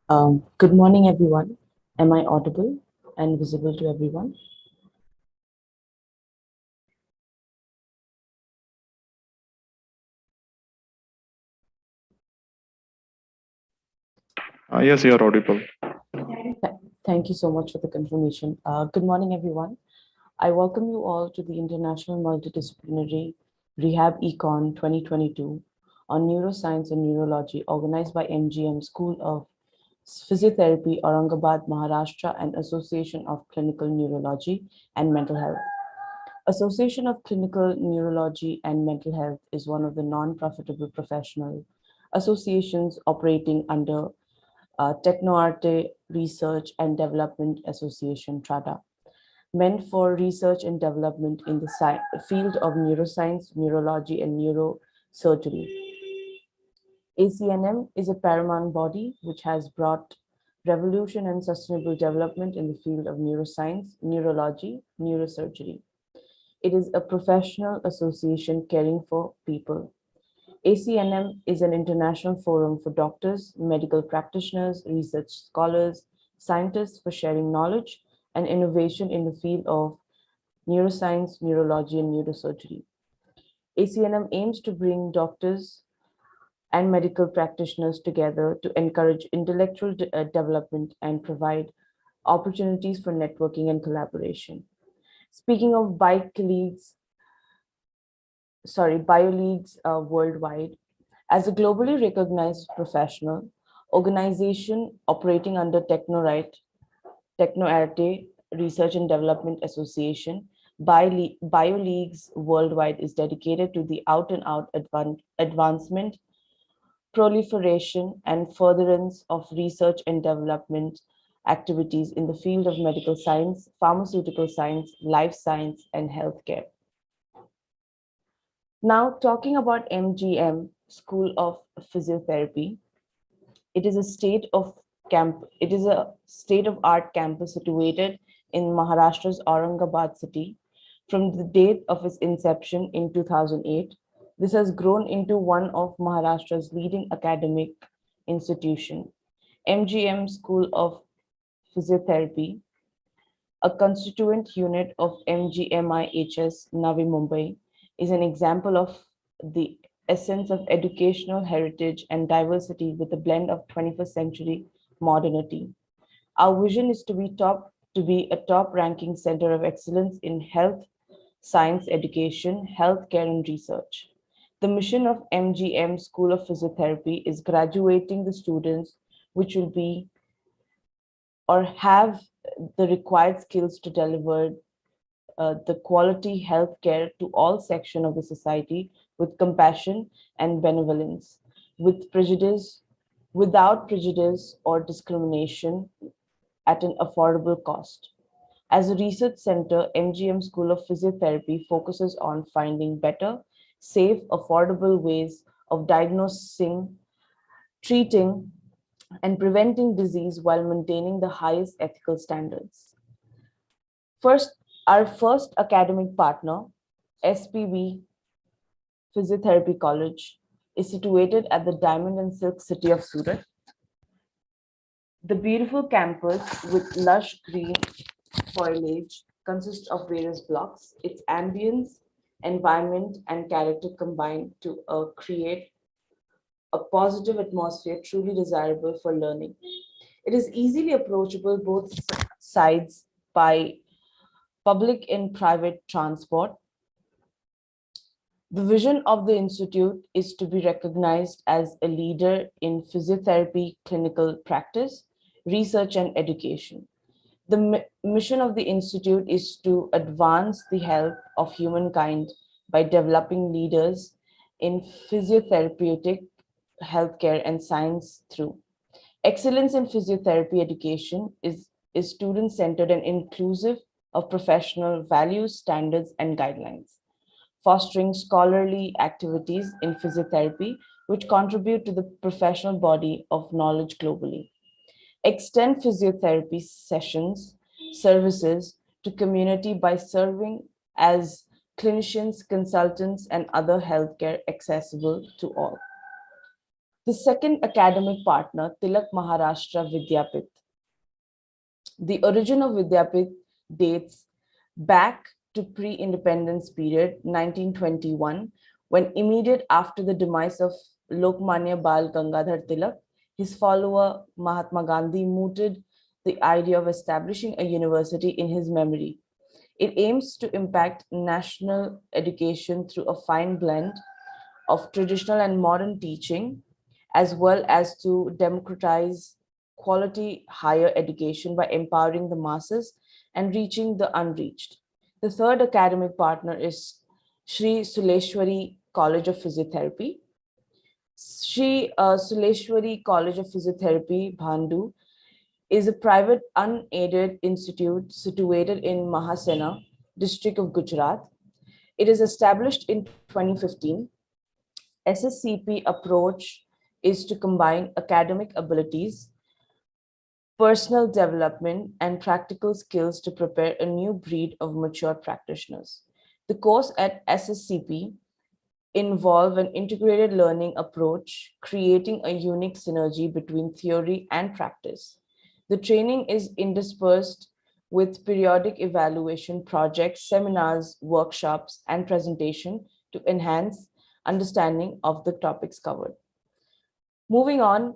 Good morning, everyone. Am I audible and visible to everyone? Yes, you are audible. Thank you so much for the confirmation. Good morning, everyone. I welcome you all to the International Multidisciplinary Rehab Econ 2022 on Neuroscience and Neurology, organized by MGM School of Physiotherapy, Aurangabad, Maharashtra, and Association of Clinical Neurology and Mental Health. Association of Clinical Neurology and Mental Health is one of the non-profitable professional associations operating under TechnoArte Research and Development Association, TRADA, meant for research and development in the field of neuroscience, neurology, and neurosurgery. ACNM is a paramount body which has brought revolution and sustainable development in the field of neuroscience, neurology, neurosurgery. It is a professional association caring for people. ACNM is an international forum for doctors, medical practitioners, research scholars, scientists for sharing knowledge and innovation in the field of neuroscience, neurology, and neurosurgery. ACNM aims to bring doctors and medical practitioners together to encourage intellectual development and provide opportunities for networking and collaboration. Speaking of bioleagues worldwide, as a globally recognized professional organization operating under TechnoArte Research and Development Association, BioLeagues Worldwide is dedicated to the out-and-out advancement, proliferation, and furtherance of research and development activities in the field of medical science, pharmaceutical science, life science, and healthcare. Now, talking about MGM School of Physiotherapy, it is a state-of-art campus situated in Maharashtra's Aurangabad city. From the date of its inception in 2008, this has grown into one of Maharashtra's leading academic institution. MGM School of Physiotherapy, a constituent unit of MGMIHS Navi Mumbai, is an example of the essence of educational heritage and diversity with a blend of 21st century modernity. Our vision is to be a top ranking center of excellence in health, science education, healthcare, and research. The mission of MGM School of Physiotherapy is graduating the students which will be or have the required skills to deliver the quality healthcare to all sections of the society with compassion and benevolence, without prejudice or discrimination at an affordable cost. As a research center, MGM School of Physiotherapy focuses on finding better, safe, affordable ways of diagnosing, treating, and preventing disease while maintaining the highest ethical standards. First, our first academic partner, Spv Physiotherapy College, is situated at the Diamond and Silk City of Surat. The beautiful campus with lush green foliage consists of various blocks. Its ambience, environment, and character combine to create a positive atmosphere truly desirable for learning. It is easily approachable both sides by public and private transport. The vision of the Institute is to be recognized as a leader in physiotherapy clinical practice, research, and education. The mission of the Institute is to advance the health of humankind by developing leaders in physiotherapeutic healthcare and science through excellence in physiotherapy education is student-centered and inclusive of professional values, standards, and guidelines, fostering scholarly activities in physiotherapy which contribute to the professional body of knowledge globally. Extend physiotherapy sessions, services to community by serving as clinicians, consultants, and other healthcare accessible to all. The second academic partner, Tilak Maharashtra Vidyapith. The origin of Vidyapith dates back to pre-independence period 1921, when immediate after the demise of Lokmanya Bal Gangadhar Tilak, his follower Mahatma Gandhi mooted the idea of establishing a university in his memory. It aims to impact national education through a fine blend of traditional and modern teaching, as well as to democratize quality higher education by empowering the masses and reaching the unreached. The third academic partner is Sri Suleshwari College of Physiotherapy. Sri Suleshwari College of Physiotherapy, Bhandu, is a private unaided institute situated in Mahasena, district of Gujarat. It is established in 2015. SSCP approach is to combine academic abilities, personal development, and practical skills to prepare a new breed of mature practitioners. The course at SSCP involve an integrated learning approach, creating a unique synergy between theory and practice. The training is interspersed with periodic evaluation projects, seminars, workshops, and presentation to enhance understanding of the topics covered. Moving on,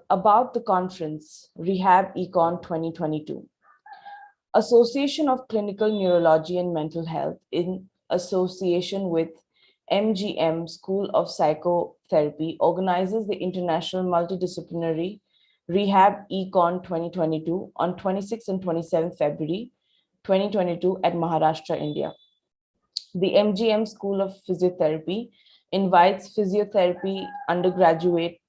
about the conference, Rehab Econ 2022. Association of Clinical Neurology and Mental Health, in association with MGM School of Psychotherapy, organizes the International Multidisciplinary Rehab Econ 2022 on 26 and 27 February 2022 at Maharashtra, India. The MGM School of Physiotherapy invites physiotherapy undergraduates,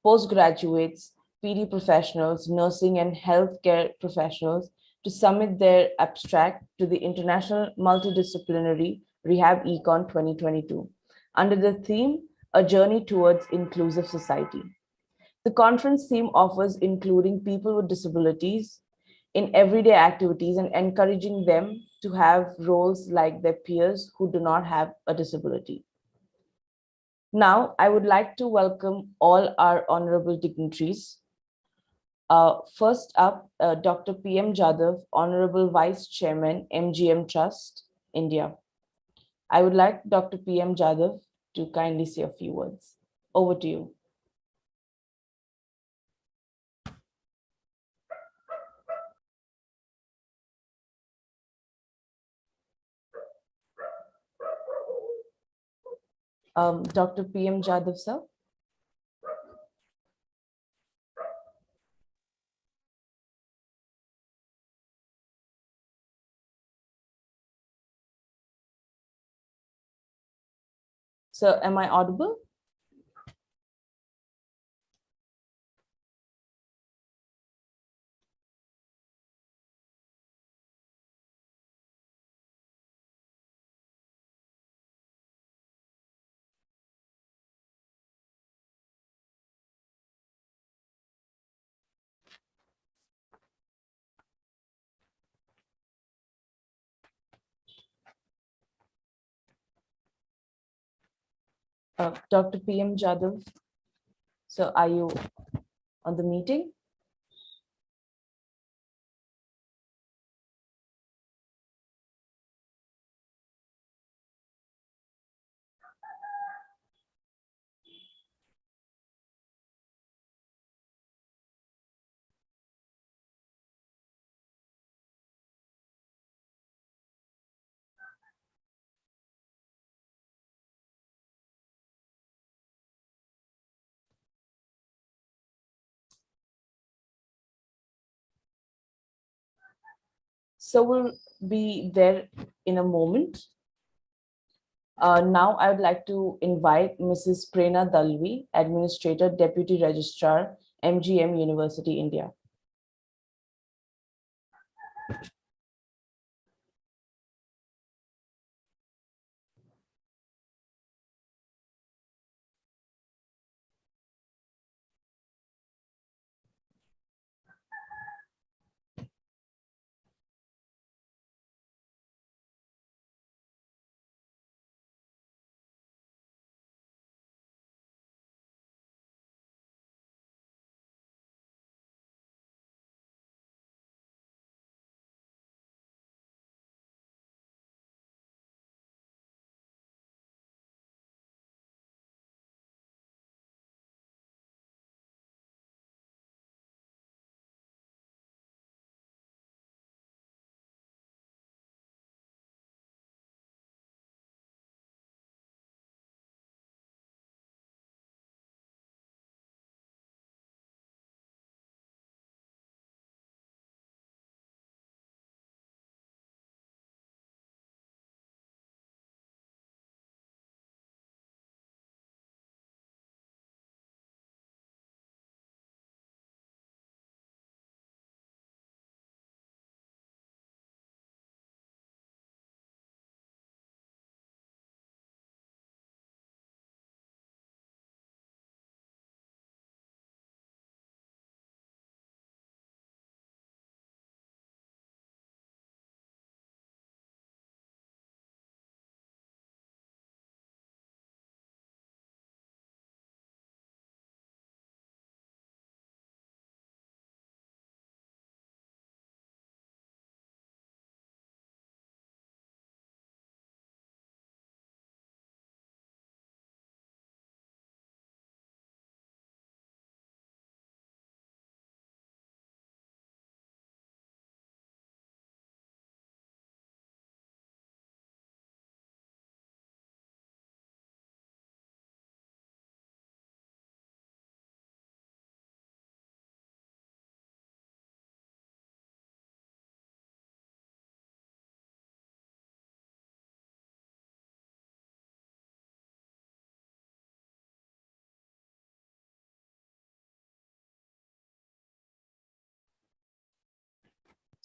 postgraduates, PD professionals, nursing and healthcare professionals to submit their abstract to the International Multidisciplinary Rehab Econ 2022 under the theme, A Journey Towards Inclusive Society. The conference theme offers including people with disabilities in everyday activities and encouraging them to have roles like their peers who do not have a disability. Now, I would like to welcome all our honorable dignitaries. First up, Dr. P.M. Jadhav, Honorable Vice Chairman, MGM Trust, India. I would like Dr. P.M. Jadhav to kindly say a few words. Over to you. Dr. P.M. Jadhav, sir. So am I audible? Dr. P.M. Jadhav, so are you on the meeting? So we'll be there in a moment. Now I would like to invite Mrs. Prerna Dalvi, Administrator, Deputy Registrar, MGM University, India.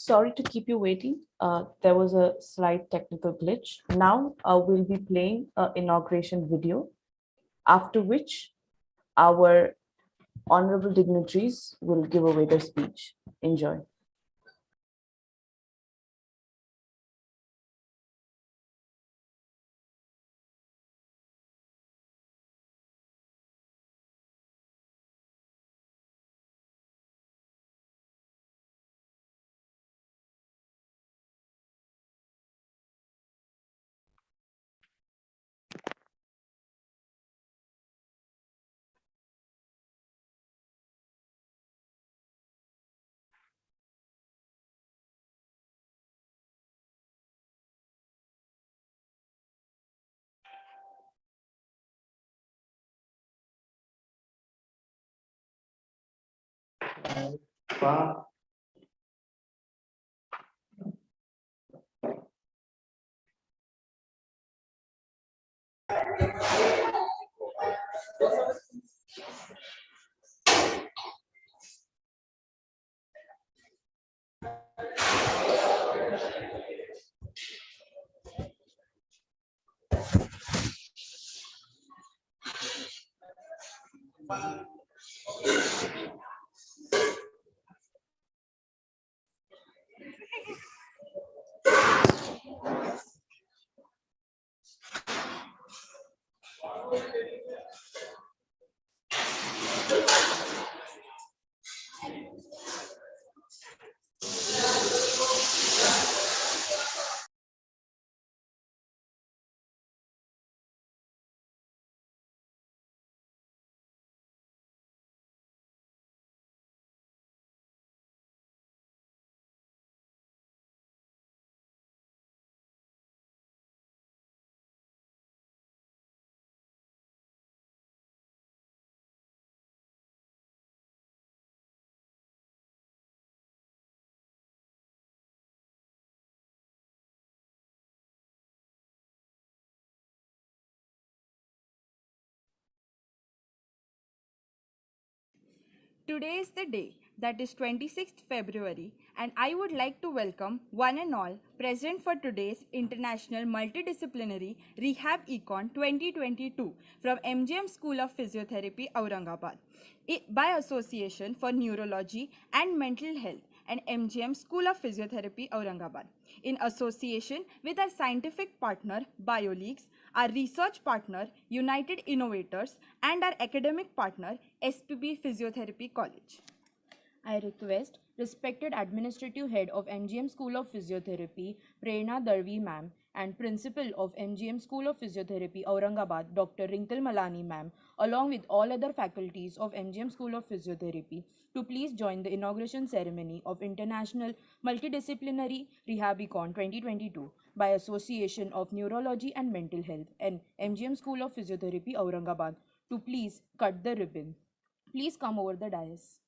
Sorry to keep you waiting. There was a slight technical glitch. Now we'll be playing an inauguration video, after which our honorable dignitaries will give away their speech. Enjoy. Today is the day, that is 26th February, and I would like to welcome one and all present for today's International Multidisciplinary Rehab Econ 2022 from MGM School of Physiotherapy, Aurangabad, by Association for Neurology and Mental Health and MGM School of Physiotherapy, Aurangabad, in association with our scientific partner, BioLeaks, our research partner, United Innovators, and our academic partner, Spv Physiotherapy College. I request respected Administrative Head of MGM School of Physiotherapy, Prerna Darvi Ma'am, and Principal of MGM School of Physiotherapy, Aurangabad, Dr. Rinkle Malani Ma'am, along with all other faculties of MGM School of Physiotherapy, to please join the inauguration ceremony of International Multidisciplinary Rehab Econ 2022 by Association of Neurology and Mental Health and MGM School of Physiotherapy, Aurangabad, to please cut the ribbon. Please come over the dais.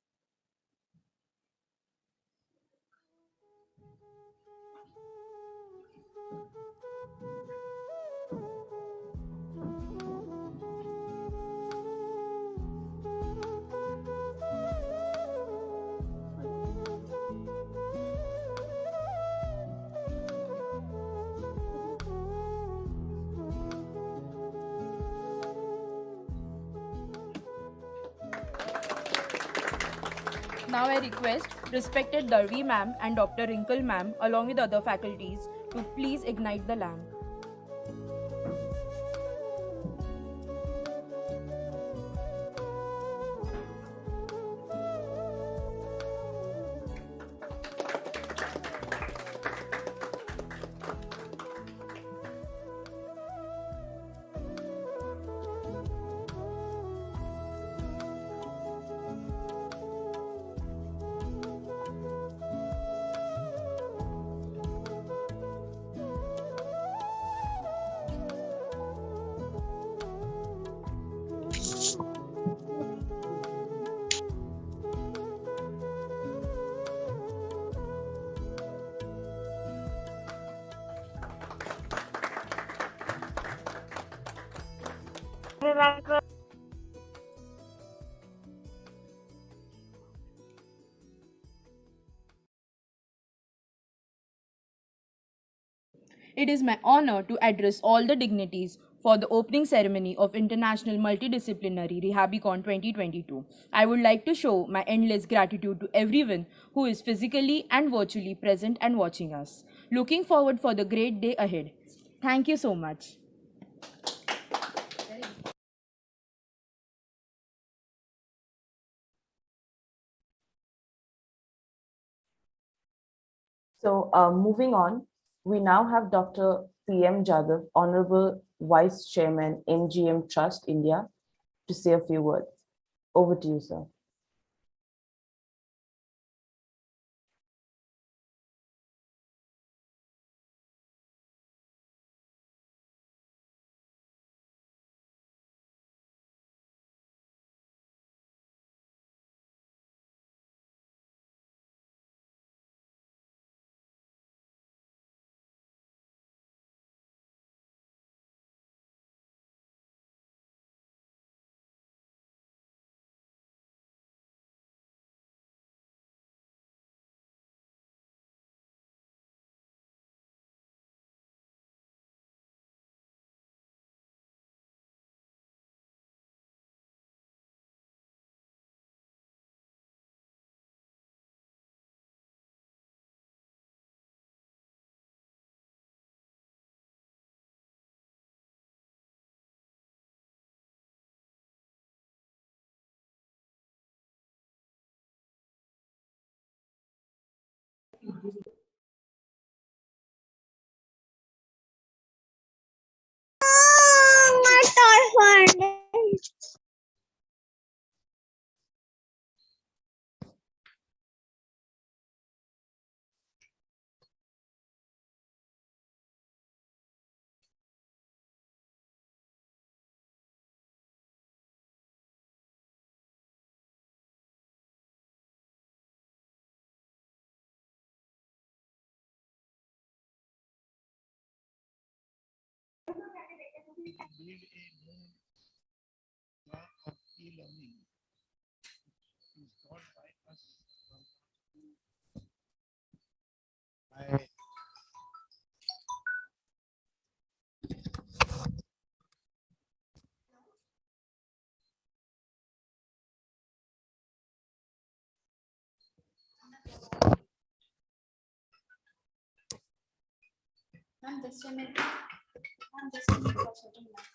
Now I request respected Darvi ma'am and Dr. Rinkle ma'am along with other faculties to please ignite the lamp. It is my honor to address all the dignitaries for the opening ceremony of International Multidisciplinary Rehabicon 2022. I would like to show my endless gratitude to everyone who is physically and virtually present and watching us. Looking forward for the great day ahead. Thank you so much. So moving on, we now have Dr. P.M. Jadhav, Honorable Vice Chairman, MGM Trust India, to say a few words. Over to you, sir. Of e-learning is taught by us by I'm just a minute. I'm just a minute for shutting down.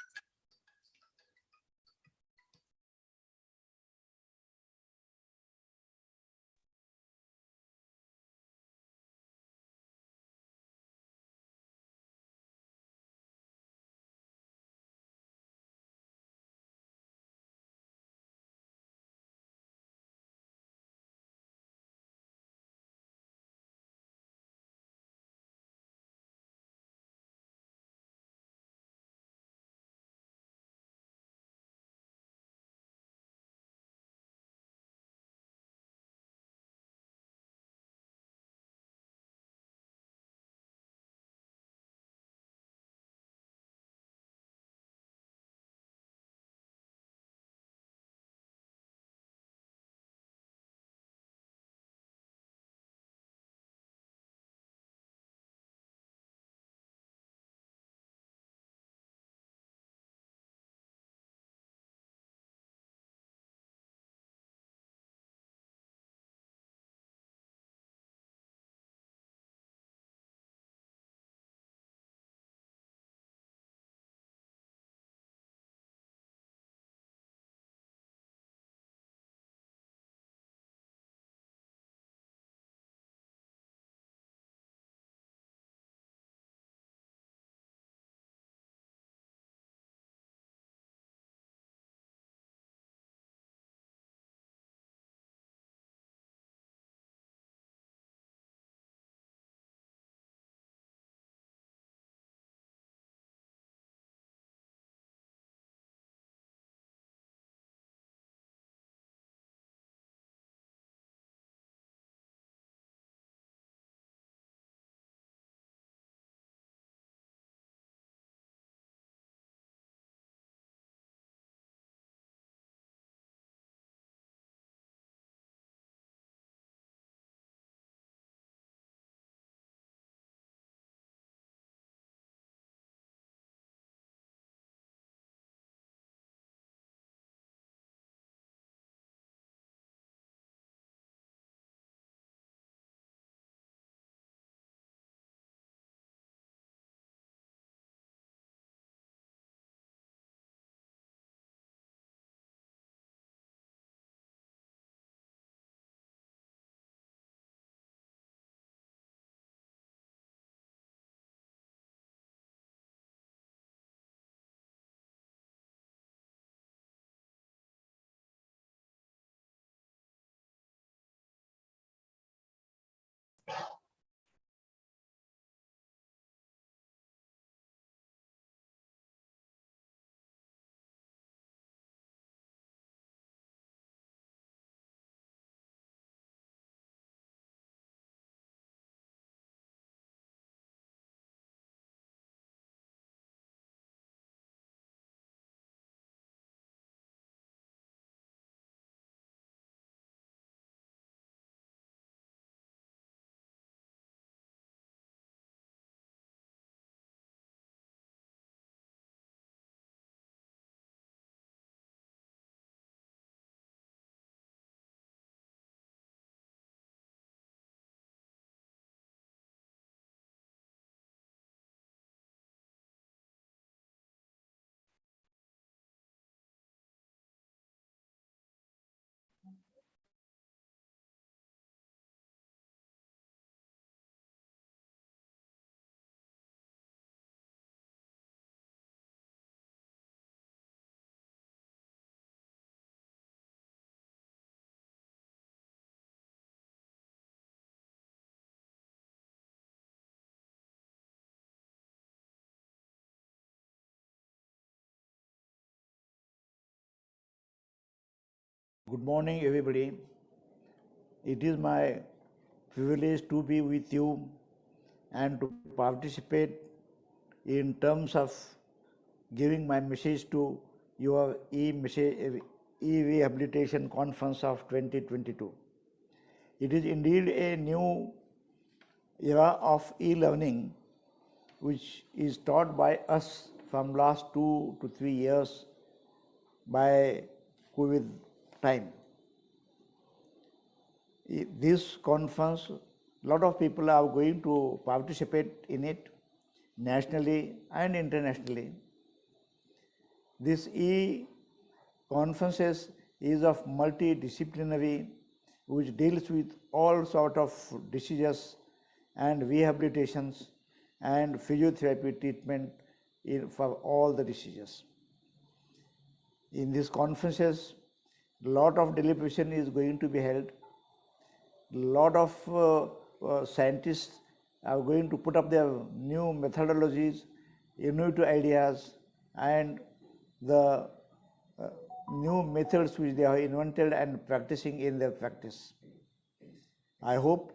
Good morning, everybody. It is my privilege to be with you and to participate in terms of giving my message to your e-rehabilitation conference of 2022. It is indeed a new era of e-learning which is taught by us from last 2 to 3 years by COVID time. This conference, a lot of people are going to participate in it nationally and internationally. This e-conferences is of multidisciplinary, which deals with all sort of diseases and rehabilitations and physiotherapy treatment for all the diseases. In these conferences, a lot of deliberation is going to be held. A lot of scientists are going to put up their new methodologies, innovative ideas, and the new methods which they have invented and practicing in their practice. I hope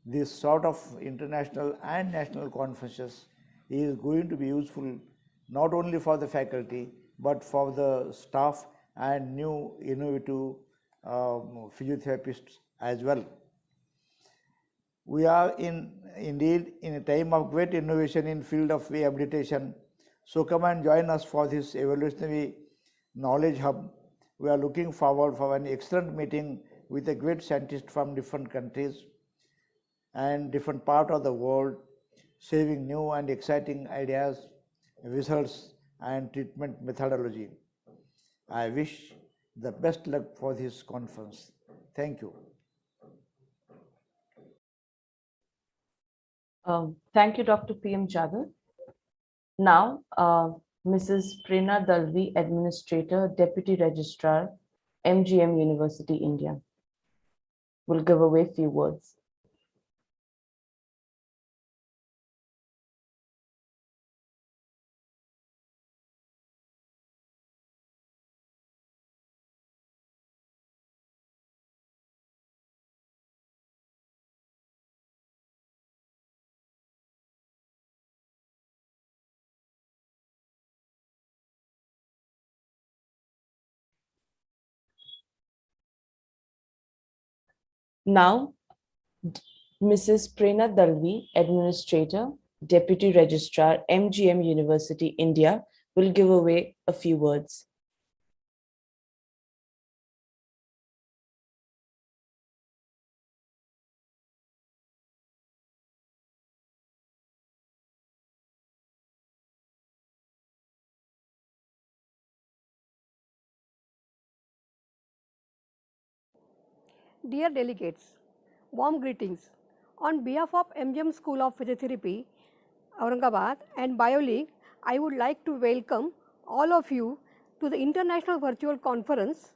this sort of international and national conferences is going to be useful not only for the faculty but for the staff and new innovative physiotherapists as well. We are indeed in a time of great innovation in field of rehabilitation. So come and join us for this evolutionary knowledge hub. We are looking forward for an excellent meeting with a great scientist from different countries and different part of the world, sharing new and exciting ideas, results, and treatment methodology. I wish the best luck for this conference. Thank you. Thank you, Dr. P.M. Jadhav. Now, Mrs. Prerna Dalvi, Administrator, Deputy Registrar, MGM University, India, will give away a few words. Now, Mrs. Prerna Dalvi, Administrator, Deputy Registrar, MGM University, India, will give away a few words. Dear delegates, warm greetings. On behalf of MGM School of Physiotherapy, Aurangabad and BioLeague, I would like to welcome all of you to the International Virtual Conference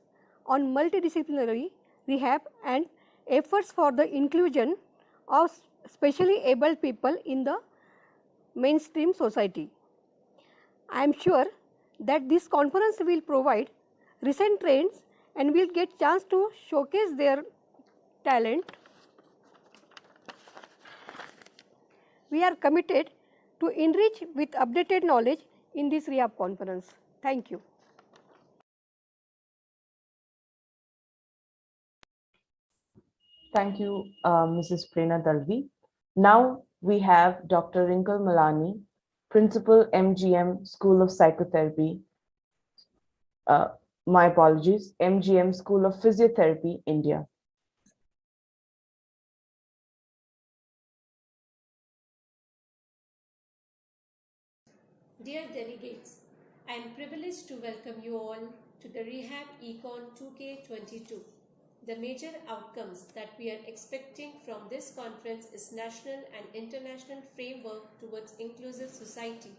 on Multidisciplinary Rehab and Efforts for the Inclusion of Specially Abled People in the Mainstream Society. I am sure that this conference will provide recent trends and will get chance to showcase their talent. We are committed to enrich with updated knowledge in this rehab conference. Thank you. Thank you, Mrs. Prerna Dalvi. Now we have Dr. Rinkle Malani, Principal, MGM School of Psychotherapy. My apologies, MGM School of Physiotherapy, India. Dear delegates, I am privileged to welcome you all to the Rehab Econ 2K22. The major outcomes that we are expecting from this conference is national and international framework towards inclusive society.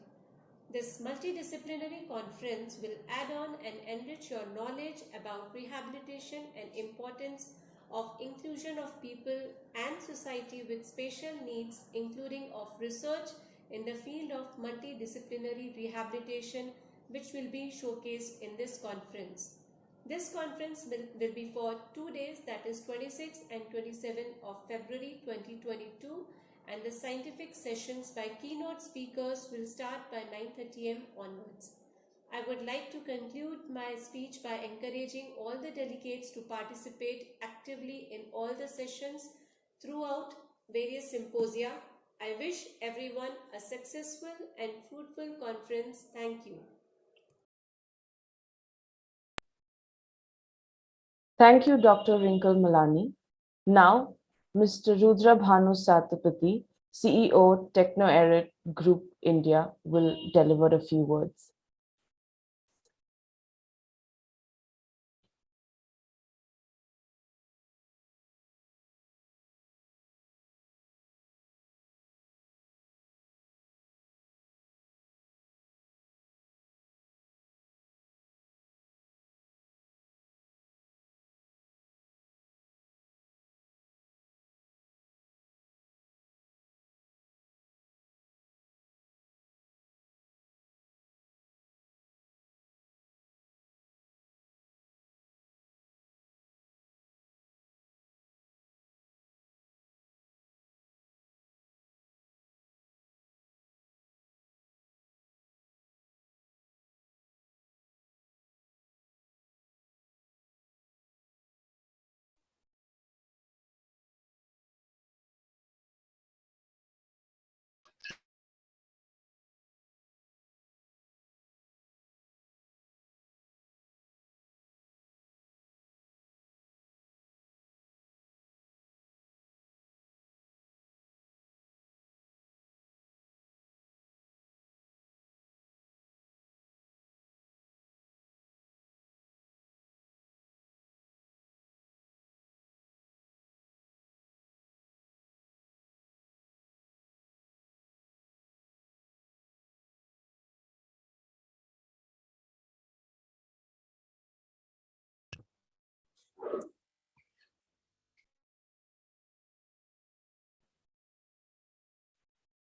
This multidisciplinary conference will add on and enrich your knowledge about rehabilitation and importance of inclusion of people and society with special needs, including of research in the field of multidisciplinary rehabilitation, which will be showcased in this conference. This conference will be for 2 days, that is 26th and 27th of February 2022, and the scientific sessions by keynote speakers will start by 9:30 am onwards. I would like to conclude my speech by encouraging all the delegates to participate actively in all the sessions throughout various symposia. I wish everyone a successful and fruitful conference. Thank you. Thank you, Dr. Wrinkle Malani. Now, Mr. Rudra Bhanu Satapathy, CEO, TechnoErit Group India, will deliver a few words.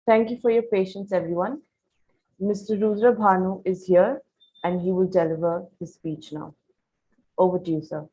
Thank you for your patience, everyone. Mr. Rudra Bhanu is here and he will deliver his speech now. Over to you, sir.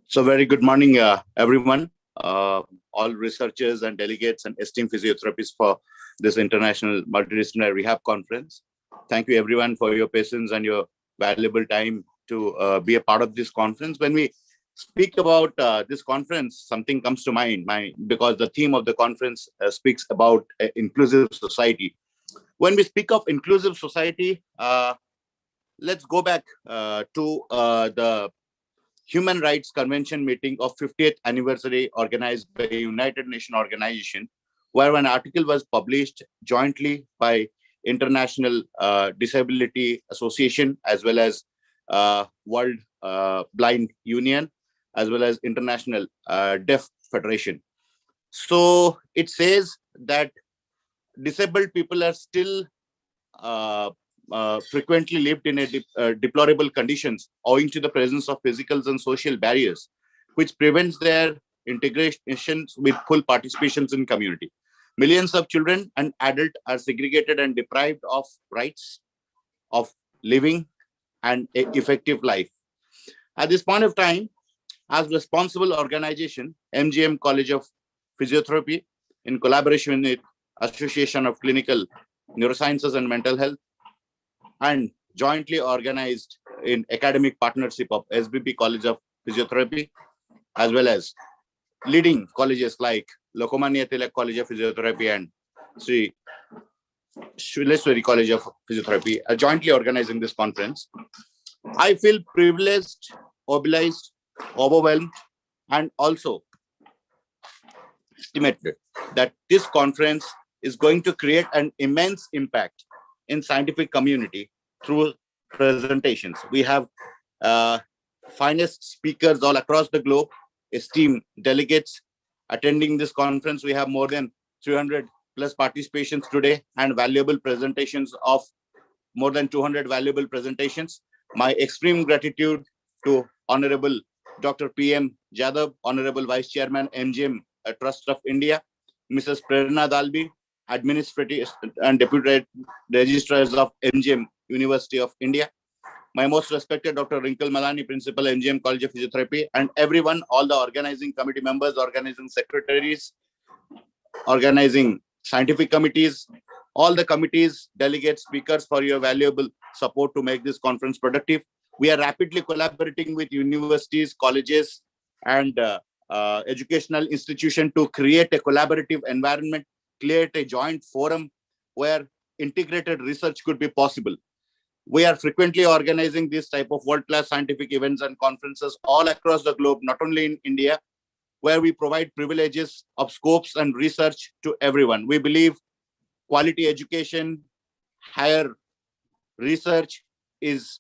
So very good morning, everyone, all researchers and delegates and esteemed physiotherapists for this International Multidisciplinary Rehab Conference. Thank you everyone for your patience and your valuable time to be a part of this conference. When we speak about this conference, something comes to mind because the theme of the conference speaks about inclusive society. When we speak of inclusive society, let's go back to the Human Rights Convention meeting of 50th anniversary organized by United Nations Organization, where an article was published jointly by International Disability Association, as well as World Blind Union, as well as International Deaf Federation. So it says that disabled people are still frequently lived in deplorable conditions owing to the presence of physical and social barriers, which prevents their integration with full participations in community. Millions of children and adults are segregated and deprived of rights of living and effective life. At this point of time, as responsible organization, MGM College of Physiotherapy, in collaboration with Association of Clinical Neurosciences and Mental Health, and jointly organized in academic partnership of SBP College of Physiotherapy, as well as leading colleges like Lokmanya Tilak College of Physiotherapy and Sri Shuleshwari College of Physiotherapy, are jointly organizing this conference. I feel privileged, obliged, overwhelmed, and also estimated that this conference is going to create an immense impact in scientific community through presentations. We have finest speakers all across the globe, esteemed delegates attending this conference. We have more than 300 plus participations today and valuable presentations of more than 200 valuable presentations. My extreme gratitude to Honorable Dr. P.M. Jadhav, Honorable Vice Chairman, MGM Trust of India, Mrs. Prerna Dalbi, Administrative and Deputy Registrars of MGM University of India, my most respected Dr. Rinkle Malani, Principal, MGM College of Physiotherapy, and everyone, all the organizing committee members, organizing secretaries, organizing scientific committees, all the committees, delegates, speakers for your valuable support to make this conference productive. We are rapidly collaborating with universities, colleges, and educational institutions to create a collaborative environment, create a joint forum where integrated research could be possible. We are frequently organizing this type of world-class scientific events and conferences all across the globe, not only in India, where we provide privileges of scopes and research to everyone. We believe quality education, higher research is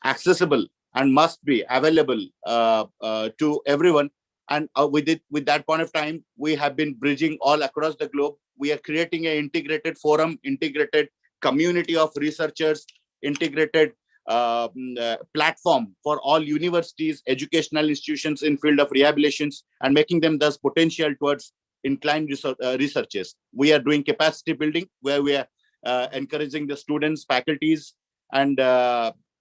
accessible and must be available to everyone. And with that point of time, we have been bridging all across the globe. We are creating an integrated forum, integrated community of researchers, integrated platform for all universities, educational institutions in field of rehabilitations, and making them thus potential towards inclined researchers. We are doing capacity building where we are encouraging the students, faculties, and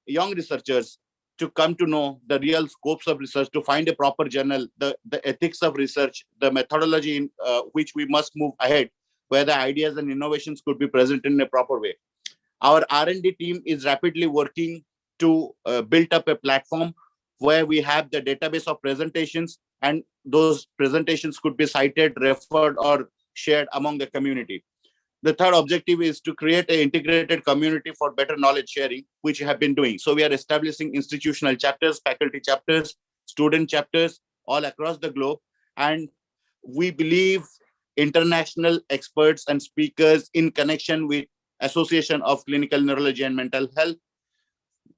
young researchers to come to know the real scopes of research, to find a proper journal, the ethics of research, the methodology in which we must move ahead, where the ideas and innovations could be present in a proper way. Our R&D team is rapidly working to build up a platform where we have the database of presentations, and those presentations could be cited, referred, or shared among the community. The third objective is to create an integrated community for better knowledge sharing, which we have been doing. So we are establishing institutional chapters, faculty chapters, student chapters all across the globe. And we believe international experts and speakers in connection with Association of Clinical Neurology and Mental Health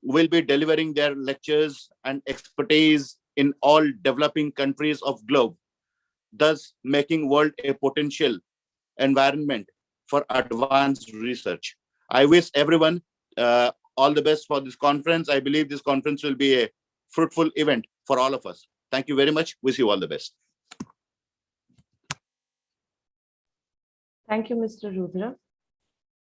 will be delivering their lectures and expertise in all developing countries of globe, thus making world a potential environment for advanced research. I wish everyone all the best for this conference. I believe this conference will be a fruitful event for all of us. Thank you very much. Wish you all the best. Thank you, Mr. Rudra.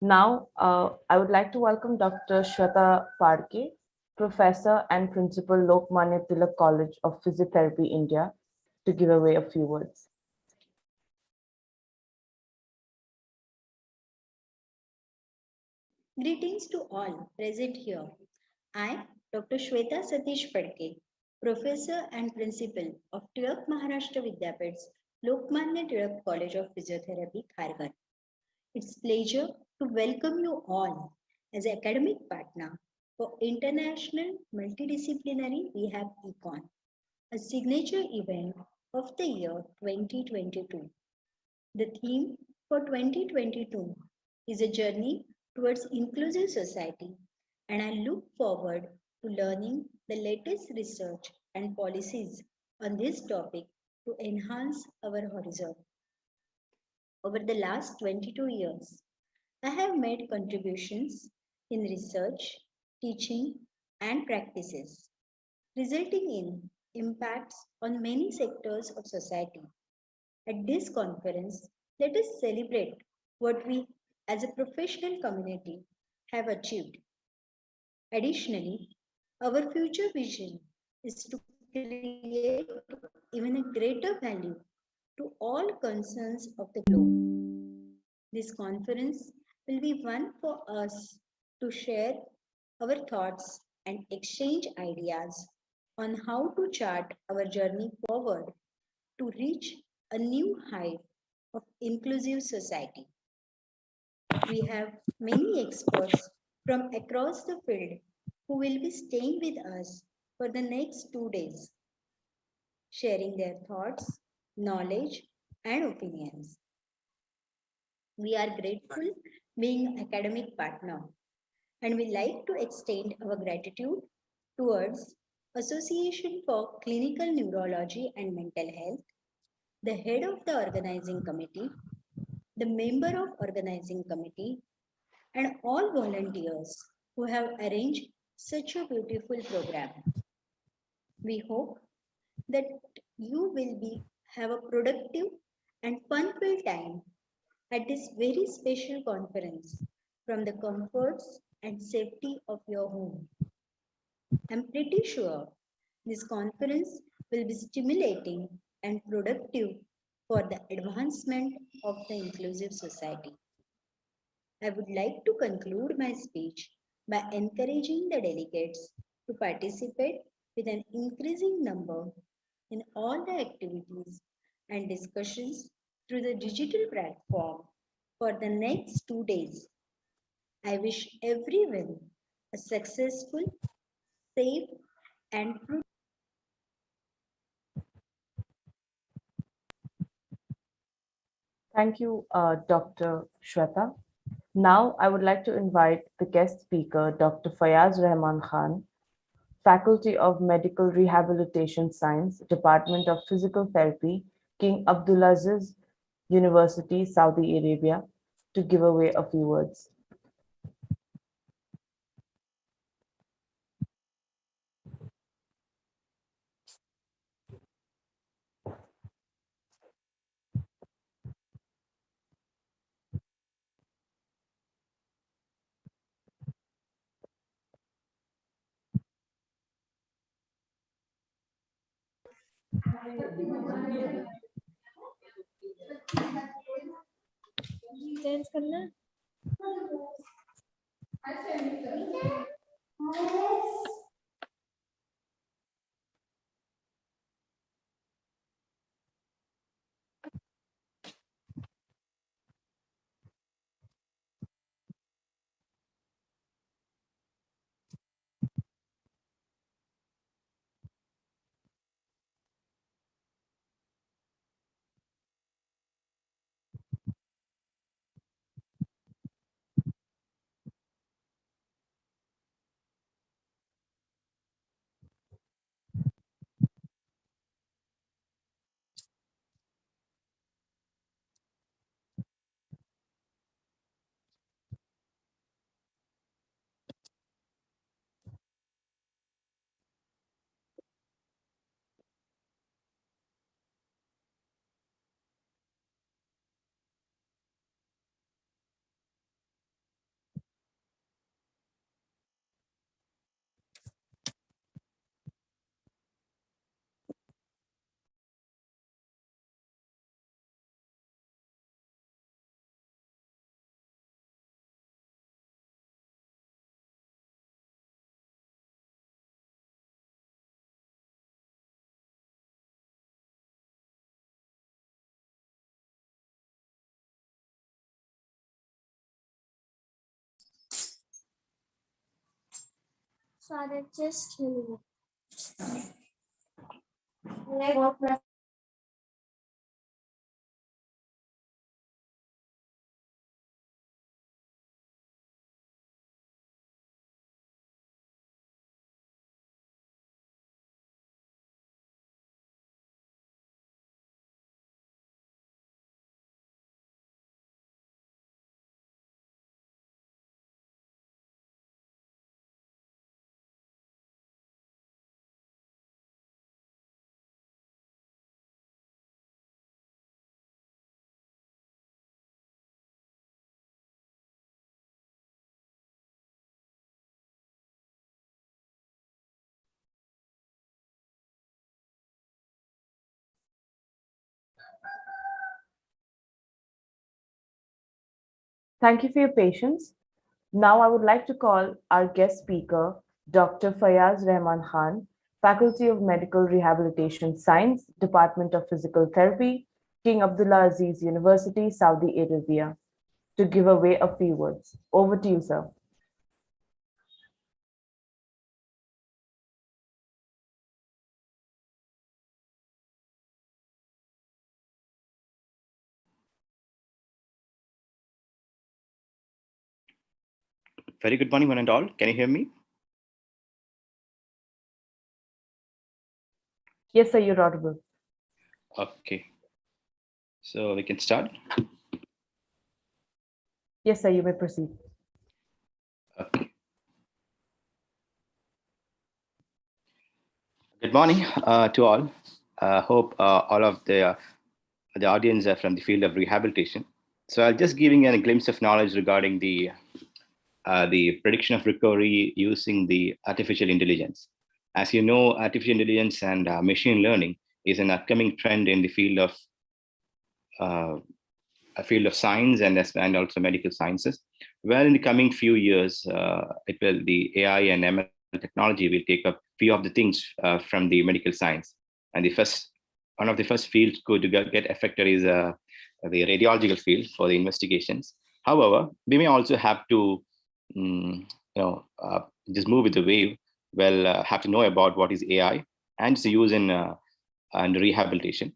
Now, I would like to welcome Dr. Shweta Parke, Professor and Principal, Lokmanya Tilak College of Physiotherapy, India, to give away a few words. Greetings to all present here. I, Dr. Shweta Satish Padke, Professor and Principal of Tilak Maharashtra Vidyapith's Lokmanya Tilak College of Physiotherapy, Kharghar. It's a pleasure to welcome you all as an academic partner for International Multidisciplinary Rehab Econ, a signature event of the year 2022. The theme for 2022 is a journey towards inclusive society, and I look forward to learning the latest research and policies on this topic to enhance our horizon. Over the last 22 years, I have made contributions in research, teaching, and practices, resulting in impacts on many sectors of society. At this conference, let us celebrate what we as a professional community have achieved. Additionally, our future vision is to create even a greater value to all concerns of the globe. This conference will be one for us to share our thoughts and exchange ideas on how to chart our journey forward to reach a new height of inclusive society. We have many experts from across the field who will be staying with us for the next 2 days, sharing their thoughts, knowledge, and opinions. We are grateful being academic partner, and we like to extend our gratitude towards Association for Clinical Neurology and Mental Health, the head of the organizing committee, the member of organizing committee, and all volunteers who have arranged such a beautiful program. We hope that you will have a productive and fun-filled time at this very special conference from the comforts and safety of your home. I'm pretty sure this conference will be stimulating and productive for the advancement of the inclusive society. I would like to conclude my speech by encouraging the delegates to participate with an increasing number in all the activities and discussions through the digital platform for the next 2 days. I wish everyone a successful, safe, and fruitful. Thank you, Dr. Shweta. Now, I would like to invite the guest speaker, Dr. Fayas Rahman Khan, Faculty of Medical Rehabilitation Science, Department of Physical Therapy, King Abdulaziz University, Saudi Arabia, to give away a few words. Father, just kill me. Thank you for your patience. Now I would like to call our guest speaker, Dr. Fayaz Rahman Khan, Faculty of Medical Rehabilitation Science, Department of Physical Therapy, King Abdullah Aziz University, Saudi Arabia, to give away a few words. Over to you, sir. Very good morning, one and all. Can you hear me? Yes, sir, you're audible. Okay. So we can start. Yes, sir, you may proceed. Okay. Good morning to all. Hope all of the audience are from the field of rehabilitation. So I'll just giving a glimpse of knowledge regarding the prediction of recovery using the artificial intelligence. As you know, artificial intelligence and machine learning is an upcoming trend in the field of science and also medical sciences. Well, in the coming few years, the AI and ML technology will take up few of the things from the medical science. And one of the first fields to get affected is the radiological field for the investigations. However, we may also have to just move with the wave. Well, have to know about what is AI and its use in rehabilitation.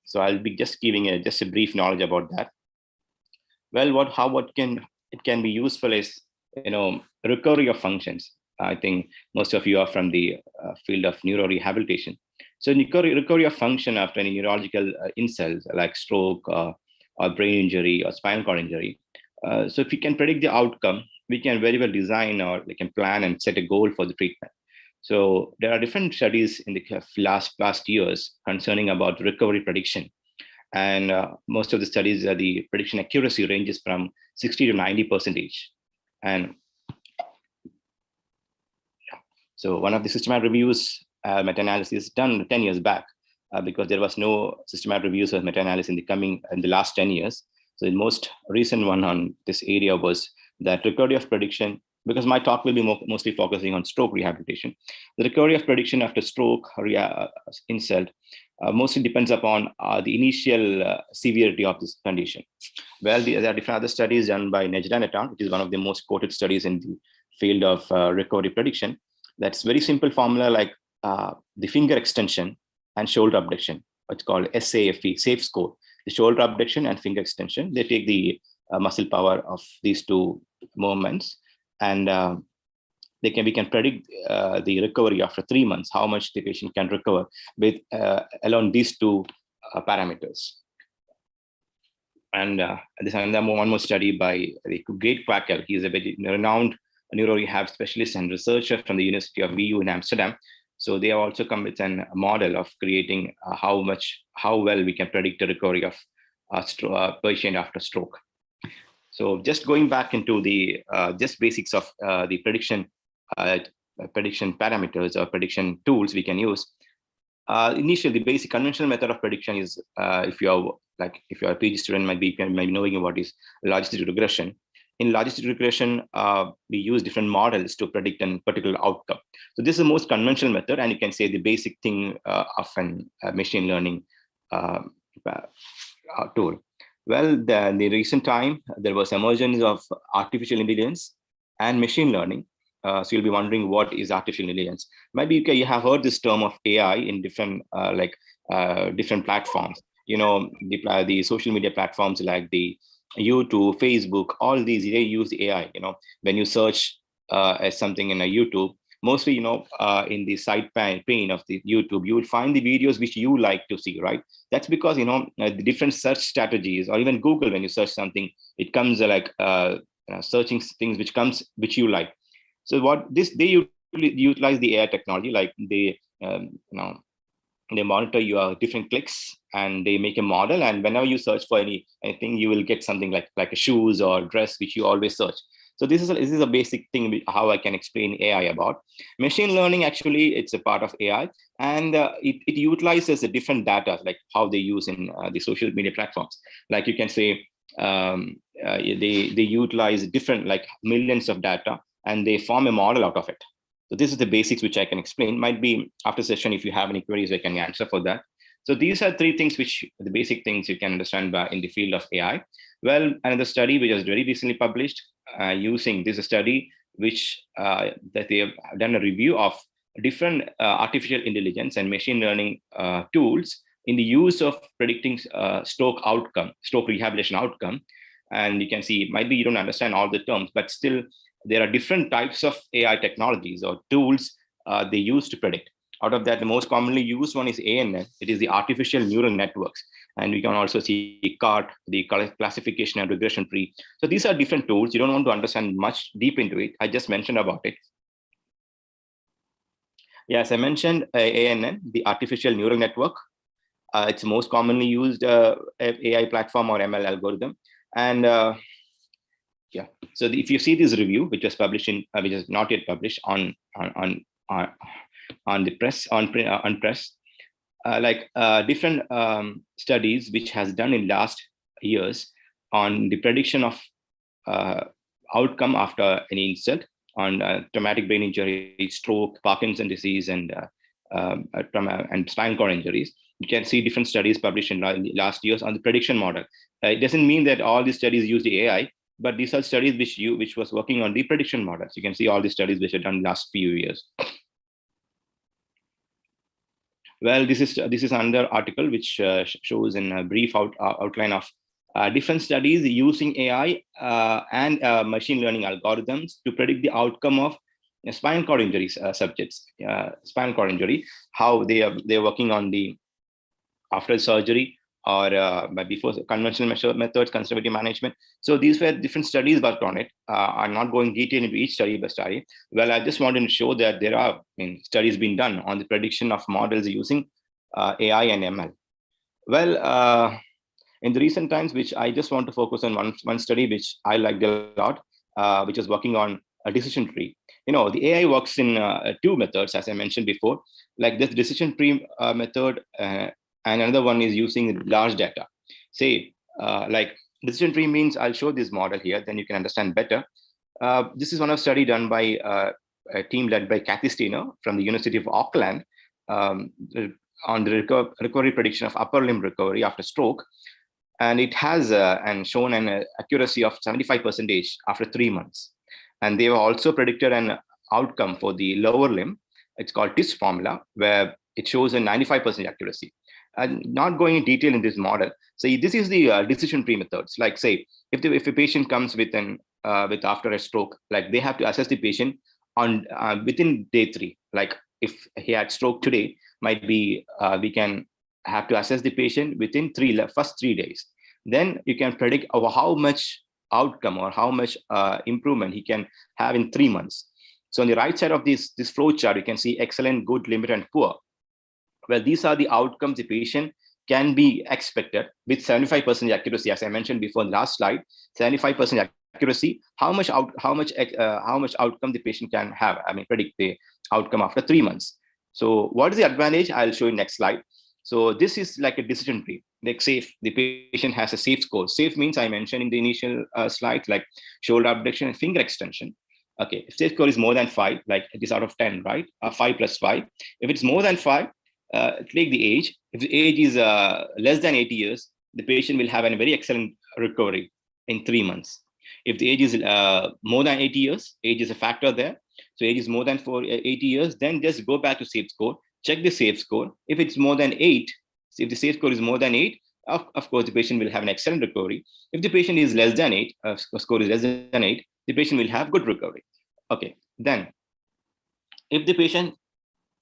So I'll be just giving just a brief knowledge about that. Well, what can be useful is recovery of functions. I think most of you are from the field of neurorehabilitation. So recovery of function after any neurological insults like stroke or brain injury or spinal cord injury. So if we can predict the outcome, we can very well design or we can plan and set a goal for the treatment. So there are different studies in the last years concerning about recovery prediction. And most of the studies, the prediction accuracy ranges from 60 to 90%. And so one of the systematic reviews, meta-analysis done 10 years back, because there was no systematic reviews of meta-analysis in the last 10 years. So the most recent one on this area was that recovery of prediction, because my talk will be mostly focusing on stroke rehabilitation. The recovery of prediction after stroke insult mostly depends upon the initial severity of this condition. Well, there are different other studies done by Nejdan et al., which is one of the most quoted studies in the field of recovery prediction. That's very simple formula like the finger extension and shoulder abduction, what's called SAFE, SAFE score. The shoulder abduction and finger extension, they take the muscle power of these two movements, and we can predict the recovery after 3 months, how much the patient can recover with along these two parameters. And this another one more study by the great Quackel. He is a very renowned neurorehab specialist and researcher from the University of VU in Amsterdam. So they have also come with a model of creating how well we can predict the recovery of a patient after stroke. So just going back into the just basics of the prediction parameters or prediction tools we can use. Initially, the basic conventional method of prediction is if you are a PG student, might be knowing what is logistic regression. In logistic regression, we use different models to predict a particular outcome. So this is the most conventional method, and you can say the basic thing of a machine learning tool. Well, in the recent time, there was emergence of artificial intelligence and machine learning. So you'll be wondering what is artificial intelligence. Maybe you have heard this term of AI in different different platforms. The social media platforms like the YouTube, Facebook, all these, they use AI. When you search as something in a YouTube, mostly in the side pane of the YouTube, you will find the videos which you like to see, right? That's because the different search strategies, or even Google, when you search something, it comes like searching things which you like. So they utilize the AI technology, like they monitor your different clicks and they make a model, and whenever you search for anything, you will get something like a shoes or dress which you always search. So this is a basic thing how I can explain AI about. Machine learning, actually, it's a part of AI, and it utilizes the different data, like how they use in the social media platforms. Like you can say they utilize different, like, millions of data, and they form a model out of it. So this is the basics which I can explain. Might be after session, if you have any queries, I can answer for that. So these are three things the basic things you can understand in the field of AI. Well, another study which was very recently published using this study, which that they have done a review of different artificial intelligence and machine learning tools in the use of predicting stroke rehabilitation outcome. And you can see, maybe you don't understand all the terms, but still there are different types of AI technologies or tools they use to predict. Out of that, the most commonly used one is ANN. It is the artificial neural networks. And we can also see CART, the classification and regression tree. So these are different tools. You don't want to understand much deep into it. I just mentioned about it. Yes, I mentioned ANN, the artificial neural network. It's most commonly used AI platform or ML algorithm. And yeah, so if you see this review, which was published in, which is not yet published on the press, on press, different studies which has done in last years on the prediction of outcome after any insult on traumatic brain injury, stroke, Parkinson's disease, and spinal cord injuries. You can see different studies published in last years on the prediction model. It doesn't mean that all these studies use the AI, but these are studies which was working on the prediction models. You can see all the studies which are done last few years. Well, this is another article which shows in a brief outline of different studies using AI and machine learning algorithms to predict the outcome of spinal cord injuries subjects, spinal cord injury, how they're working on the after surgery or before conventional methods, conservative management. So these were different studies worked on it. I'm not going detail into each study by study. Well, I just wanted to show that there are studies being done on the prediction of models using AI and ML. Well, in the recent times, which I just want to focus on one study which I liked a lot, which is working on a decision tree. The AI works in two methods, as I mentioned before, like this decision tree method, and another one is using large data. Say, like decision tree means, I'll show this model here, then you can understand better. This is one of study done by a team led by Kathy Steiner from the University of Auckland on the recovery prediction of upper limb recovery after stroke. And it has shown an accuracy of 75% after 3 months. And they have also predicted an outcome for the lower limb. It's called TIS formula, where it shows a 95% accuracy. And not going in detail in this model. So this is the decision tree methods. Like say, if a patient comes with after a stroke, like they have to assess the patient on within day 3. Like if he had stroke today, might be we can have to assess the patient within first 3 days. Then you can predict how much outcome or how much improvement he can have in 3 months. So on the right side of this flow chart, you can see excellent, good, limited, and poor. Well, these are the outcomes the patient can be expected with 75% accuracy, as I mentioned before in the last slide. 75% accuracy. How much outcome the patient can have? Predict the outcome after 3 months. So, what is the advantage? I'll show you next slide. So, this is like a decision tree. Like, safe. The patient has a safe score. Safe means I mentioned in the initial slides, like shoulder abduction and finger extension. Okay, if safe score is more than 5, like it is out of 10, right? 5 plus 5. If it's more than 5. Take the age. If the age is less than 80 years, the patient will have a very excellent recovery in 3 months. If the age is more than 80 years, age is a factor there. So age is more than 80 years, then just go back to safe score, check the safe score. If it's more than 8, so if the safe score is more than 8, of course, the patient will have an excellent recovery. If the patient is less than 8, score is less than 8, the patient will have good recovery. Okay, then if the patient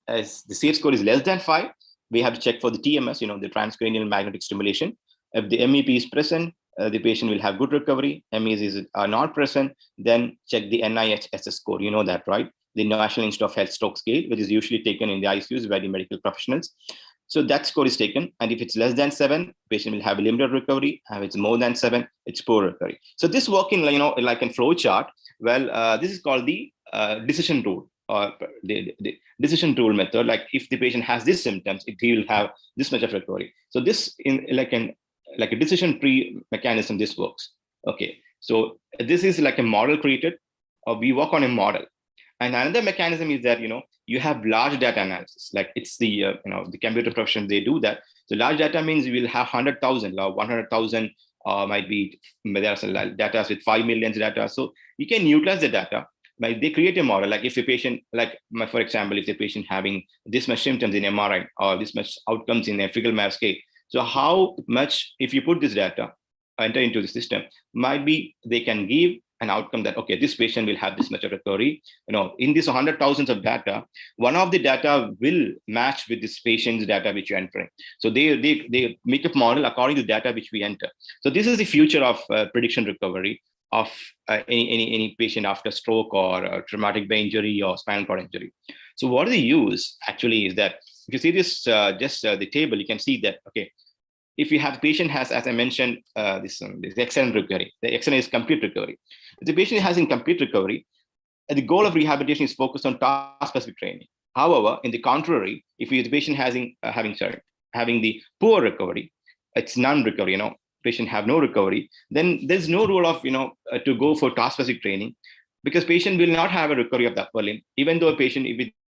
as the safe score is less than 5, we have to check for the TMS, the transcranial magnetic stimulation. If the MEP is present, the patient will have good recovery. MEs is not present, then check the NIHSS score. You know that, right? The National Institute of Health Stroke Scale, which is usually taken in the ICUs by the medical professionals. So that score is taken. And if it's less than 7, patient will have a limited recovery. If it's more than 7, it's poor recovery. So this working, like in flow chart, well, this is called the decision rule. Or the decision rule method, like if the patient has these symptoms, he will have this much of recovery. So this in like a decision tree mechanism, this works. Okay, so this is like a model created, or we work on a model. And another mechanism is that you have large data analysis. Like it's the the computer profession, they do that. So large data means you will have 100,000 or 100,000, might be there are some data with 5 million data. So you can utilize the data. Like they create a model, like if a patient, for example, if the patient having this much symptoms in MRI or this much outcomes in a fecal mass scale. So how much, if you put this data, enter into the system, might be they can give an outcome that, okay, this patient will have this much of recovery. In these 100,000 of data, one of the data will match with this patient's data which you're entering. So they make a model according to data which we enter. So this is the future of prediction recovery of any patient after stroke or traumatic brain injury or spinal cord injury. So what they use actually is that, if you see this, the table, you can see that, okay, if you have patient has, as I mentioned, this excellent recovery, the excellent is complete recovery. If the patient has incomplete recovery, the goal of rehabilitation is focused on task-specific training. However, in the contrary, if the patient having the poor recovery, it's non-recovery, patient have no recovery, then there's no rule of, to go for task-specific training, because patient will not have a recovery of the upper limb, even though a patient,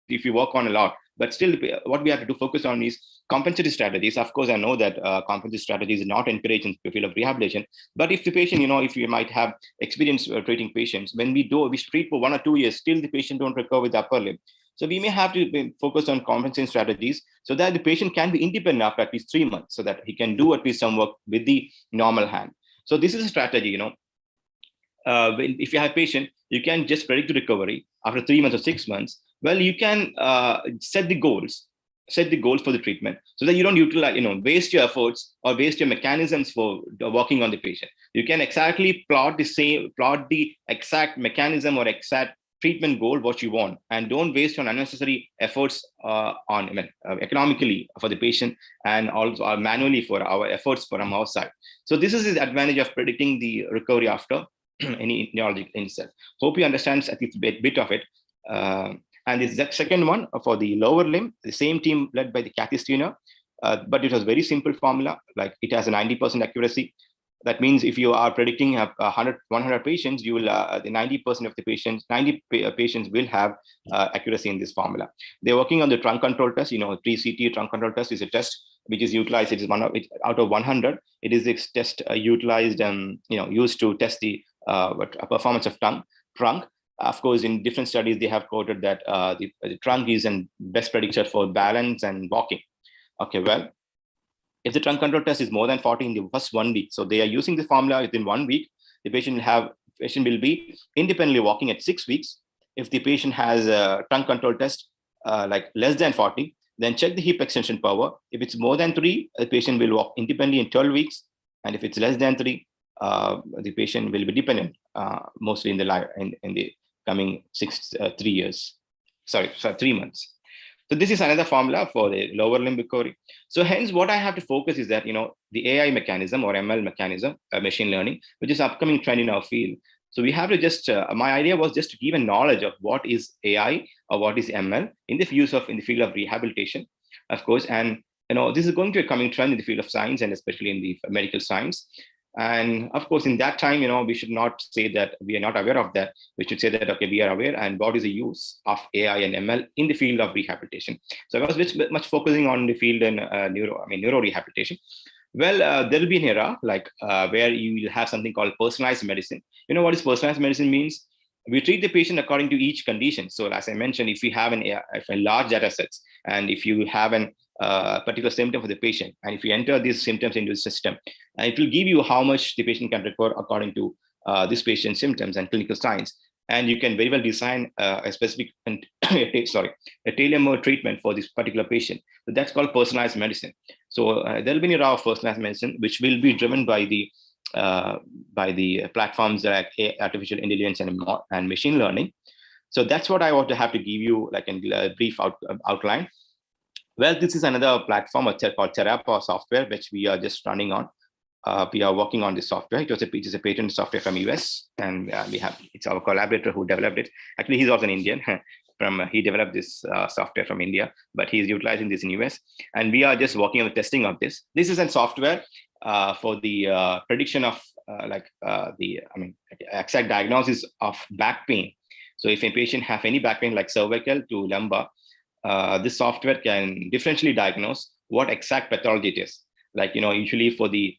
if you work on a lot, but still what we have to focus on is compensatory strategies. Of course, I know that compensatory strategies are not encouraged in the field of rehabilitation, but if the patient, if you might have experience treating patients, when we treat for 1 or 2 years, still the patient don't recover with the upper limb. So we may have to focus on compensation strategies so that the patient can be independent after at least 3 months, so that he can do at least some work with the normal hand. So this is a strategy, if you have a patient, you can just predict the recovery after 3 months or 6 months. Well, you can set the goals for the treatment, so that you don't utilize, waste your efforts or waste your mechanisms for working on the patient. You can exactly plot the exact mechanism or exact treatment goal what you want, and don't waste on unnecessary efforts economically for the patient, and also manually for our efforts from our side. So this is the advantage of predicting the recovery after any neurological insult. Hope you understand at least a bit of it. And this is the second one for the lower limb, the same team led by the Kathy Steiner, but it was very simple formula. Like, it has a 90% accuracy. That means if you are predicting 100 patients, you will the 90% of the patients, 90 patients will have accuracy in this formula. They're working on the trunk control test. Pre-CT trunk control test is a test which is utilized. It is out of 100. It is this test utilized and used to test the performance of trunk. Of course, in different studies, they have quoted that the trunk is a best predictor for balance and walking. Okay, well, if the trunk control test is more than 40 in the first 1 week, so they are using the formula within 1 week, the patient will be independently walking at 6 weeks. If the patient has a trunk control test like less than 40, then check the hip extension power. If it's more than 3, the patient will walk independently in 12 weeks. And if it's less than 3, the patient will be dependent mostly in the coming 3 months. So this is another formula for the lower limb recovery. So hence what I have to focus is that, the AI mechanism or ML mechanism, machine learning, which is upcoming trend in our field. So we have to just, my idea was just to give a knowledge of what is AI or what is ML in the field of rehabilitation, of course. And, this is going to be a coming trend in the field of science, and especially in the medical science. And of course, in that time, we should not say that we are not aware of that. We should say that, okay, we are aware, and what is the use of AI and ML in the field of rehabilitation. So I was much focusing on the field in neuro rehabilitation. Well, there will be an era where you will have something called personalized medicine. You know what is personalized medicine means? We treat the patient according to each condition. So as I mentioned, if you have a large data sets, and if you have an particular symptom for the patient, and if you enter these symptoms into the system, it will give you how much the patient can recover according to this patient's symptoms and clinical signs. And you can very well design a specific, a tailor-made treatment for this particular patient. So that's called personalized medicine. So there will be an era of personalized medicine, which will be driven by the platforms like artificial intelligence and machine learning. So that's what I want to have to give you like a brief outline. Well, this is another platform called Therapa software, which we are just running on. We are working on this software. It is a patent software from US, and it's our collaborator who developed it. Actually, he's also an Indian. He developed this software from India, but he's utilizing this in US. And we are just working on the testing of this. This is a software for the prediction of exact diagnosis of back pain. So if a patient have any back pain like cervical to lumbar, this software can differentially diagnose what exact pathology it is. Like, usually for the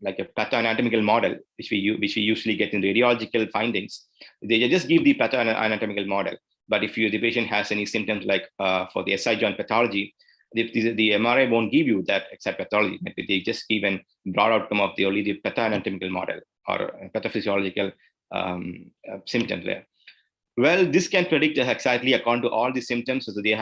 like a pathoanatomical model, which we usually get in radiological findings, they just give the pathoanatomical model. But if the patient has any symptoms like for the SI joint pathology, the MRI won't give you that exact pathology. They just give a broad outcome of the pathoanatomical model or pathophysiological symptoms there. Well, this can predict exactly according to all the symptoms. So they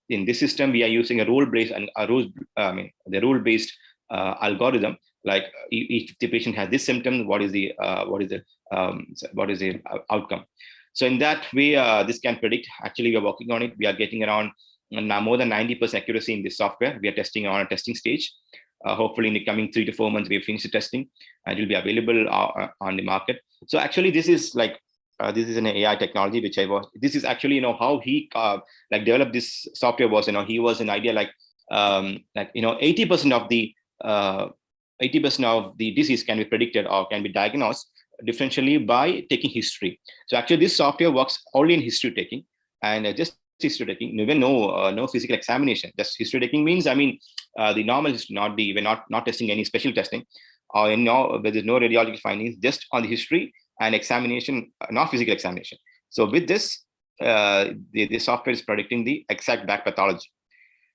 in this system, we are using a rule-based and the rule-based algorithm. Like if the patient has this symptom, what is the outcome? So in that way, this can predict. Actually, we are working on it. We are getting around now more than 90% accuracy in this software. We are testing on a testing stage. Hopefully, in the coming 3 to 4 months, we finish the testing and it will be available on the market. So actually, this is like this is an AI technology which this is actually how he developed this software was he was an idea 80% of the 80% of the disease can be predicted or can be diagnosed differentially by taking history. So actually, this software works only in history taking and just history taking, even no physical examination. Just history taking means the normal history, we're not testing any special testing or there's no radiological findings, just on the history and examination, not physical examination. So with this, the software is predicting the exact back pathology.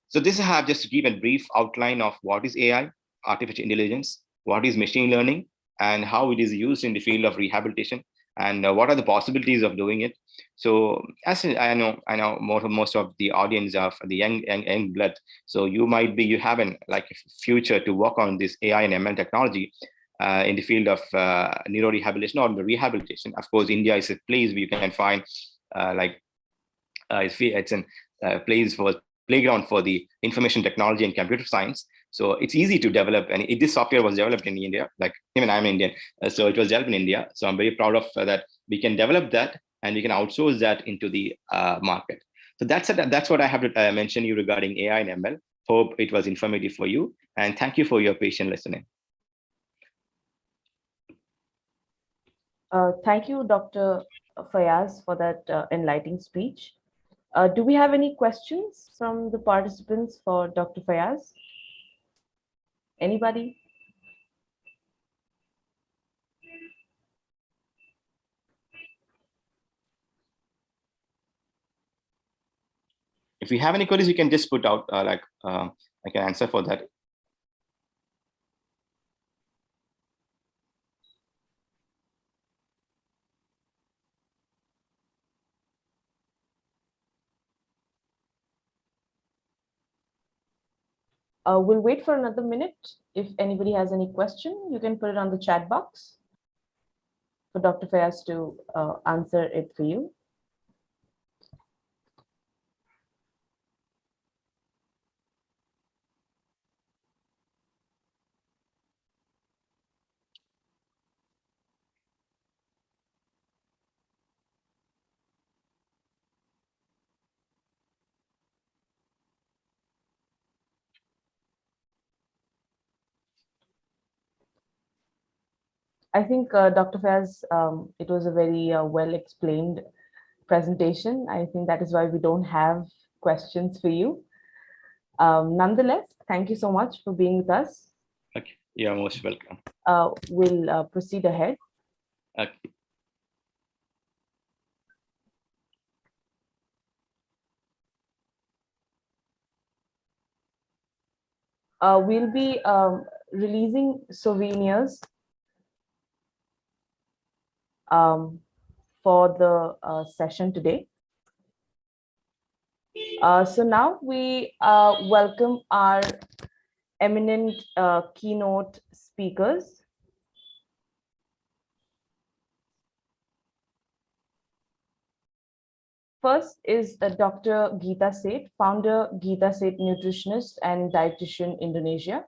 So this I have just to give a brief outline of what is AI, artificial intelligence, what is machine learning, and how it is used in the field of rehabilitation, and what are the possibilities of doing it. So as I know most of the audience are the young blood. So you have a future to work on this AI and ML technology in the field of neurorehabilitation or the rehabilitation. Of course, India is a place where you can find it's a place for playground for the information technology and computer science. So it's easy to develop, and this software was developed in India. Even I'm Indian, so it was developed in India. So I'm very proud of that. We can develop that, and we can outsource that into the market. So that's what I have to mention you regarding AI and ML. Hope it was informative for you, and thank you for your patient listening. Thank you, Dr. Fayas, for that enlightening speech. Do we have any questions from the participants for Dr. Fayas? Anybody? If you have any queries, you can just put out, I can answer for that. We'll wait for another minute. If anybody has any question, you can put it on the chat box for Dr. Fayas to answer it for you. I think, Dr. Fayaz, it was a very well explained presentation. I think that is why we don't have questions for you. Nonetheless, thank you so much for being with us. Okay, you're most welcome. We'll proceed ahead. Okay. We'll be releasing souvenirs for the session today. So now we welcome our eminent keynote speakers. First is Dr. Geeta Seth, founder, Geeta Seth Nutritionist and Dietitian, Indonesia.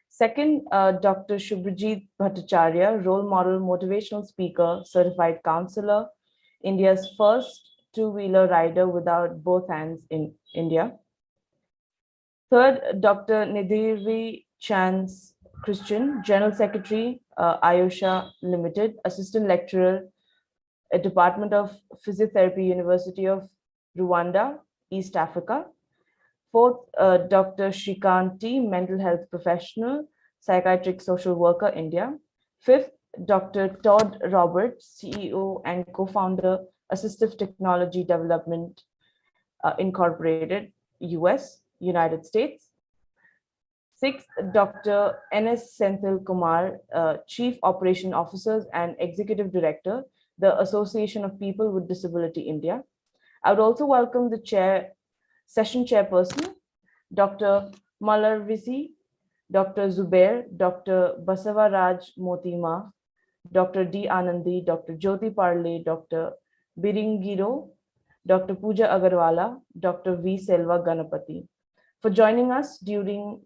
Second, Dr. Shubhajit Bhattacharya, role model, motivational speaker, certified counselor, India's first two-wheeler rider without both hands in India. Third, Dr. Nidhiri Chance Christian, General Secretary, Ayosha Limited, Assistant Lecturer at Department of Physiotherapy, University of Rwanda, East Africa. Fourth, Dr. Srikanti, mental health professional, psychiatric social worker, India. Fifth, Dr. Todd Roberts, CEO and co-founder, Assistive Technology Development Incorporated, US, United States. Sixth, Dr. N.S. Senthil Kumar, Chief Operation Officers and Executive Director, the Association of People with Disability India. I would also welcome the session chairperson, Dr. Malarvisi, Dr. Zubair, Dr. Basavaraj Motima, Dr. D. Anandi, Dr. Jyoti Parle, Dr. Biringiro, Dr. Pooja Agarwala, Dr. V. Selva Ganapati, for joining us during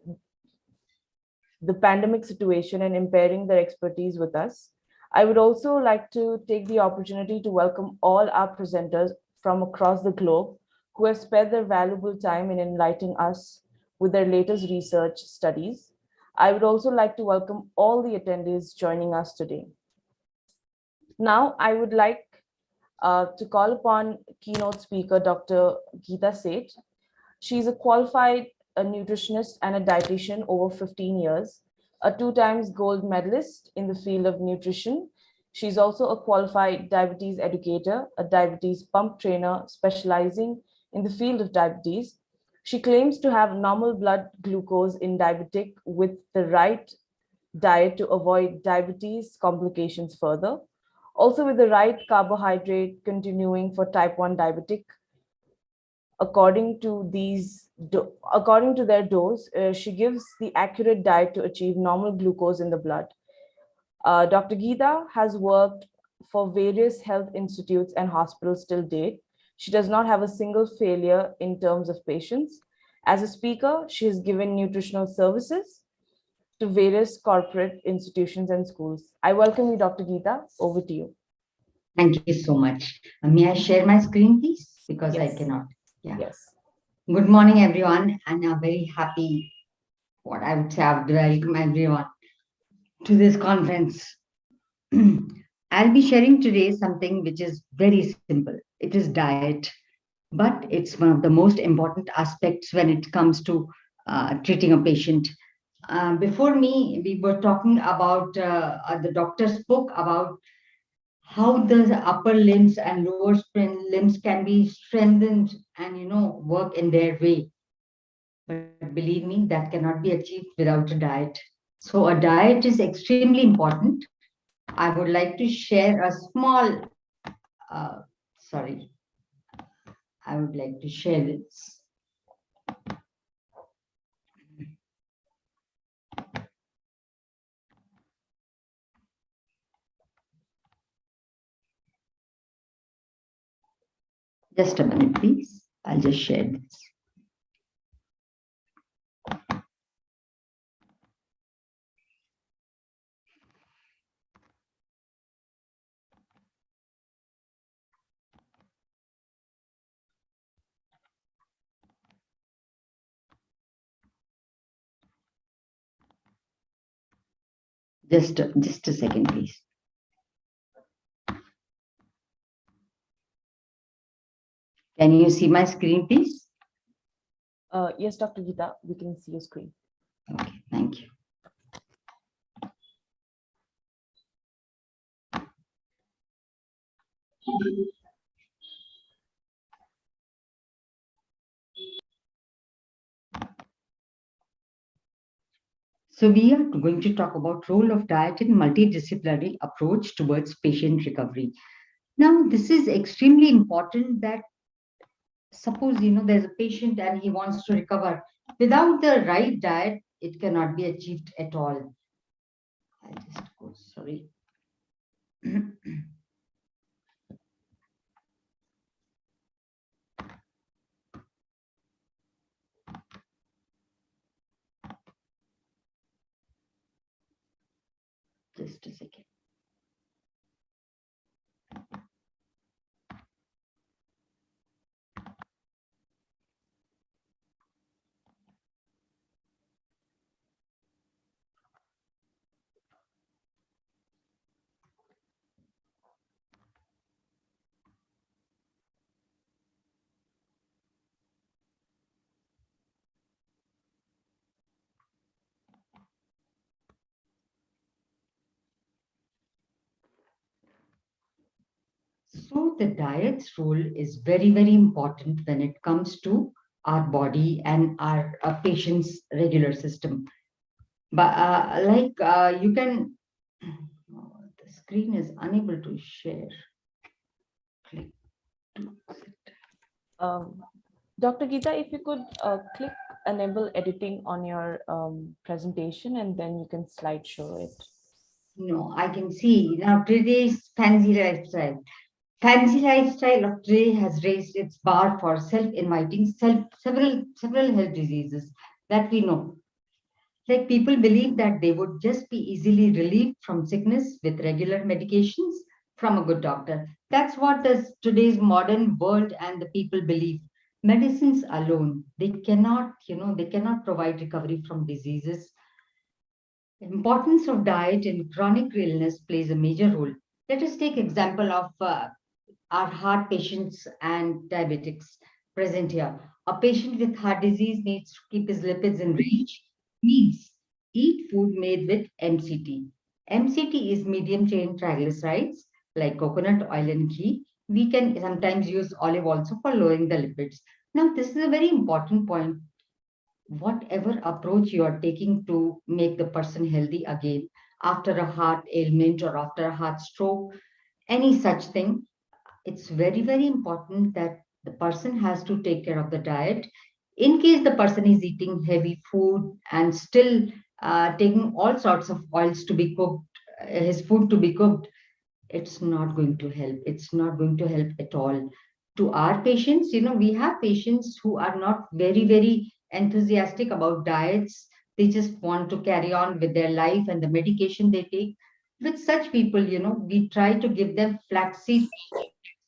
the pandemic situation and impairing their expertise with us. I would also like to take the opportunity to welcome all our presenters from across the globe who have spared their valuable time in enlightening us with their latest research studies. I would also like to welcome all the attendees joining us today. Now, I would like to call upon keynote speaker, Dr. Geeta Seth. She's a qualified nutritionist and a dietitian over 15 years, a 2 times gold medalist in the field of nutrition. She's also a qualified diabetes educator, a diabetes pump trainer specializing in the field of diabetes. She claims to have normal blood glucose in diabetic with the right diet to avoid diabetes complications further. Also with the right carbohydrate continuing for type 1 diabetic according to their dose, she gives the accurate diet to achieve normal glucose in the blood. Dr. Geeta has worked for various health institutes and hospitals till date. She does not have a single failure in terms of patients. As a speaker, she has given nutritional services to various corporate institutions and schools. I welcome you, Dr. Geeta. Over to you. Thank you so much. May I share my screen, please? Because Yes. I cannot. Yeah. Yes. Good morning, everyone. And I'm very happy, what I would say, I would welcome everyone to this conference. I'll be sharing today something which is very simple. It is diet, but it's one of the most important aspects when it comes to treating a patient. Before me, we were talking about, the doctor spoke about how the upper limbs and lower limbs can be strengthened and work in their way. But believe me, that cannot be achieved without a diet. So a diet is extremely important. I would like to share a small, sorry, I would like to share this. Just a minute, please. I'll just share this. Just a second, please. Can you see my screen, please? Yes, Dr. Geeta, we can see your screen. Okay, thank you. So we are going to talk about role of diet in multidisciplinary approach towards patient recovery. Now, this is extremely important that suppose, there's a patient and he wants to recover. Without the right diet, it cannot be achieved at all. I'll just go, sorry. Just a second. So the diet's role is very, very important when it comes to our body and our patient's regular system. But you can, the screen is unable to share. Click to Dr. Geeta, if you could click enable editing on your presentation, and then you can slideshow it. No, I can see now today's fancy lifestyle. Fancy lifestyle of today has raised its bar for self-inviting several health diseases that we know. Like people believe that they would just be easily relieved from sickness with regular medications from a good doctor. That's what today's modern world and the people believe. Medicines alone, they cannot provide recovery from diseases. The importance of diet in chronic illness plays a major role. Let us take example of our heart patients and diabetics present here. A patient with heart disease needs to keep his lipids in range, means eat food made with MCT. MCT is medium chain triglycerides like coconut oil and ghee. We can sometimes use olive also for lowering the lipids. Now, this is a very important point. Whatever approach you are taking to make the person healthy again after a heart ailment or after a heart stroke, any such thing, it's very, very important that the person has to take care of the diet. In case the person is eating heavy food and still taking all sorts of oils to be cooked, his food to be cooked, it's not going to help. It's not going to help at all. To our patients, we have patients who are not very, very enthusiastic about diets. They just want to carry on with their life and the medication they take. With such people, we try to give them flaxseed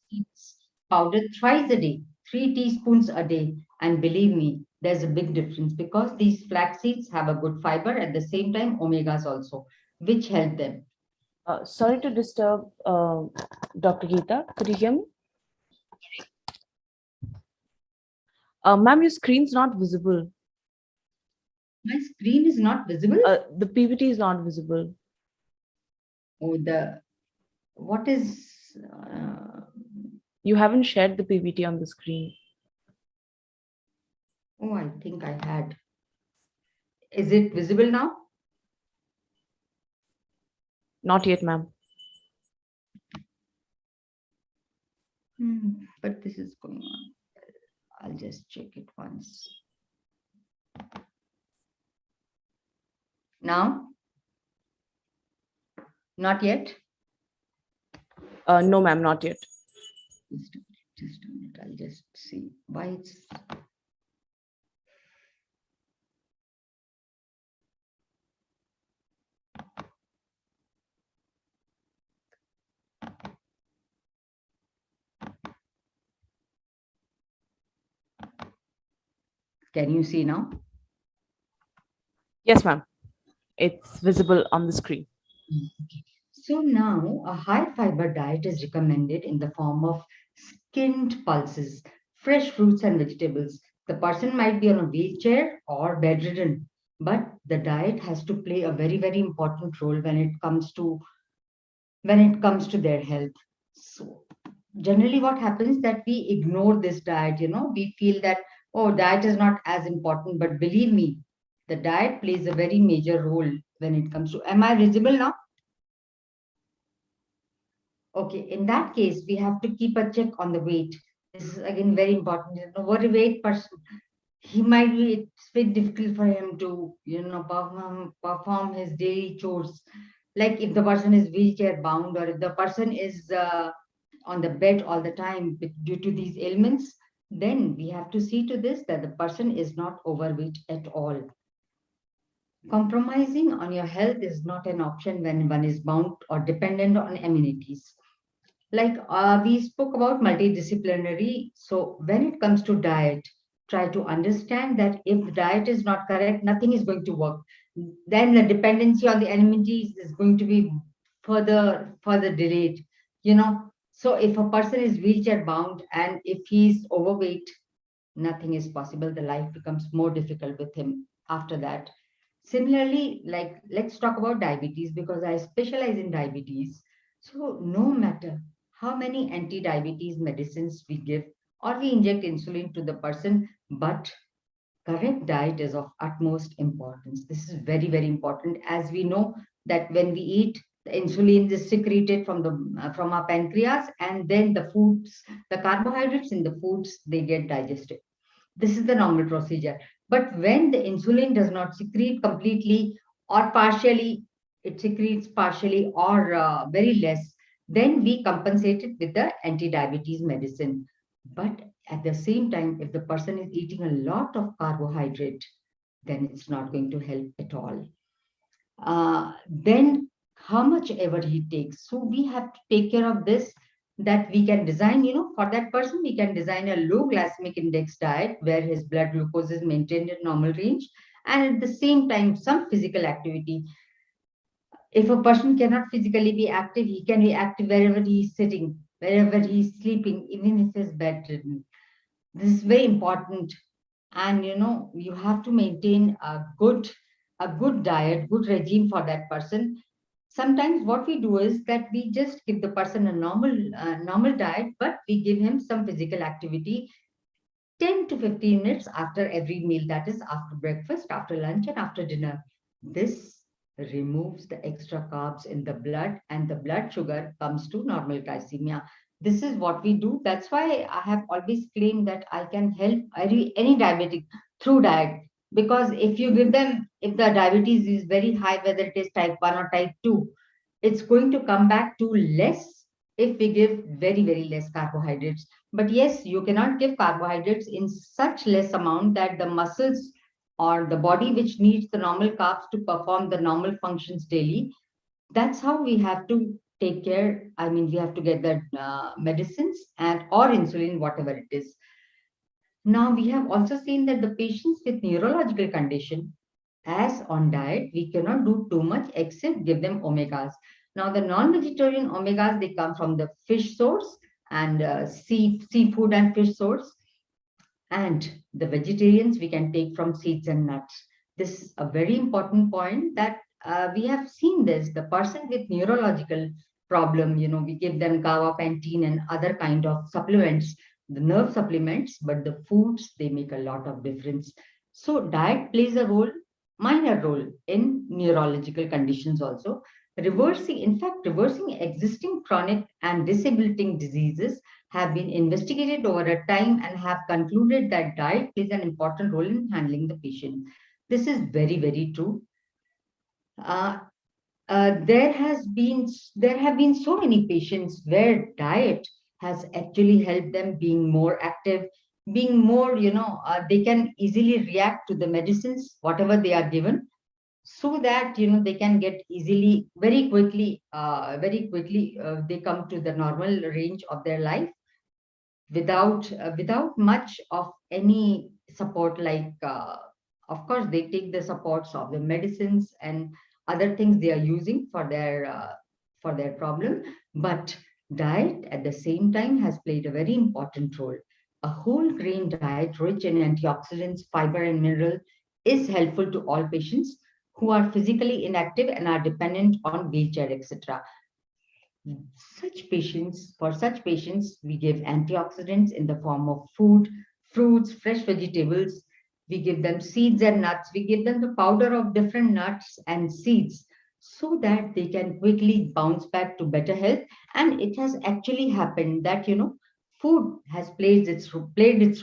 seeds powder thrice a day, 3 teaspoons a day. And believe me, there's a big difference because these flax seeds have a good fiber at the same time, omegas also, which help them. Sorry to disturb, Dr. Geeta. Could you hear me? Ma'am, your screen's not visible. My screen is not visible? The PPT is not visible. Oh, what is... You haven't shared the PPT on the screen. Oh, I think I had. Is it visible now? Not yet, ma'am. But this is going on. I'll just check it once. Now? Not yet? No, ma'am, not yet. Just a minute. I'll just see why it's... Can you see now? Yes, ma'am. It's visible on the screen. So now a high fiber diet is recommended in the form of skinned pulses, fresh fruits and vegetables. The person might be on a wheelchair or bedridden, but the diet has to play a very, very important role when it comes to their health. So generally what happens that we ignore this diet, we feel that, oh, diet is not as important, but believe me, the diet plays a very major role when it comes to... Am I visible now? Okay, in that case, we have to keep a check on the weight. This is again very important. Overweight person, he might be, it's very difficult for him to, perform his daily chores. Like if the person is wheelchair bound or if the person is on the bed all the time due to these ailments, then we have to see to this that the person is not overweight at all. Compromising on your health is not an option when one is bound or dependent on amenities. Like we spoke about multidisciplinary. So when it comes to diet, try to understand that if the diet is not correct, nothing is going to work. Then the dependency on the amenities is going to be further delayed. So if a person is wheelchair bound and if he's overweight, nothing is possible. The life becomes more difficult with him after that. Similarly, like let's talk about diabetes because I specialize in diabetes. So no matter how many anti-diabetes medicines we give or we inject insulin to the person, but correct diet is of utmost importance. This is very, very important, as we know that when we eat, the insulin is secreted from our pancreas, and then the foods, the carbohydrates in the foods, they get digested. This is the normal procedure. But when the insulin does not secrete completely or partially, it secretes partially or very less, then we compensate it with the anti-diabetes medicine. But at the same time, if the person is eating a lot of carbohydrate, then it's not going to help at all. Then how much ever he takes. So we have to take care of this, that we can design, for that person, we can design a low glycemic index diet where his blood glucose is maintained in normal range, and at the same time, some physical activity. If a person cannot physically be active, he can be active wherever he is sitting, wherever he is sleeping, even if he is bedridden. This is very important. And you have to maintain a good diet, good regime for that person. Sometimes what we do is that we just give the person a normal diet, but we give him some physical activity 10 to 15 minutes after every meal, that is after breakfast, after lunch, and after dinner. This removes the extra carbs in the blood, and the blood sugar comes to normal glycemia. This is what we do. That's why I have always claimed that I can help any diabetic through diet. Because if you give them, if the diabetes is very high, whether it is type 1 or type 2, it's going to come back to less if we give very, very less carbohydrates. But yes, you cannot give carbohydrates in such less amount that the muscles or the body, which needs the normal carbs to perform the normal functions daily. That's how we have to take care. I mean, we have to get the medicines and or insulin, whatever it is. Now, we have also seen that the patients with neurological condition, as on diet, we cannot do too much except give them omegas. Now, the non-vegetarian omegas, they come from the fish source and seafood and fish source. And the vegetarians we can take from seeds and nuts. This is a very important point, that we have seen this. The person with neurological problem, we give them gabapentin and other kind of supplements, the nerve supplements, but the foods, they make a lot of difference. So diet plays a minor role in neurological conditions also. Reversing existing chronic and debilitating diseases have been investigated over a time and have concluded that diet plays an important role in handling the patient. This is very, very true. There have been so many patients where diet has actually helped them being more active, being more, they can easily react to the medicines, whatever they are given, so that they can get easily, very quickly, they come to the normal range of their life without much of any support. Like, of course, they take the supports of the medicines and other things they are using for their problem, but diet at the same time has played a very important role. A whole grain diet rich in antioxidants, fiber, and mineral is helpful to all patients who are physically inactive and are dependent on wheelchair, etc. For such patients, we give antioxidants in the form of food, fruits, fresh vegetables. We give them seeds and nuts. We give them the powder of different nuts and seeds so that they can quickly bounce back to better health. And it has actually happened that, food has played its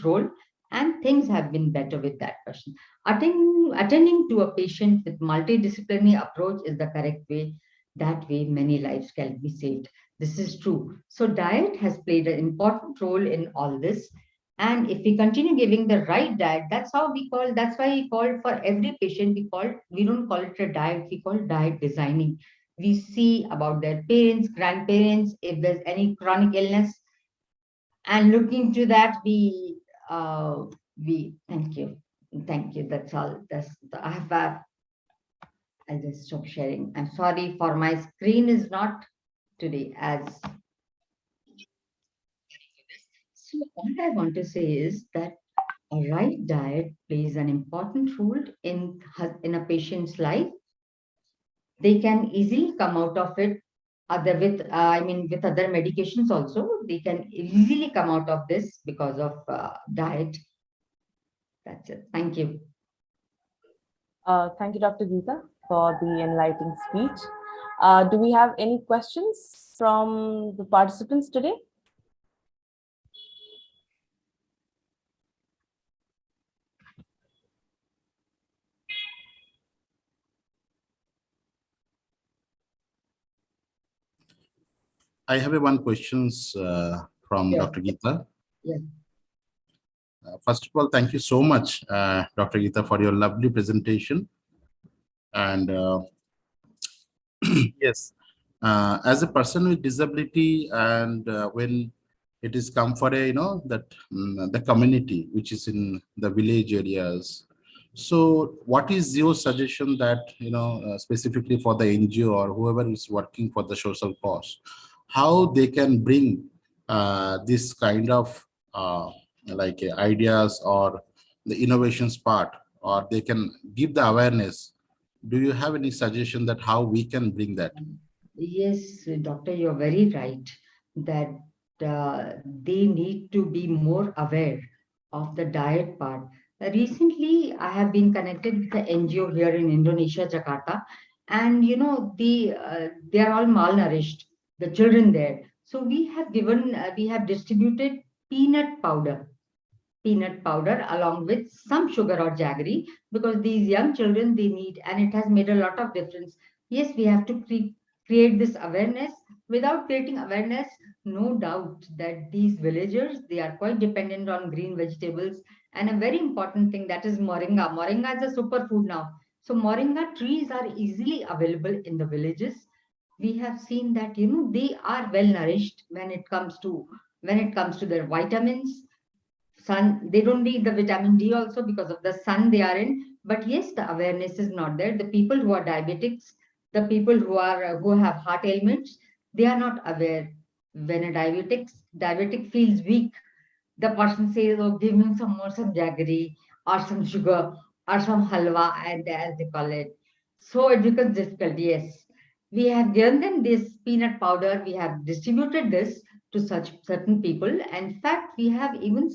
role, and things have been better with that person. Attending to a patient with multidisciplinary approach is the correct way. That way, many lives can be saved. This is true. So diet has played an important role in all this. And if we continue giving the right diet, that's why we call for every patient, we don't call it a diet, we call diet designing. We see about their parents, grandparents, if there's any chronic illness, and looking to that, thank you. That's all. I'll just stop sharing. I'm sorry for my screen is not today as. So all I want to say is that a right diet plays an important role in a patient's life. They can easily come out of it with other medications also. They can easily come out of this because of diet. That's it. Thank you. Thank you, Dr. Geeta, for the enlightening speech. Do we have any questions from the participants today? I have one questions from Yeah. Dr. Geeta. Yeah. First of all, thank you so much, Dr. Geeta, for your lovely presentation. And yes, as a person with disability, and when it is come for a, that the community which is in the village areas. So what is your suggestion that, specifically for the NGO or whoever is working for the social cause, how they can bring this kind of ideas or the innovations part, or they can give the awareness? Do you have any suggestion that how we can bring that? Yes, doctor, you're very right that they need to be more aware of the diet part. Recently, I have been connected with the NGO here in Indonesia, Jakarta, and they are all malnourished, the children there. So we have distributed peanut powder along with some sugar or jaggery, because these young children, they need, and it has made a lot of difference. Yes, we have to create this awareness. Without creating awareness, no doubt that these villagers, they are quite dependent on green vegetables. And a very important thing, that is moringa is a superfood now. So moringa trees are easily available in the villages. We have seen that they are well nourished when it comes to their vitamins. Sun, they don't need the vitamin D also because of the sun they are in. But yes, the awareness is not there. The people who are diabetics, the people who have heart ailments, they are not aware. When a diabetic feels weak, the person says, "Oh, give me some jaggery or some sugar or some halwa," and as they call it. So it becomes difficult. Yes, we have given them this peanut powder. We have distributed this to such certain people. In fact, we have even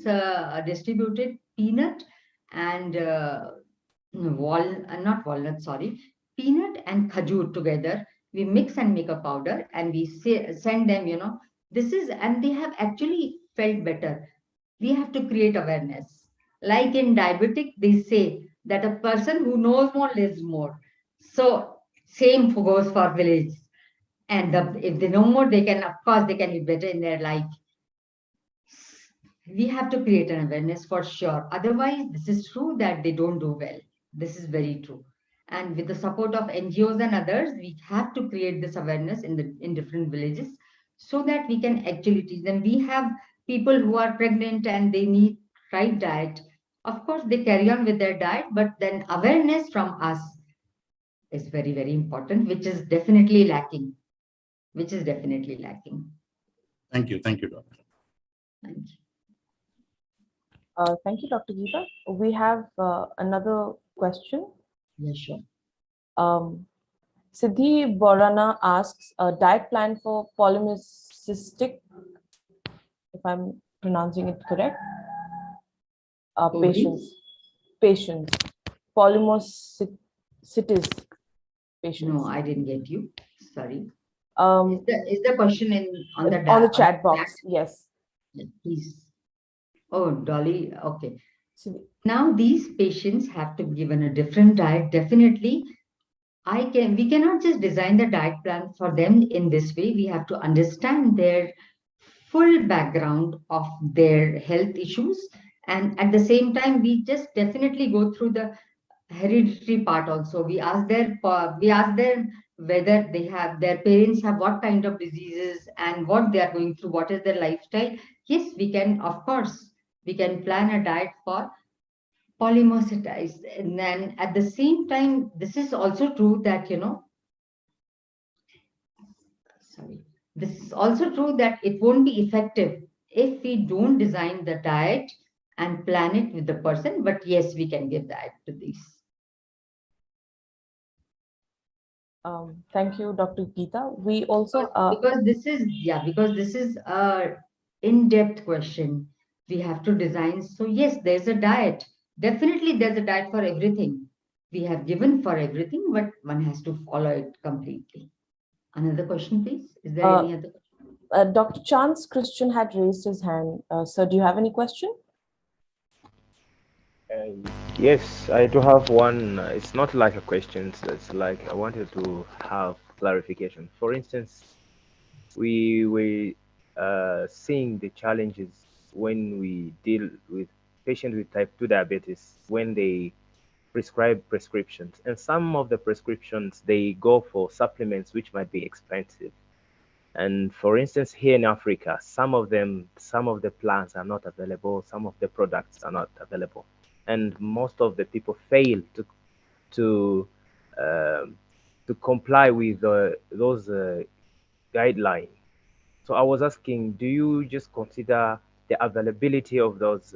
distributed peanut and not walnut, sorry, peanut and khajur together. We mix and make a powder, and we send them. This is, and they have actually felt better. We have to create awareness. Like in diabetic, they say that a person who knows more lives more. So same goes for village. And if they know more, they can, of course, they can live better in their life. We have to create an awareness for sure. Otherwise, this is true that they don't do well. This is very true. And with the support of NGOs and others, we have to create this awareness in different villages so that we can actually teach them. We have people who are pregnant and they need right diet. Of course, they carry on with their diet, but then awareness from us is very, very important, which is definitely lacking. Thank you, doctor. Thank you. Thank you, Dr. Geeta. We have another question. Yeah, sure. Siddhi Borana asks, a diet plan for polycystic, if I'm pronouncing it correct, patients, polymocytis patients. No, I didn't get you. Sorry. Is the question on the chat box? Yes. Yeah, please. Oh, Dolly. Okay. Now these patients have to be given a different diet. Definitely, we cannot just design the diet plan for them in this way. We have to understand their full background of their health issues, and at the same time, we just definitely go through the hereditary part also. We ask them whether their parents have what kind of diseases and what they are going through, what is their lifestyle. Yes, we can, of course, we can plan a diet for polymocytitis. And then at the same time, this is also true that, this is also true that it won't be effective if we don't design the diet and plan it with the person. But yes, we can give that to these. Thank you, Dr. Geeta. We also because this is a in-depth question. We have to design. So yes, there's a diet, Definitely, there's a diet for everything. We have given for everything, but one has to follow it completely. Another question, please. Is there any other question? Dr. Chance Christian had raised his hand. Sir, do you have any question? Yes, I do have one. It's not like a question, it's like I wanted to have clarification. For instance, we were seeing the challenges when we deal with patients with type 2 diabetes when they prescribe prescriptions. And some of the prescriptions, they go for supplements which might be expensive. And for instance, here in Africa, some of the plants are not available, some of the products are not available. And most of the people fail to um to comply with those guidelines. So I was asking, do you just consider the availability of those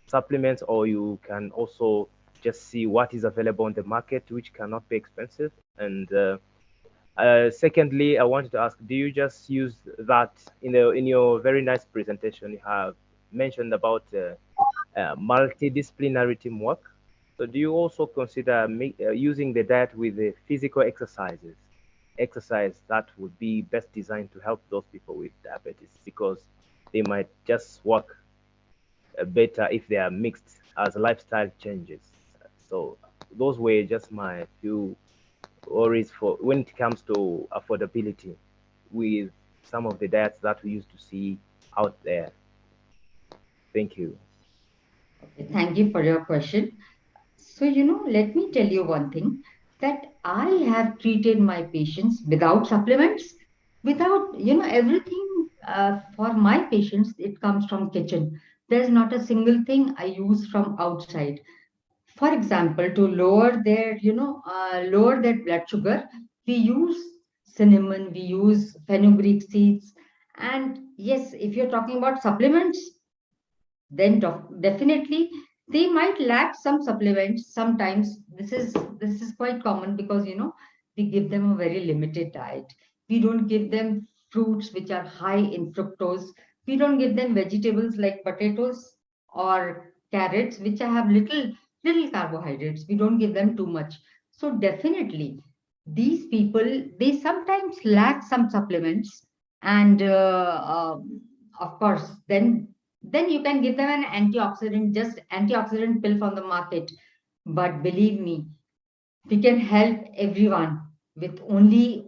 supplements, or you can also just see what is available on the market, which cannot be expensive? And secondly, I wanted to ask, do you just use that in your very nice presentation? You have mentioned about multidisciplinary teamwork. So do you also consider using the diet with the physical exercise that would be best designed to help those people with diabetes, because they might just work better if they are mixed as lifestyle changes? So those were just my few worries for when it comes to affordability with some of the diets that we used to see out there. Thank you. Okay, thank you for your question. So, let me tell you one thing, that I have treated my patients without supplements, without, everything for my patients, it comes from kitchen. There's not a single thing I use from outside. For example, to lower their blood sugar, we use cinnamon, we use fenugreek seeds. And yes, if you're talking about supplements, then definitely they might lack some supplements sometimes. This is quite common, because we give them a very limited diet. We don't give them fruits which are high in fructose. We don't give them vegetables like potatoes or carrots which have little carbohydrates. We don't give them too much. So definitely these people, they sometimes lack some supplements. And of course, then you can give them an antioxidant, just antioxidant pill from the market. But believe me, we can help everyone with only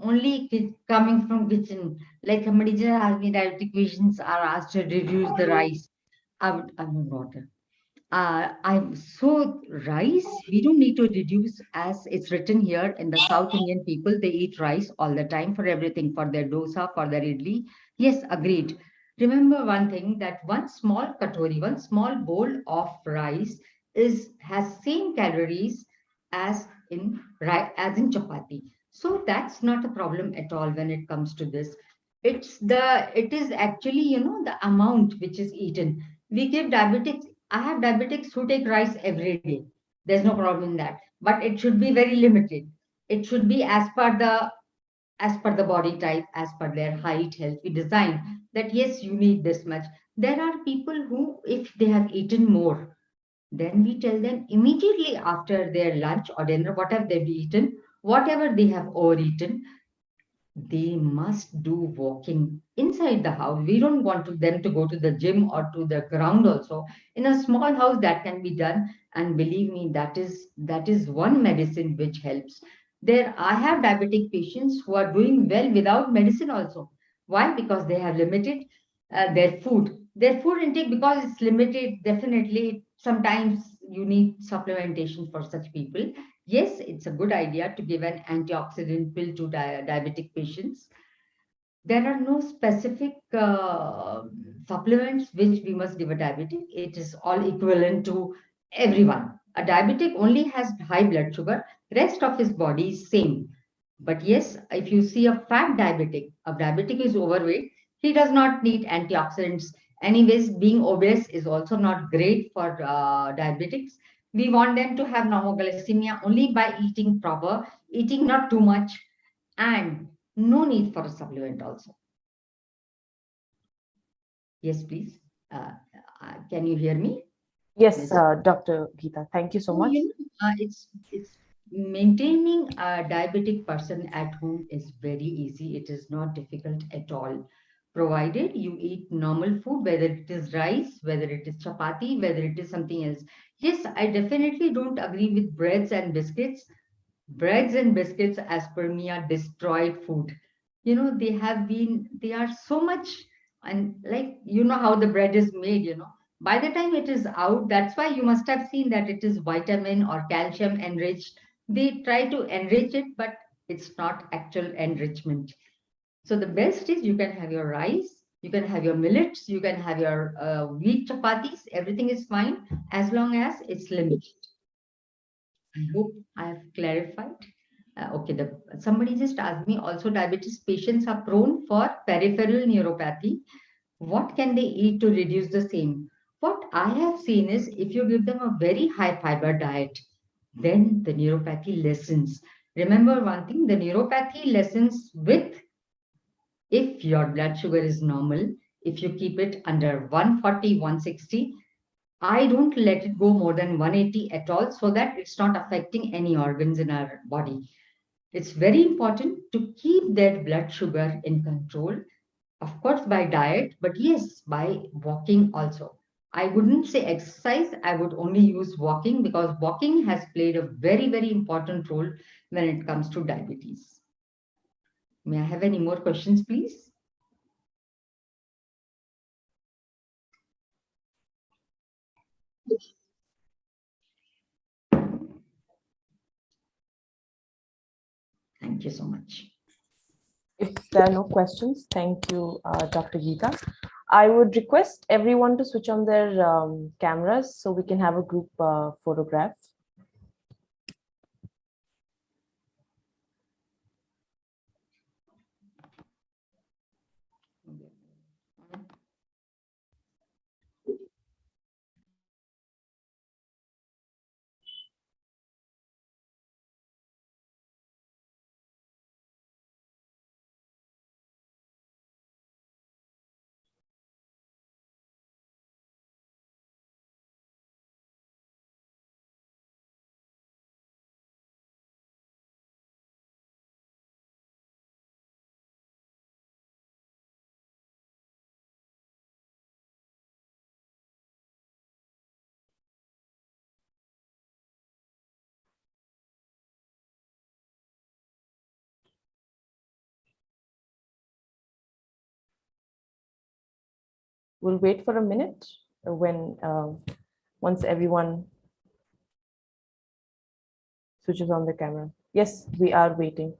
coming from kitchen. Like somebody just asked me, diabetic patients are asked to reduce the rice. I would water. I'm so rice, we don't need to reduce, as it's written here in the South Indian people, they eat rice all the time for everything, for their dosa, for their idli. Yes, agreed. Remember one thing, that one small katori, one small bowl of rice has same calories as in chapati. So that's not a problem at all when it comes to this. It is actually, the amount which is eaten. We give diabetics, I have diabetics who take rice every day. There's no problem in that. But it should be very limited. It should be as per the body type, as per their height, health. We design that yes, you need this much. There are people who, if they have eaten more, then we tell them immediately after their lunch or dinner, whatever they've eaten, whatever they have overeaten, they must do walking inside the house. We don't want them to go to the gym or to the ground also. In a small house, that can be done. And believe me, that is one medicine which helps. I have diabetic patients who are doing well without medicine also. Why? Because they have limited their food intake, because it's limited. Definitely, sometimes you need supplementation for such people. Yes, it's a good idea to give an antioxidant pill to diabetic patients. There are no specific supplements which we must give a diabetic. It is all equivalent to everyone. A diabetic only has high blood sugar, rest of his body is same. But yes, if you see a diabetic is overweight, he does not need antioxidants. Anyways, being obese is also not great for diabetics. We want them to have normoglycemia only by eating proper, eating not too much, and no need for a supplement also. Yes, please. Can you hear me? Yes, Dr. Geeta, thank you so So, much. it's maintaining a diabetic person at home is very easy. It is not difficult at all, provided you eat normal food, whether it is rice, whether it is chapati, whether it is something else. Yes, I definitely don't agree with breads and biscuits. Breads and biscuits, as per me, are destroyed food. They are so much, and like, how the bread is made. By the time it is out, that's why you must have seen that it is vitamin or calcium enriched. They try to enrich it, but it's not actual enrichment. So the best is you can have your rice, you can have your millets, you can have your wheat chapatis. Everything is fine as long as it's limited. I hope I have clarified. Okay, somebody just asked me also, diabetes patients are prone for peripheral neuropathy. What can they eat to reduce the same? What I have seen is if you give them a very high fiber diet, then the neuropathy lessens. Remember one thing, the neuropathy lessens with if your blood sugar is normal, if you keep it under 140, 160, I don't let it go more than 180 at all so that it's not affecting any organs in our body. It's very important to keep that blood sugar in control, of course, by diet, but yes, by walking also. I wouldn't say exercise, I would only use walking because walking has played a very, very important role when it comes to diabetes. May I have any more questions, please? Thank you so much. If there are no questions, thank you, Dr. Geeta. I would request everyone to switch on their cameras so we can have a group photograph. We'll wait for a minute when once everyone switches on the camera. Yes, we are waiting.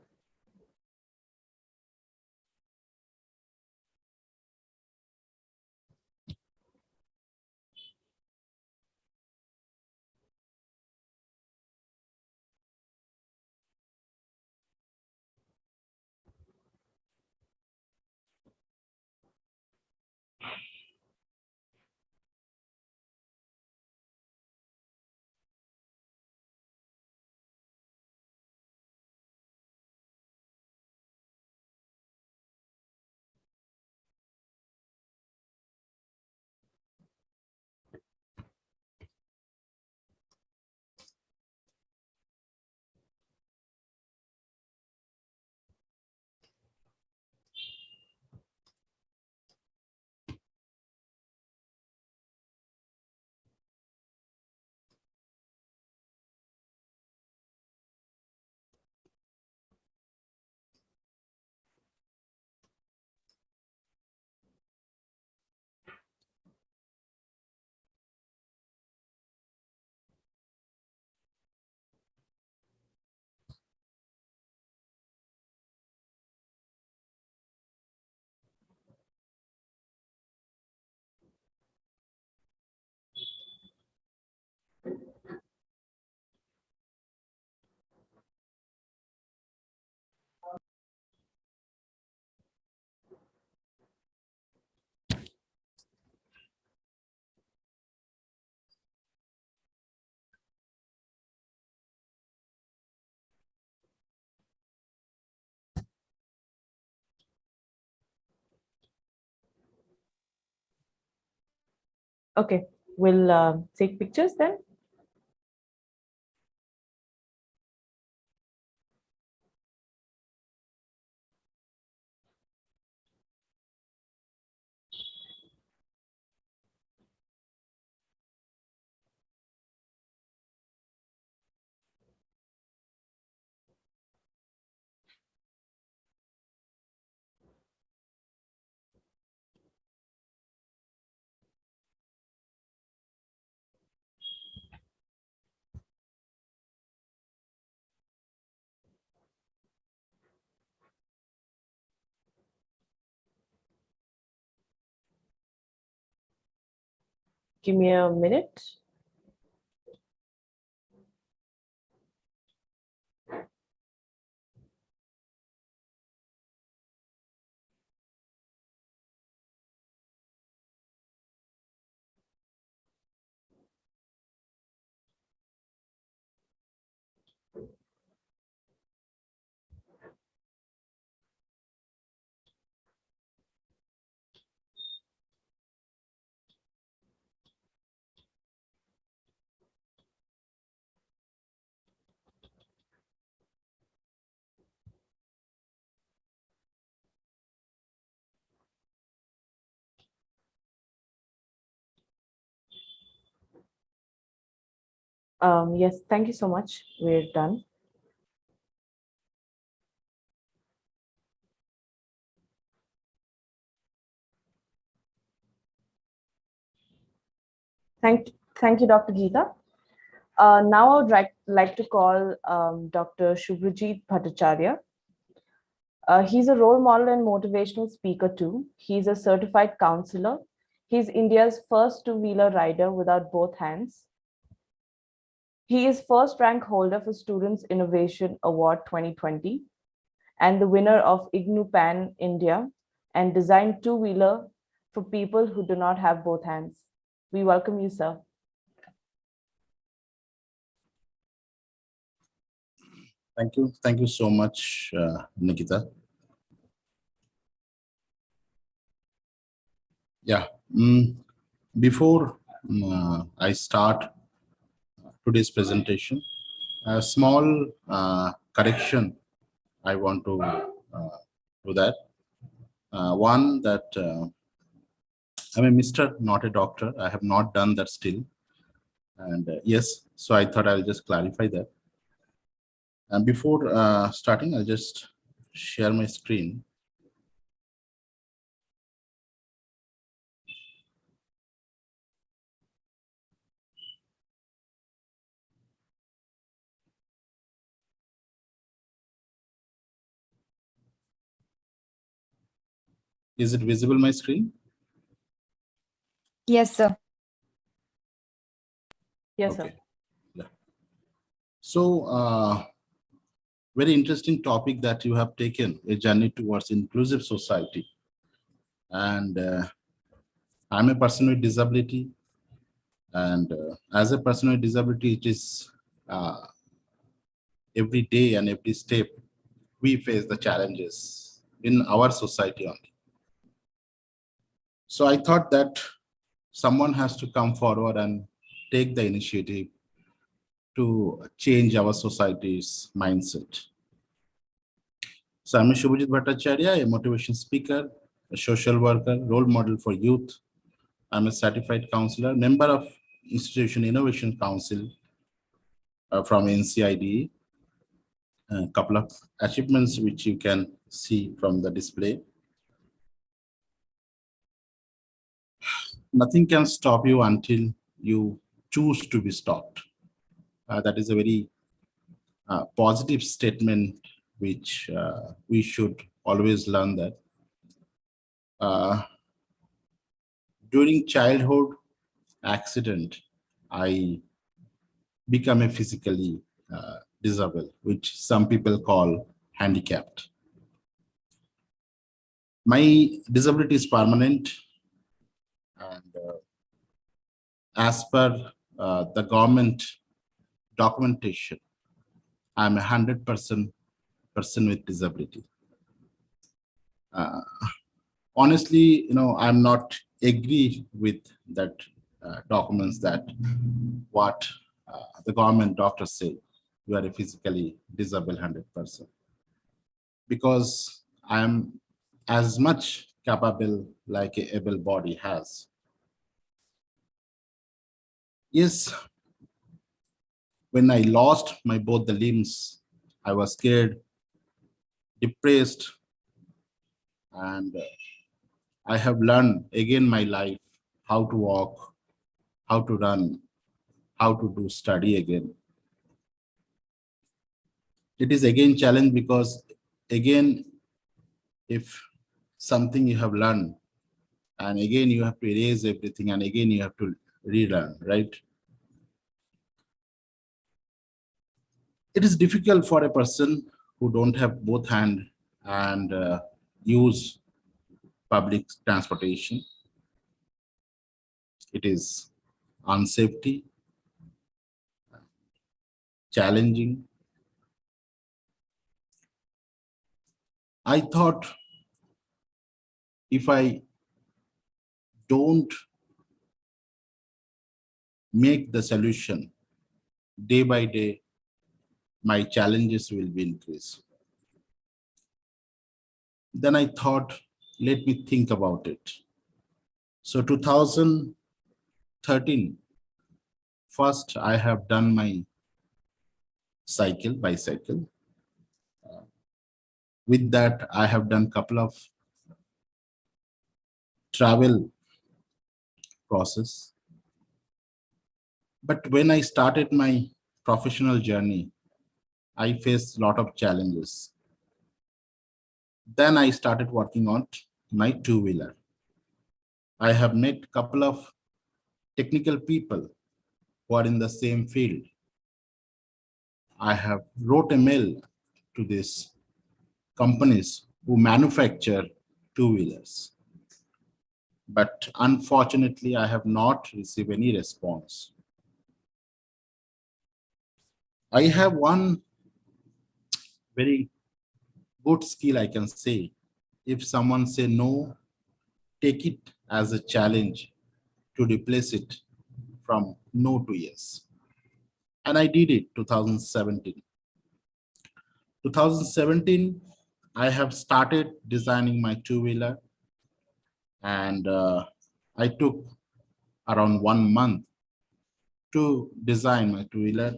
Okay, We'll take pictures then. Give me a minute. Yes, thank you so much. We're done. Thank you, Dr. Geeta. Now I would like to call Dr. Shubhajit Bhattacharya. He's a role model and motivational speaker too. He's a certified counselor. He's India's first two-wheeler rider without both hands. He is first rank holder for Students Innovation Award 2020 and the winner of IGNU Pan India, and designed two-wheeler for people who do not have both hands. We welcome you, sir. Thank you. Thank you so much, Nikita. Yeah. Before I start today's presentation, a small correction I want to do that. One, that I'm a Mr., not a doctor. I have not done that still. And yes, so I thought I'll just clarify that. And before starting, I'll just share my screen. Is it visible, my screen? Yes, sir. Yes, okay. Sir. Yeah. So, very interesting topic that you have taken, a journey towards inclusive society. And I'm a person with disability. And as a person with disability, it is every day and every step we face the challenges in our society only. So I thought that someone has to come forward and take the initiative to change our society's mindset. So I'm Shubhajit Bhattacharya, a motivation speaker, a social worker, role model for youth. I'm a certified counselor, member of Institution Innovation Council from NCID. A couple of achievements which you can see from the display. Nothing can stop you until you choose to be stopped. That is a very positive statement which we should always learn that. During childhood accident, I become a physically disabled, which some people call handicapped. My disability is permanent, and as per the government documentation, I'm a 100% person with disability. Honestly, I'm not agree with that documents that what the government doctors say, you are a physically disabled 100%. Because I am as much capable like a able body has. Yes, when I lost my both the limbs, I was scared, depressed, and I have learned again my life how to walk, how to run, how to do study again. It is again challenge because again, if something you have learned and again you have to erase everything and again you have to relearn, right? It is difficult for a person who don't have both hand and use public transportation. It is unsafety, challenging. I thought if I don't make the solution day by day, my challenges will be increased. Then I thought, let me think about it. So 2013, first I have done my bicycle. With that, I have done couple of travel process. But when I started my professional journey, I faced a lot of challenges. Then I started working on my two-wheeler. I have met a couple of technical people who are in the same field. I have wrote a mail to these companies who manufacture two-wheelers. But unfortunately, I have not received any response. I have one very good skill, I can say. If someone say no, take it as a challenge to replace it from no to yes. And I did it 2017. 2017, I have started designing my two-wheeler, and I took around 1 month to design my two-wheeler,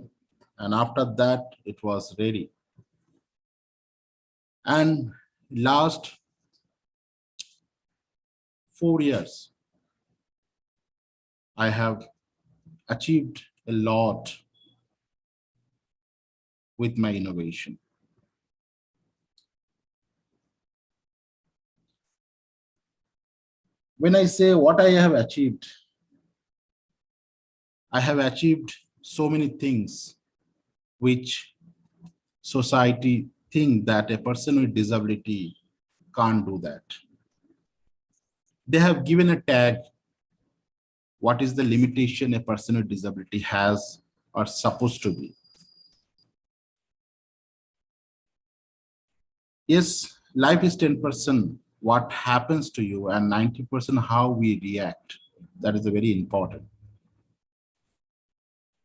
and after that it was ready. And last 4 years, I have achieved a lot with my innovation. When I say what I have achieved so many things which society think that a person with disability can't do that. They have given a tag, what is the limitation a person with disability has or supposed to be. Yes, life is 10% what happens to you and 90% how we react. That is very important.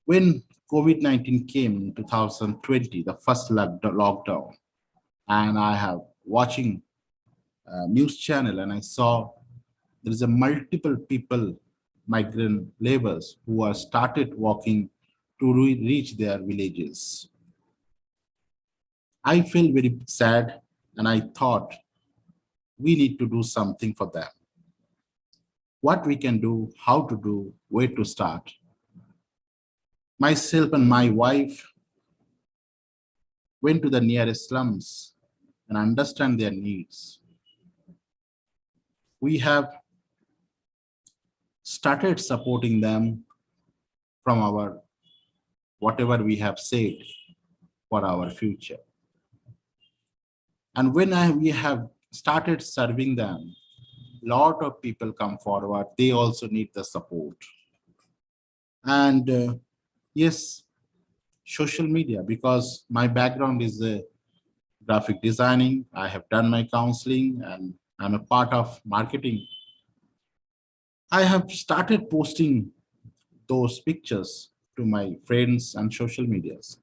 When COVID-19 came in 2020, the first lockdown, and I have watching a news channel and I saw there is a multiple people, migrant laborers who are started walking to reach their villages. I feel very sad and I thought we need to do something for them. What we can do, how to do, where to start. Myself and my wife went to the nearest slums and understand their needs. We have started supporting them from our whatever we have saved for our future. And when we have started serving them, a lot of people come forward. They also need the support. And yes, social media, because my background is graphic designing. I have done my counseling and I'm a part of marketing. I have started posting those pictures to my friends and social medias.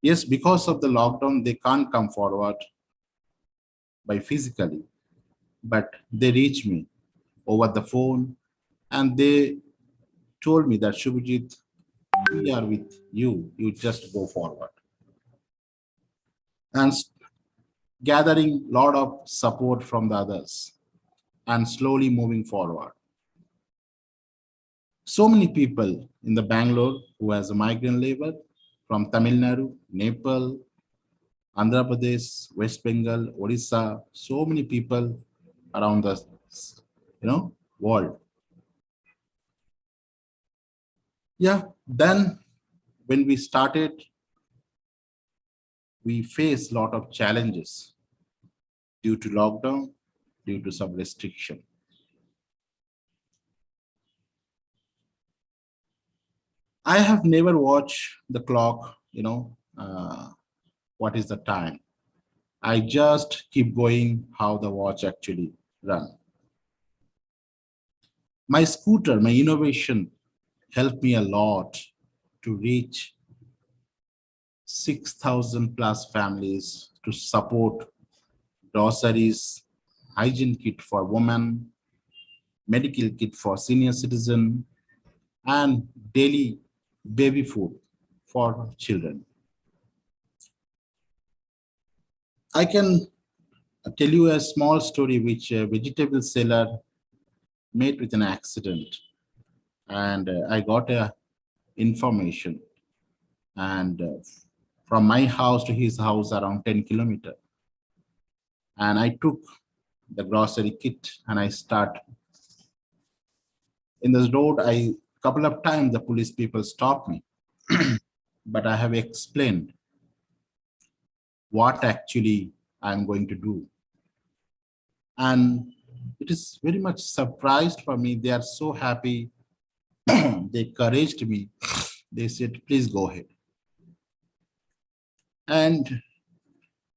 Yes, because of the lockdown, they can't come forward by physically, but they reach me over the phone and they told me that Shubhajit, we are with you. You just go forward. And gathering lot of support from the others and slowly moving forward. So many people in the Bangalore who has a migrant labor from Tamil Nadu, Nepal, Andhra Pradesh, West Bengal, Odisha, so many people around the world. Yeah, then when we started, we faced a lot of challenges due to lockdown, due to some restriction. I have never watched the clock, what is the time. I just keep going how the watch actually run. My scooter, my innovation helped me a lot to reach 6,000 plus families to support groceries, hygiene kit for women, medical kit for senior citizen, and daily baby food for children. I can tell you a small story which a vegetable seller made with an accident, and I got a information, and from my house to his house around 10 kilometers, and I took the grocery kit and I start in this road. I couple of times the police people stopped me, but I have explained what actually I'm going to do, and it is very much surprised for me. They are so happy. They encouraged me. They said, please go ahead. And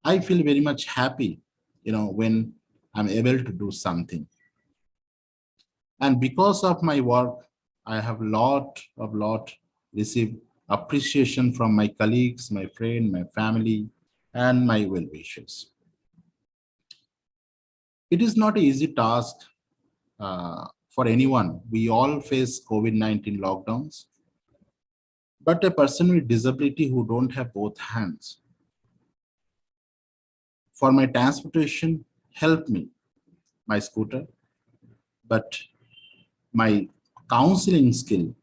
I feel very much happy, when I'm able to do something. And because of my work, I have lot received appreciation from my colleagues, my friend, my family, and my well-wishers. It is not an easy task for anyone. We all face COVID-19 lockdowns, but a person with disability who don't have both hands. For my transportation, help me, my scooter, but my counseling skill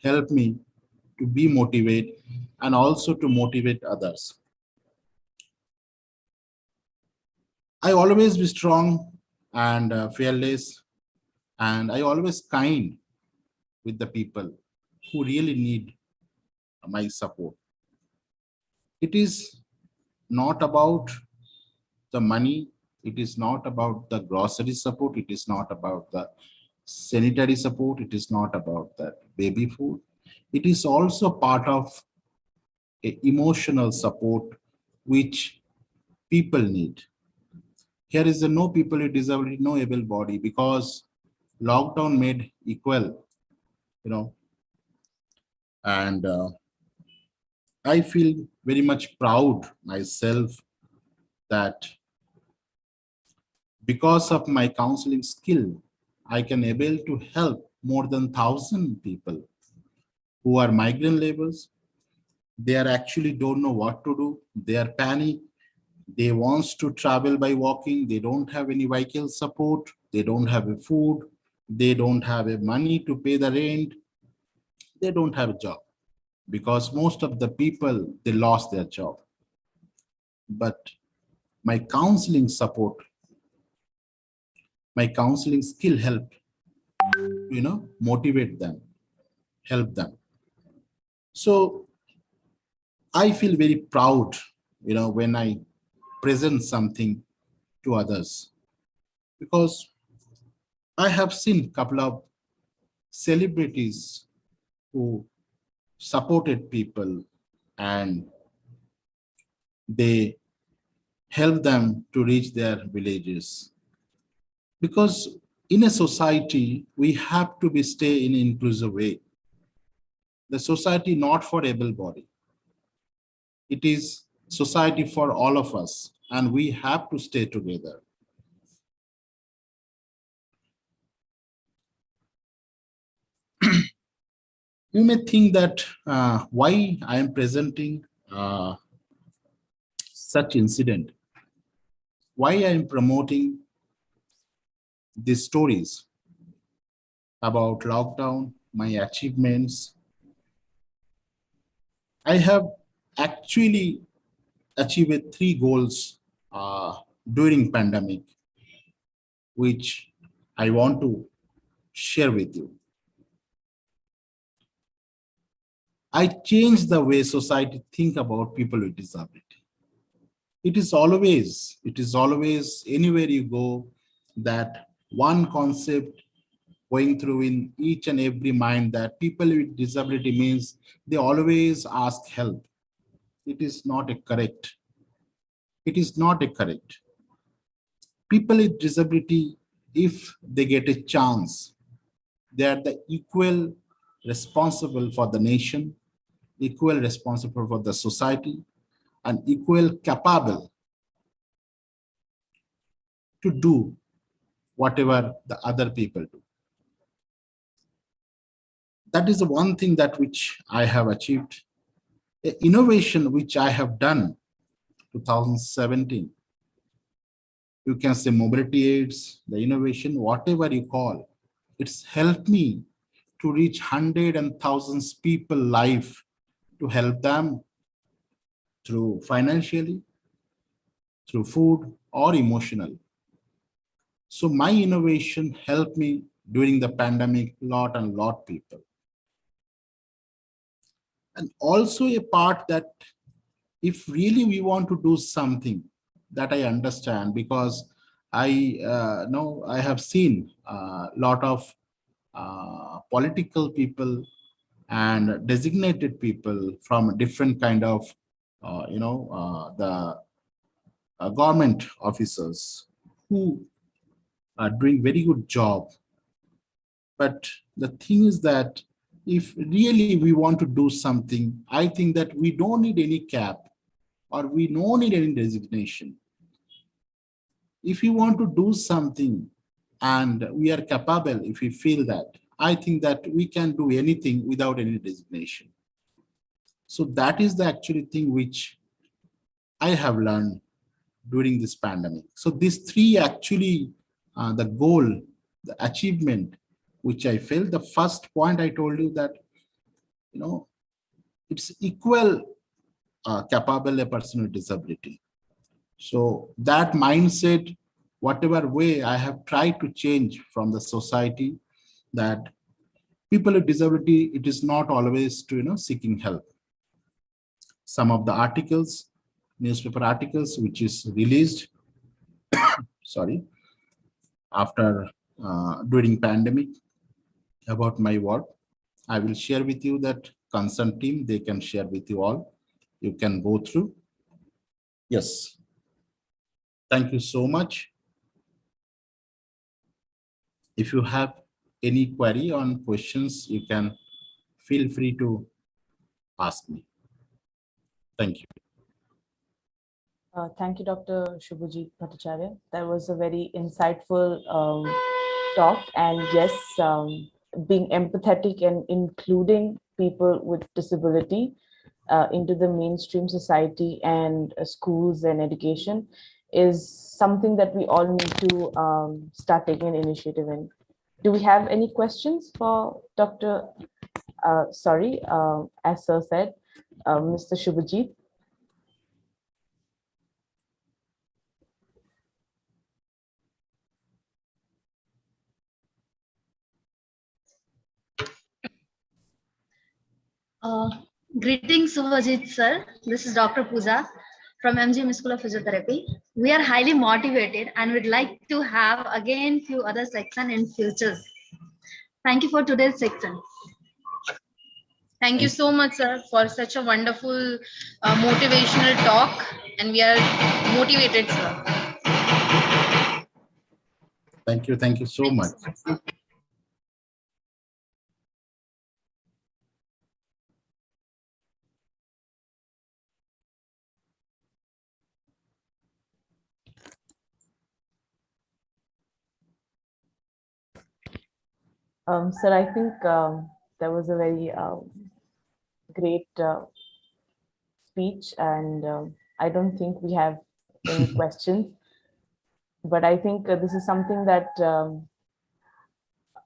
help me to be motivated and also to motivate others. I always be strong and fearless, and I always kind with the people who really need my support. It is not about the money. It is not about the grocery support. It is not about the sanitary support. It is not about the baby food. It is also part of a emotional support which people need. Here is a no people with disability, no able body, because lockdown made equal, and I feel very much proud myself that because of my counseling skill, I can able to help more than 1,000 people who are migrant laborers. They are actually don't know what to do. They are panic. They wants to travel by walking. They don't have any vehicle support. They don't have a food. They don't have a money to pay the rent. They don't have a job because most of the people, they lost their job. But my counseling support, my counseling skill helped, motivate them, help them. So I feel very proud, when I present something to others, because I have seen a couple of celebrities who supported people and they help them to reach their villages. Because in a society, we have to be stay in an inclusive way. The society not for able body. It is society for all of us, and we have to stay together. You may think that why I am presenting such incident, why I am promoting these stories about lockdown, my achievements. I have actually achieved 3 goals during pandemic, which I want to share with you. I changed the way society think about people with disability. It is always anywhere you go, that one concept going through in each and every mind, that people with disability means they always ask help. It is not a correct. It is not a correct. People with disability, if they get a chance, they are the equal responsible for the nation, equal responsible for the society, and equal capable to do whatever the other people do. That is the one thing that which I have achieved. A innovation which I have done 2017. You can say mobility aids, the innovation, whatever you call. It's helped me to reach hundreds and thousands people life, to help them through financially, through food, or emotional. So my innovation helped me during the pandemic, lot and lot people. And also a part that if really we want to do something, that I understand, because I know I have seen a lot of political people and designated people from different kind of the government officers who are doing very good job. But the thing is that if really we want to do something, I think that we don't need any cap, or we don't need any designation. If you want to do something and we are capable, if we feel that, I think that we can do anything without any designation. So that is the actually thing which I have learned during this pandemic. So these 3 actually, the goal, the achievement, which I felt, the first point I told you that, it's equal capable a person with disability. So that mindset, whatever way I have tried to change from the society, that people with disability, it is not always to, seeking help. Some of the articles, newspaper articles, which is released, sorry, after during pandemic about my work, I will share with you that concerned team, they can share with you all. You can go through. Yes. Thank you so much. If you have any query on questions, you can feel free to ask me. Thank you. Thank you, Dr. Shubhajit Bhattacharya. That was a very insightful talk. And yes, being empathetic and including people with disability into the mainstream society and schools and education is something that we all need to start taking an initiative in. Do we have any questions for Dr. As Sir said, Mr. Shubhajit? Greetings, Shubhajit sir. This is Dr. Pooja from MGM School of Physiotherapy. We are highly motivated and would like to have again few other sections in futures. Thank you for today's section. Thank you so much, sir, for such a wonderful motivational talk, and we are motivated, sir. Thank you. Thank you so much. Sir, I think that was a very great speech, and I don't think we have any questions. But I think this is something that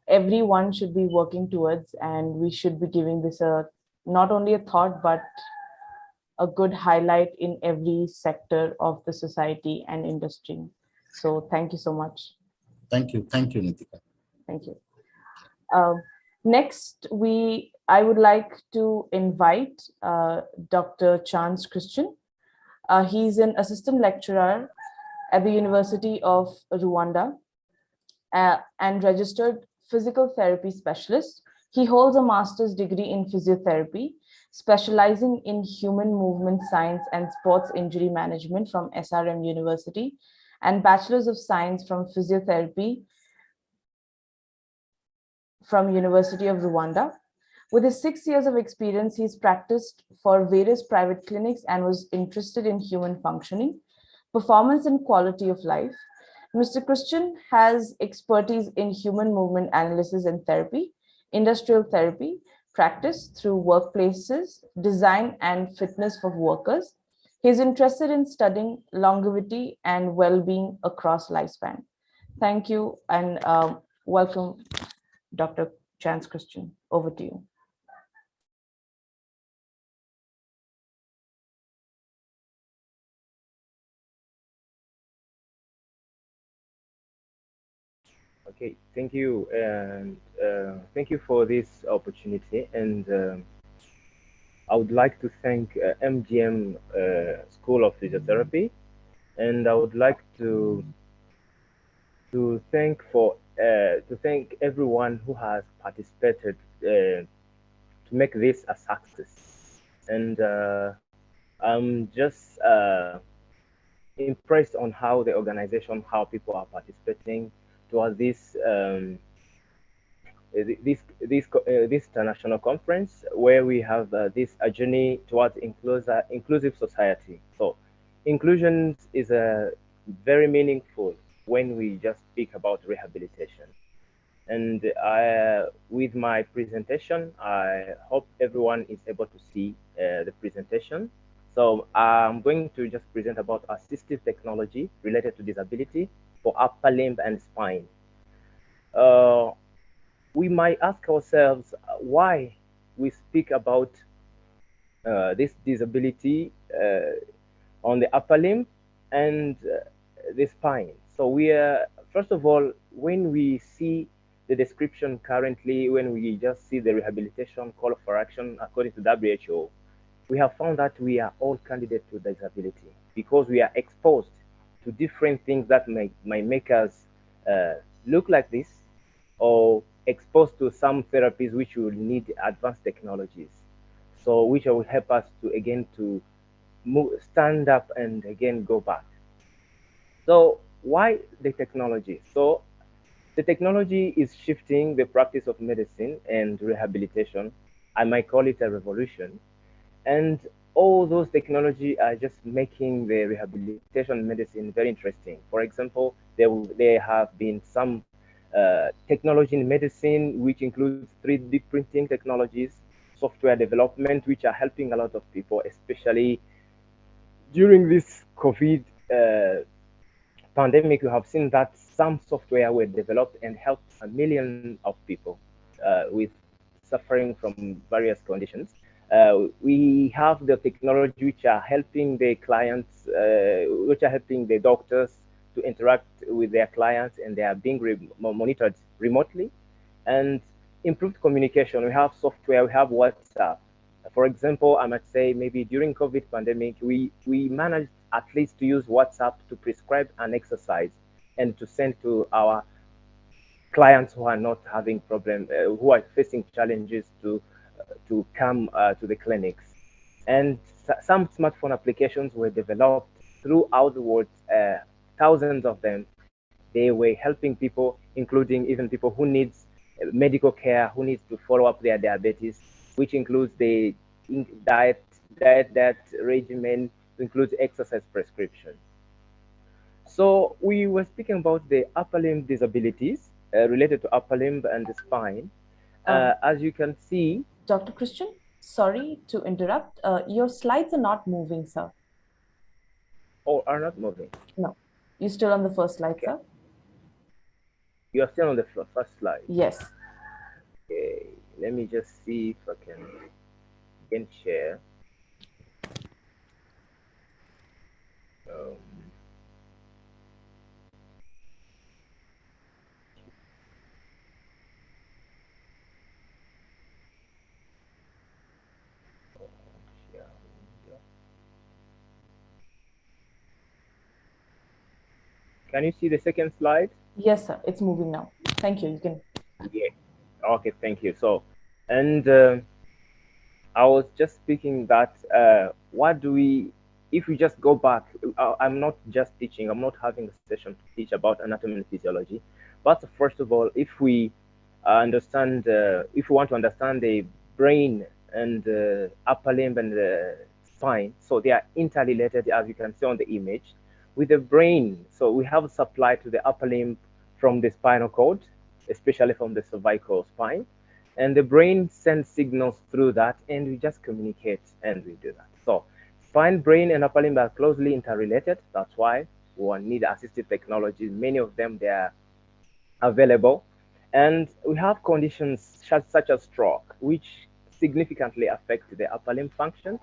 everyone should be working towards, and we should be giving this a not only a thought, but a good highlight in every sector of the society and industry. So thank you so much. Thank you. Thank you, Nitika. Thank you. Next, I would like to invite Dr. Chance Christian. He's an assistant lecturer at the University of Rwanda and registered physical therapy specialist. He holds a master's degree in physiotherapy, specializing in human movement science and sports injury management from SRM University, and bachelor's of science from physiotherapy from University of Rwanda. With his 6 years of experience, he's practiced for various private clinics and was interested in human functioning, performance, and quality of life. Mr. Christian has expertise in human movement analysis and therapy, industrial therapy, practice through workplaces, design and fitness for workers. He's interested in studying longevity and well-being across lifespan. Thank you, and welcome, Dr. Chance Christian. Over to you. Okay, thank you, and thank you for this opportunity. And I would like to thank MGM School of Physiotherapy, and I would like to thank everyone who has participated to make this a success. And I'm just impressed on how the organization, how people are participating towards this this international conference, where we have this a journey towards inclusive society. So inclusion is very meaningful when we just speak about rehabilitation. And with my presentation, I hope everyone is able to see the presentation. So I'm going to just present about assistive technology related to disability for upper limb and spine. We might ask ourselves why we speak about this disability on the upper limb and the spine. So we are, first of all, when we see the description currently, when we just see the rehabilitation call for action according to WHO, we have found that we are all candidates to disability because we are exposed to different things that might make us look like this, or exposed to some therapies which will need advanced technologies. So which will help us to again to stand up and again go back. So why the technology? So the technology is shifting the practice of medicine and rehabilitation. I might call it a revolution. And all those technology are just making the rehabilitation medicine very interesting. For example, there have been some technology in medicine, which includes 3D printing technologies, software development, which are helping a lot of people, especially during this COVID pandemic. We have seen that some software were developed and helped a million of people with suffering from various conditions. We have the technology which are helping the clients, which are helping the doctors to interact with their clients, and they are being monitored remotely. And improved communication. We have software, we have WhatsApp. For example, I might say maybe during COVID pandemic, we managed at least to use WhatsApp to prescribe an exercise and to send to our clients who are not having problems, who are facing challenges to come to the clinics. And some smartphone applications were developed throughout the world, thousands of them, they were helping people, including even people who needs medical care, who needs to follow up their diabetes, which includes the diet regimen, includes exercise prescription. So we were speaking about the upper limb disabilities related to upper limb and the spine. As you can see, Dr. Christian, sorry to interrupt. Your slides are not moving, sir. Oh, are not moving? No. You're still on the first slide, sir? You are still on the first slide? Yes. Okay, let me just see if I can share. Can you see the second slide? Yes, sir. It's moving now. Thank you. You can. Yeah. Okay, thank you. So, and I was just speaking that what do we, if we just go back, I'm not just teaching, I'm not having a session to teach about anatomy and physiology. But first of all, if we understand, if we want to understand the brain and upper limb and the spine, so they are interrelated, as you can see on the image. With the brain, so we have supply to the upper limb from the spinal cord, especially from the cervical spine, and the brain sends signals through that, and we just communicate and we do that. So spine, brain, and upper limb are closely interrelated. That's why we need assistive technologies. Many of them, they are available. And we have conditions such as stroke, which significantly affect the upper limb functions,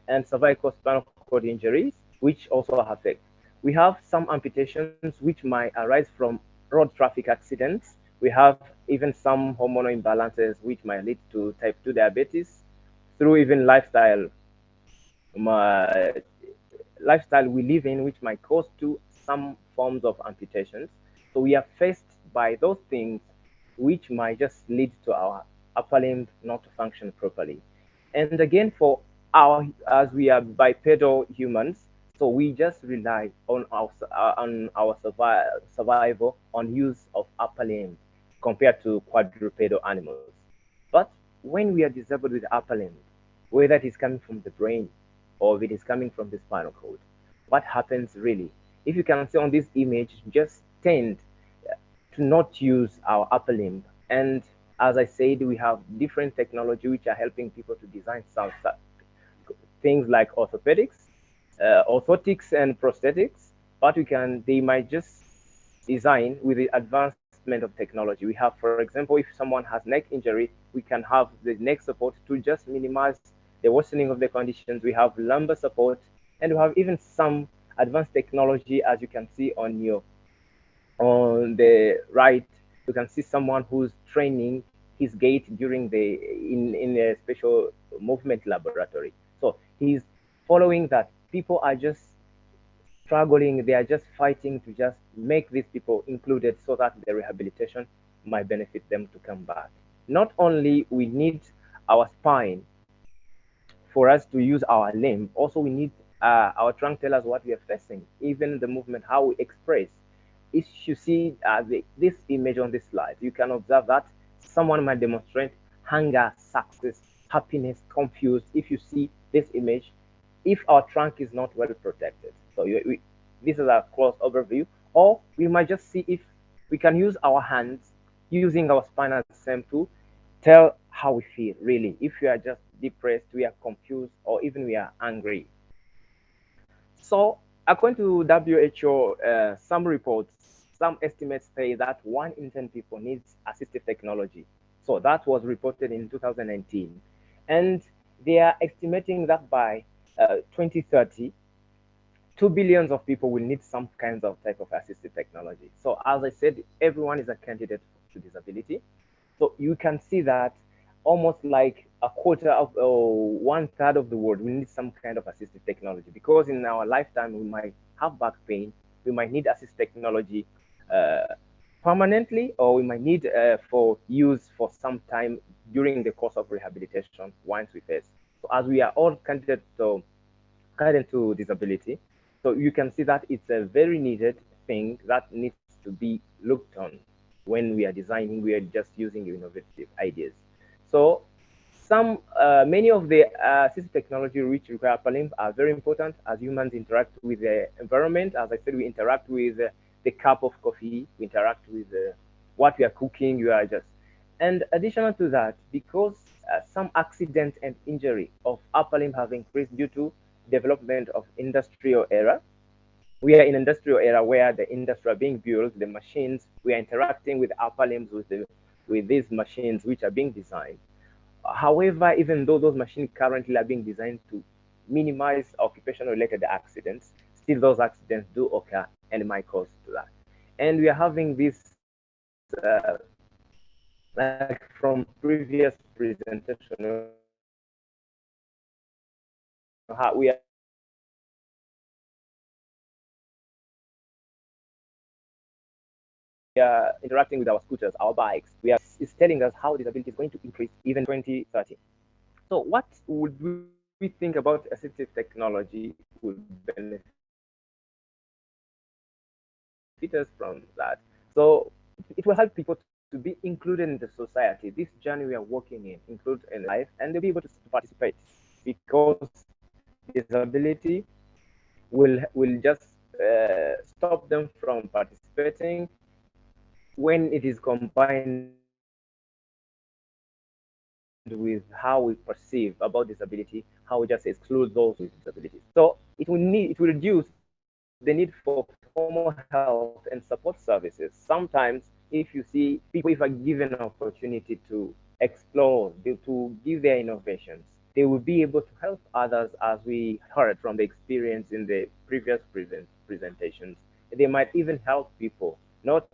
and cervical spinal cord injuries, which also affect. We have some amputations which might arise from road traffic accidents. We have even some hormonal imbalances which might lead to type 2 diabetes through even lifestyle we live in, which might cause to some forms of amputations. So we are faced by those things which might just lead to our upper limb not to function properly. And again, for as we are bipedal humans, so we just rely on our survival on use of upper limb compared to quadrupedal animals. But when we are disabled with upper limb, whether it is coming from the brain or if it is coming from the spinal cord, what happens really? If you can see on this image, just tend to not use our upper limb. And as I said, we have different technology which are helping people to design some things like orthopedics, orthotics and prosthetics, but they might just design with the advancement of technology. We have, for example, if someone has neck injury, we can have the neck support to just minimize the worsening of the conditions. We have lumbar support, and we have even some advanced technology, as you can see on the right. You can see someone who's training his gait during in a special movement laboratory. So he's following that. People are just struggling, they are just fighting to just make these people included so that the rehabilitation might benefit them to come back. Not only we need our spine for us to use our limb, also we need our trunk tell us what we are facing, even the movement, how we express. If you see this image on this slide, you can observe that someone might demonstrate hunger, success, happiness, confused. If you see this image, if our trunk is not well protected. So this is a close overview. Or we might just see if we can use our hands using our spinal stem to tell how we feel really. If we are just depressed, we are confused, or even we are angry. So according to WHO, some reports, some estimates say that 1 in 10 people needs assistive technology. So that was reported in 2019. And they are estimating that by 2030, 2 billion of people will need some kinds of type of assistive technology. So as I said, everyone is a candidate to disability. So you can see that almost like a quarter of 1/3 of the world will need some kind of assistive technology, because in our lifetime we might have back pain, we might need assistive technology permanently, or we might need for use for some time during the course of rehabilitation once we face. So as we are all candidates to disability, so you can see that it's a very needed thing that needs to be looked on when we are designing. We are just using innovative ideas. So many of the assistive technology which require upper limb are very important as humans interact with the environment. As I said, we interact with the cup of coffee, we interact with what we are cooking, and additional to that, because some accident and injury of upper limb have increased due to development of industrial era. We are in industrial era where the industry are being built, the machines, we are interacting with upper limbs with these machines which are being designed. However, even though those machines currently are being designed to minimize occupation-related accidents, still those accidents do occur and might cause to that. And we are having this, like from previous presentation, we are interacting with our scooters, our bikes. It's telling us how disability is going to increase even 2030. So what would we think about assistive technology would benefit us from that? So it will help people to be included in the society. This journey we are working in includes in life, and they'll be able to participate, because disability will just stop them from participating when it is combined with how we perceive about disability, how we just exclude those with disabilities. So it will reduce the need for formal health and support services. Sometimes, if you see people, if are given an opportunity to explore, to give their innovations, they will be able to help others, as we heard from the experience in the previous presentations. They might even help people, not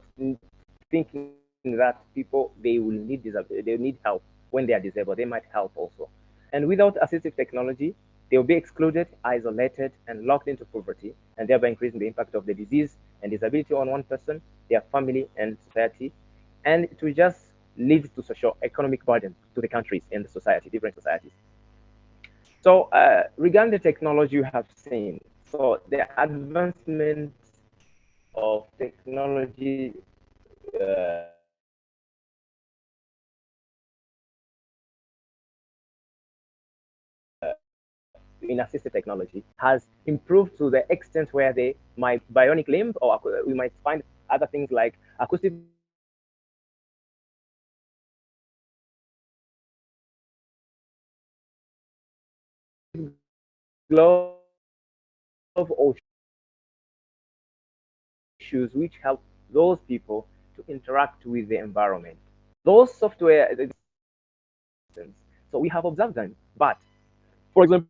thinking that people they need help when they are disabled. They might help also. And without assistive technology, they will be excluded, isolated, and locked into poverty, and thereby increasing the impact of the disease and disability on one person, their family, and society. And it will just lead to social economic burden to the countries and the society, different societies. So regarding the technology you have seen, so the advancement of technology in assistive technology has improved to the extent where my bionic limb, or we might find other things like acoustic glove or shoes, which help those people to interact with the environment. Those software, so we have observed them, but for example,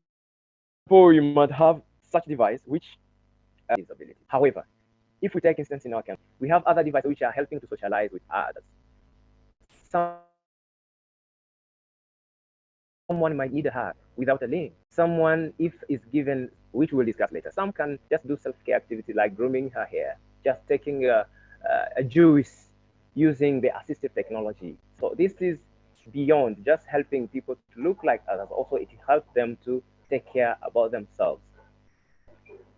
you might have such device which disability. However, if we take instance in our country, we have other devices which are helping to socialize with others. Someone might need a hug without a limb. Someone, if is given, which we'll discuss later, some can just do self-care activity like grooming her hair, just taking a juice using the assistive technology. So this is beyond just helping people to look like others. Also, it helps them to take care about themselves.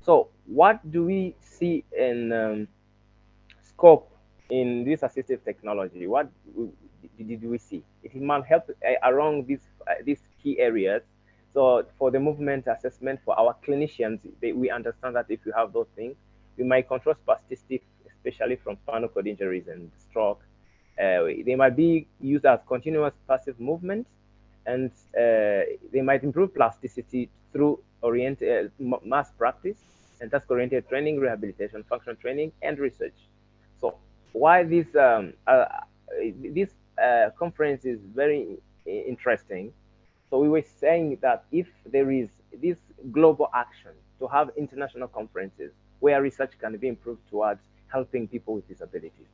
So what do we see in scope in this assistive technology? What did we see? It might help around these key areas. So for the movement assessment for our clinicians, we understand that if you have those things, we might control spasticity, especially from spinal cord injuries and stroke. They might be used as continuous passive movement, and they might improve plasticity through mass practice and task-oriented training, rehabilitation, functional training, and research. So why this conference is very interesting. So we were saying that if there is this global action to have international conferences where research can be improved towards helping people with disabilities,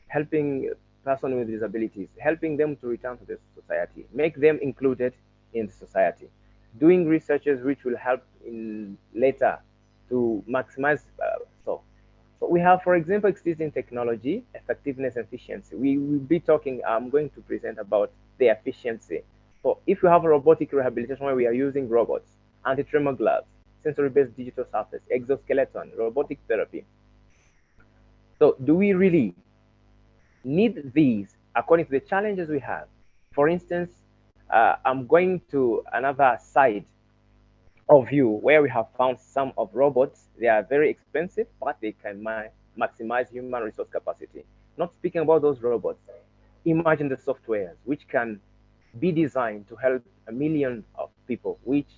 helping persons with disabilities, helping them to return to the society, make them included in the society, doing researches which will help in later to maximize. So we have, for example, existing technology, effectiveness, efficiency. We will be talking, I'm going to present about the efficiency. So if you have a robotic rehabilitation where we are using robots, anti-tremor gloves, sensory-based digital surface, exoskeleton, robotic therapy, So do we really need these according to the challenges we have? For instance, I'm going to another side of view where we have found some of robots. They are very expensive, but they can maximize human resource capacity. Not speaking about those robots, imagine the softwares which can be designed to help a million of people, which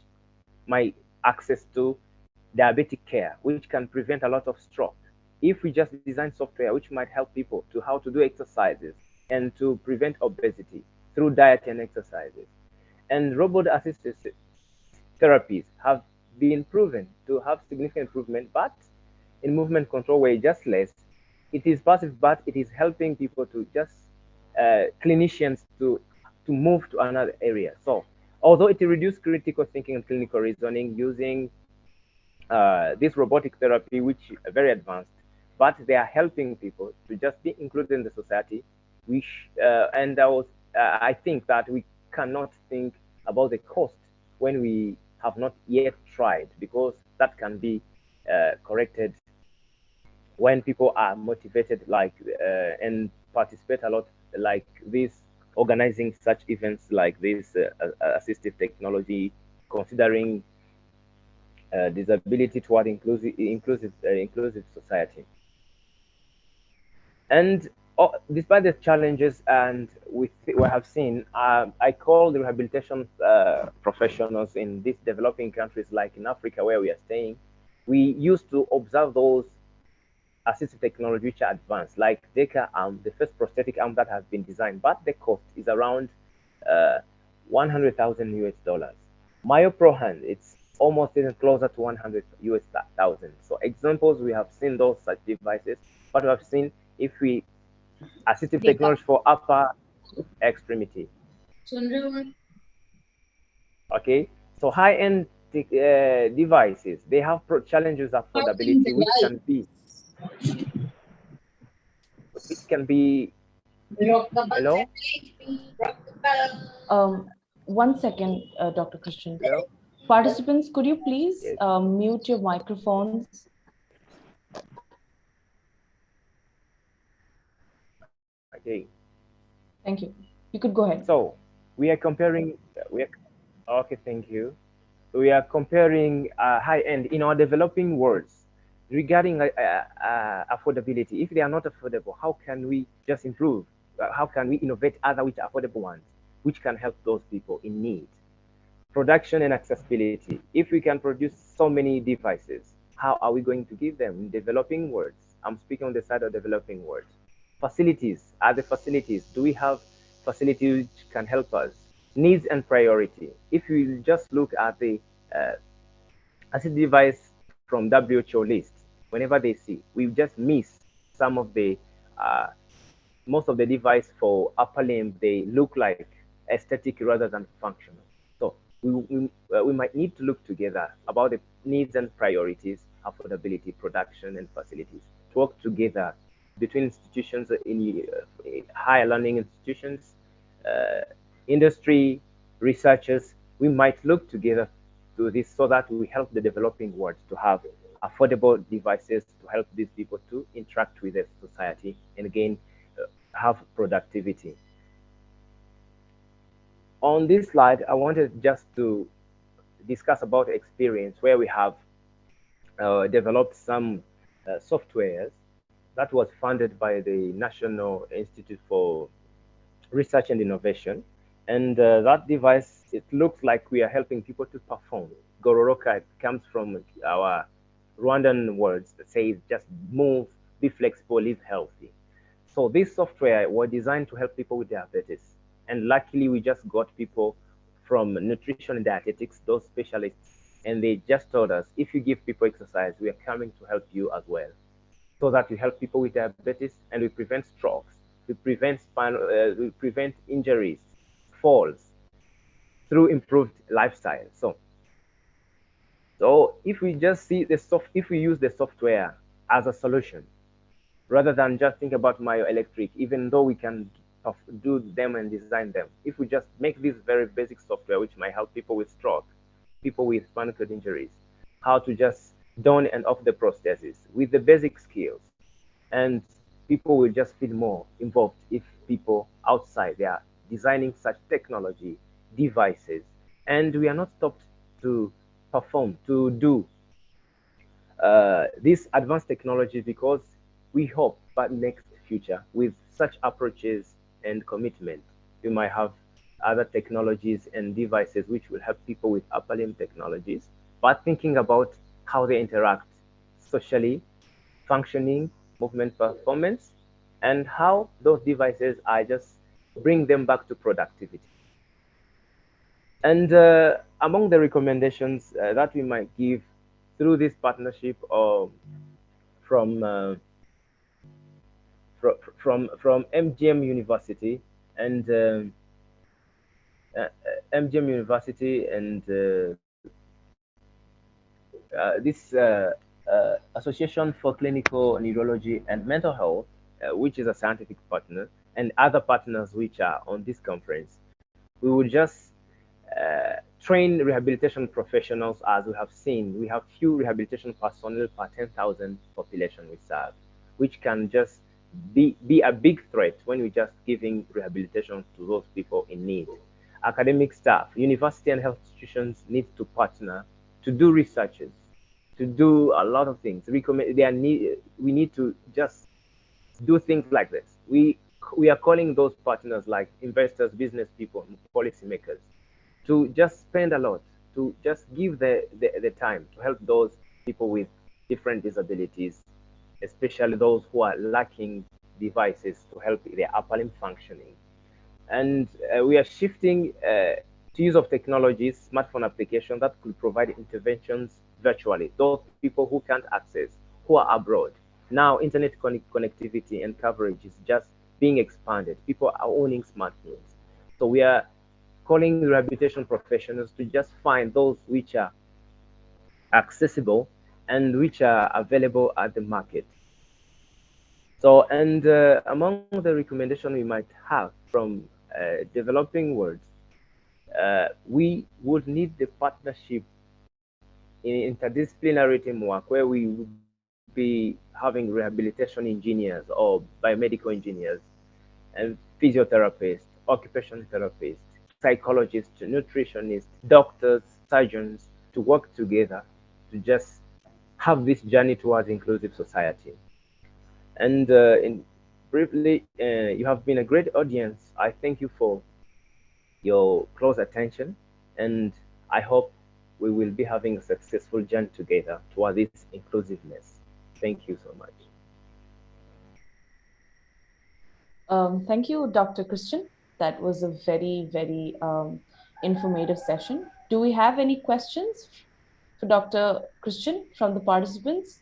might access to diabetic care, which can prevent a lot of stroke. If we just design software which might help people to how to do exercises and to prevent obesity through diet and exercises. And robot assisted therapies have been proven to have significant improvement, but in movement control where just less. It is passive, but it is helping people to just clinicians to move to another area. So although it reduces critical thinking and clinical reasoning using this robotic therapy, which are very advanced, but they are helping people to just be included in the society. And I think that we cannot think about the cost when we have not yet tried, because that can be corrected when people are motivated, like and participate a lot, like this, organizing such events like this, assistive technology, considering disability toward inclusive society. And despite the challenges and we have seen, I call the rehabilitation professionals in these developing countries, like in Africa where we are staying, we used to observe those assistive technology which are advanced, like DECA arm, the first prosthetic arm that has been designed, but the cost is around 100,000 US dollars. MyoPro hand, it's almost even closer to 100 US thousand. So examples, we have seen those such devices, but we have seen if we assistive technology for upper extremity. Okay, so high-end devices, they have challenges of affordability, which can be hello. 1 second, Dr. Christian. Hello? Participants, could you please mute your microphones? Okay. Thank you. You could go ahead. So we are comparing. Okay, thank you. We are comparing high-end in our developing worlds regarding affordability. If they are not affordable, how can we just improve? How can we innovate other which are affordable ones, which can help those people in need? Production and accessibility. If we can produce so many devices, how are we going to give them in developing worlds? I'm speaking on the side of developing worlds. Facilities. Are the facilities? Do we have facilities which can help us? Needs and priority. If we just look at the assist device from WHO list, whenever they see, we just miss some of the most of the device for upper limb. They look like aesthetic rather than functional. So we might need to look together about the needs and priorities, affordability, production, and facilities to work together between institutions in higher learning institutions, industry, researchers. We might look together to this so that we help the developing world to have affordable devices to help these people to interact with the society and again have productivity. On this slide, I wanted just to discuss about experience where we have developed some softwares that was funded by the National Institute for Research and Innovation. And that device, it looks like we are helping people to perform. Gororoka comes from our Rwandan words that says just move, be flexible, live healthy. So this software was designed to help people with diabetes. And luckily, we just got people from nutrition and dietetics, those specialists, and they just told us, if you give people exercise, we are coming to help you as well. So that we help people with diabetes and we prevent strokes, we prevent injuries, falls through improved lifestyle. So if we just see if we use the software as a solution, rather than just think about myoelectric, even though we can do them and design them, if we just make this very basic software, which might help people with stroke, people with spinal cord injuries, how to just down and off the prosthesis with the basic skills, and people will just feel more involved if people outside they are designing such technology devices, and we are not stopped to perform to do this advanced technology because we hope that next future with such approaches and commitment we might have other technologies and devices which will help people with upper limb technologies, but thinking about how they interact socially, functioning, movement performance, and how those devices are just bring them back to productivity. And among the recommendations that we might give through this partnership from from MGM University and MGM University and this Association for Clinical Neurology and Mental Health, which is a scientific partner, and other partners which are on this conference. We will just train rehabilitation professionals. As we have seen, we have few rehabilitation personnel per 10,000 population we serve, which can just be a big threat when we're just giving rehabilitation to those people in need. Academic staff, university and health institutions need to partner to do researches, to do a lot of things. We need to just do things like this. We are calling those partners like investors, business people, policymakers, to just spend a lot, to just give the time to help those people with different disabilities, especially those who are lacking devices to help their upper limb functioning. And we are shifting to use of technologies, smartphone applications that could provide interventions virtually. Those people who can't access, who are abroad. Now, internet connectivity and coverage is just being expanded. People are owning smartphones. So we are calling rehabilitation professionals to just find those which are accessible and which are available at the market. So, and among the recommendation we might have from developing worlds, we would need the partnership in interdisciplinary teamwork where we would be having rehabilitation engineers or biomedical engineers and physiotherapists, occupational therapists, psychologists, nutritionists, doctors, surgeons to work together to just have this journey towards inclusive society. And in briefly, you have been a great audience. I thank you for your close attention, and I hope we will be having a successful journey together toward this inclusiveness. Thank you so much. Thank you, Dr. Christian. That was a very, very informative session. Do we have any questions for Dr. Christian from the participants?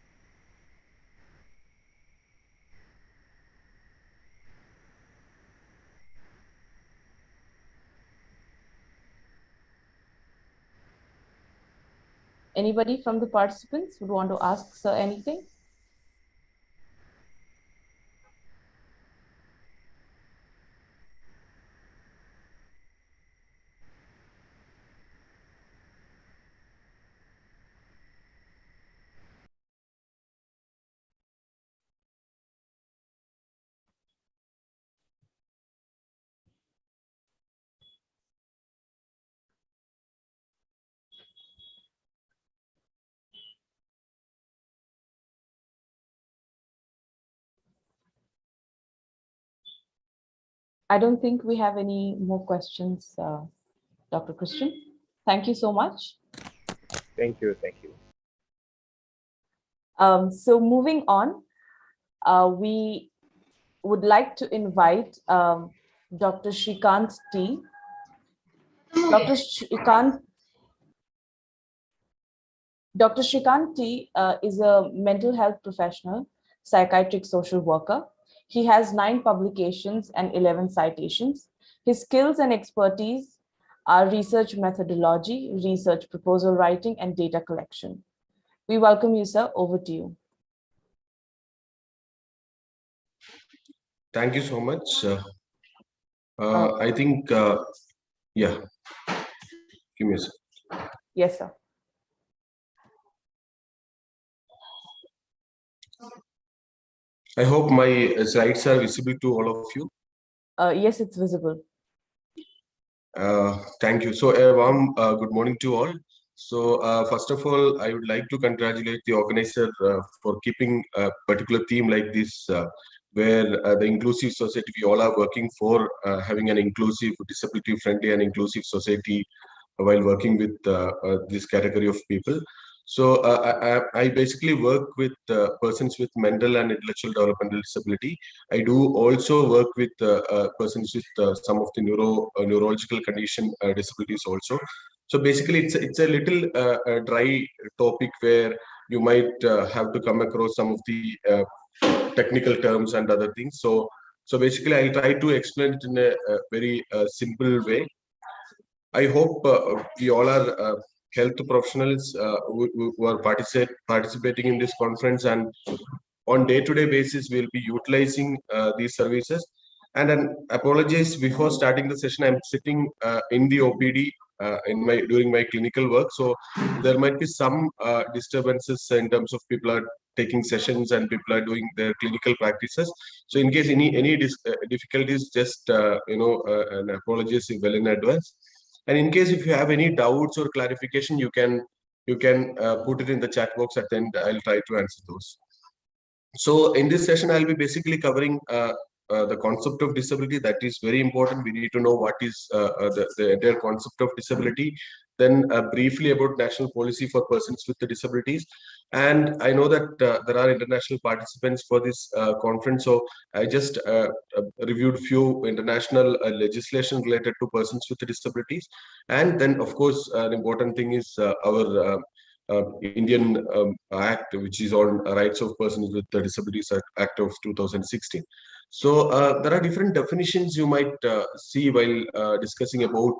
Anybody from the participants would want to ask sir anything? I don't think we have any more questions, Dr. Christian. Thank you so much. Thank you. Thank you. So moving on, we would like to invite Dr. Shrikant T. Dr. Shrikant T is a mental health professional, psychiatric social worker. He has 9 publications and 11 citations. His skills and expertise are research methodology, research proposal writing, and data collection. We welcome you, sir. Over to you. Thank you so much. I think, yeah, give me a second. Yes, sir. I hope my slides are visible to all of you. Yes, it's visible. Thank you. So a warm good morning to all. So first of all, I would like to congratulate the organizer for keeping a particular theme like this, where the inclusive society, we all are working for having an inclusive, disability-friendly and inclusive society while working with this category of people. So I basically work with persons with mental and intellectual developmental disability. I do also work with persons with some of the neurological condition disabilities also. So basically, it's a little dry topic where you might have to come across some of the technical terms and other things. So basically, I'll try to explain it in a very simple way. I hope we all are health professionals who are participating in this conference, and on day-to-day basis, we'll be utilizing these services. And an apologies before starting the session. I'm sitting in the OPD during my clinical work, so there might be some disturbances in terms of people are taking sessions and people are doing their clinical practices. So in case any difficulties, just an apologies well in advance. And in case if you have any doubts or clarification, you can put it in the chat box at the end. I'll try to answer those. So in this session, I'll be basically covering the concept of disability. That is very important. We need to know what is the entire concept of disability. Then briefly about national policy for persons with the disabilities. And I know that there are international participants for this conference. So I just reviewed few international legislation related to persons with disabilities. And then, of course, an important thing is our Indian Act, which is on Rights of Persons with Disabilities Act of 2016. So there are different definitions you might see while discussing about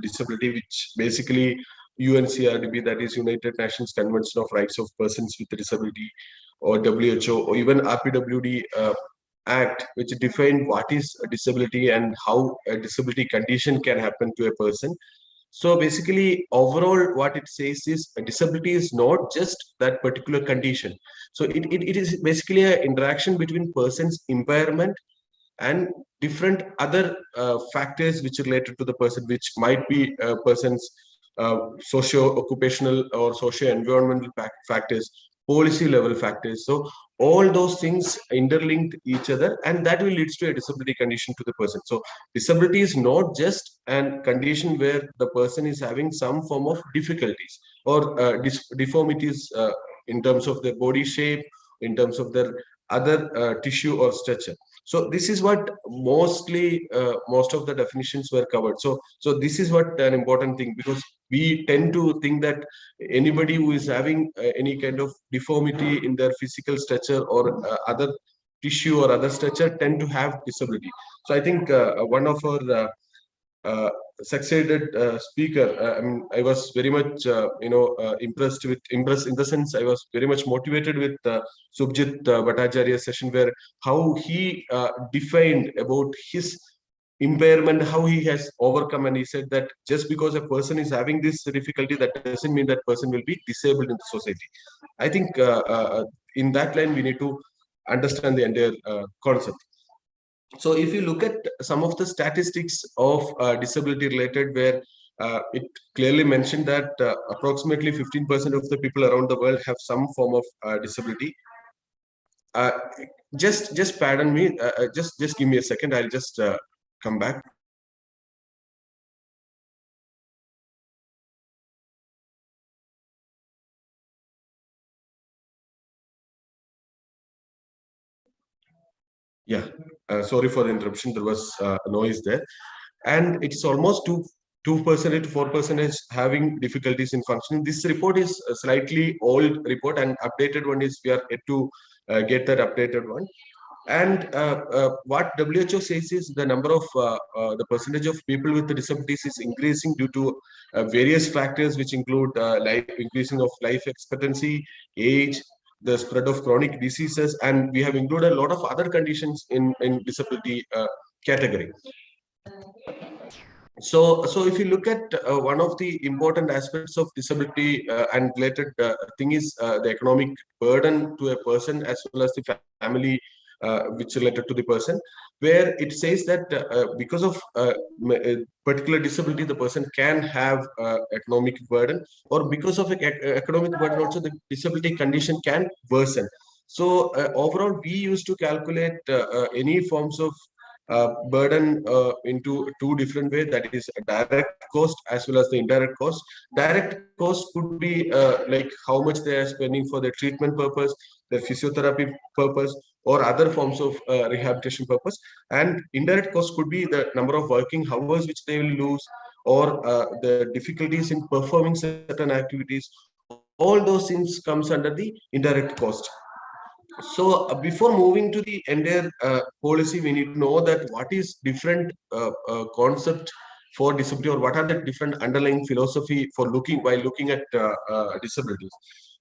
disability, which basically UNCRDB, that is United Nations Convention of Rights of Persons with Disability, or WHO, or even RPWD Act, which define what is a disability and how a disability condition can happen to a person. So basically, overall, what it says is a disability is not just that particular condition. So it is basically an interaction between person's impairment and different other factors which are related to the person, which might be a person's socio-occupational or socio-environmental factors, policy level factors. So all those things interlinked each other, and that will lead to a disability condition to the person. So disability is not just a condition where the person is having some form of difficulties or deformities in terms of their body shape, in terms of their other tissue or structure. So this is what mostly most of the definitions were covered. So this is what an important thing, because we tend to think that anybody who is having any kind of deformity in their physical structure or other tissue or other structure tend to have disability. So I think one of our succeeded speaker, I was very much impressed in the sense I was very much motivated with Shubhajit Bhattacharya's session, where how he defined about his impairment, how he has overcome, and he said that just because a person is having this difficulty, that doesn't mean that person will be disabled in the society. I think in that line we need to understand the entire concept. So if you look at some of the statistics of disability related, where it clearly mentioned that approximately 15% of the people around the world have some form of disability. Just pardon me, just give me a second, I'll just come back. Yeah, sorry for the interruption. There was noise there, and it's almost 2% to 4% having difficulties in functioning. This report is a slightly old report, and updated one is we are yet to get that updated one. And what WHO says is the number of the percentage of people with the disabilities is increasing due to various factors, which include increasing of life expectancy, age, the spread of chronic diseases, and we have included a lot of other conditions in disability category. So if you look at one of the important aspects of disability and related thing is the economic burden to a person as well as the family which related to the person, where it says that because of a particular disability, the person can have economic burden, or because of economic burden also the disability condition can worsen. So overall, we used to calculate any forms of burden into two different ways, that is direct cost as well as the indirect cost. Direct cost could be like how much they are spending for their treatment purpose, their physiotherapy purpose, or other forms of rehabilitation purpose. And indirect cost could be the number of working hours which they will lose, or the difficulties in performing certain activities. All those things comes under the indirect cost. So before moving to the entire policy, we need to know that what is different concept for disability, or what are the different underlying philosophy for looking at disabilities.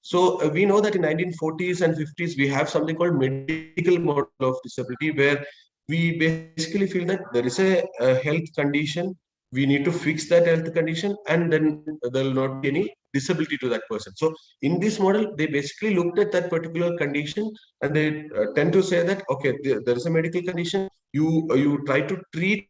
So we know that in 1940s and 50s we have something called medical model of disability, where we basically feel that there is a health condition, we need to fix that health condition, and then there will not be any disability to that person. So in this model, they basically looked at that particular condition, and they tend to say that, okay, there is a medical condition, you try to treat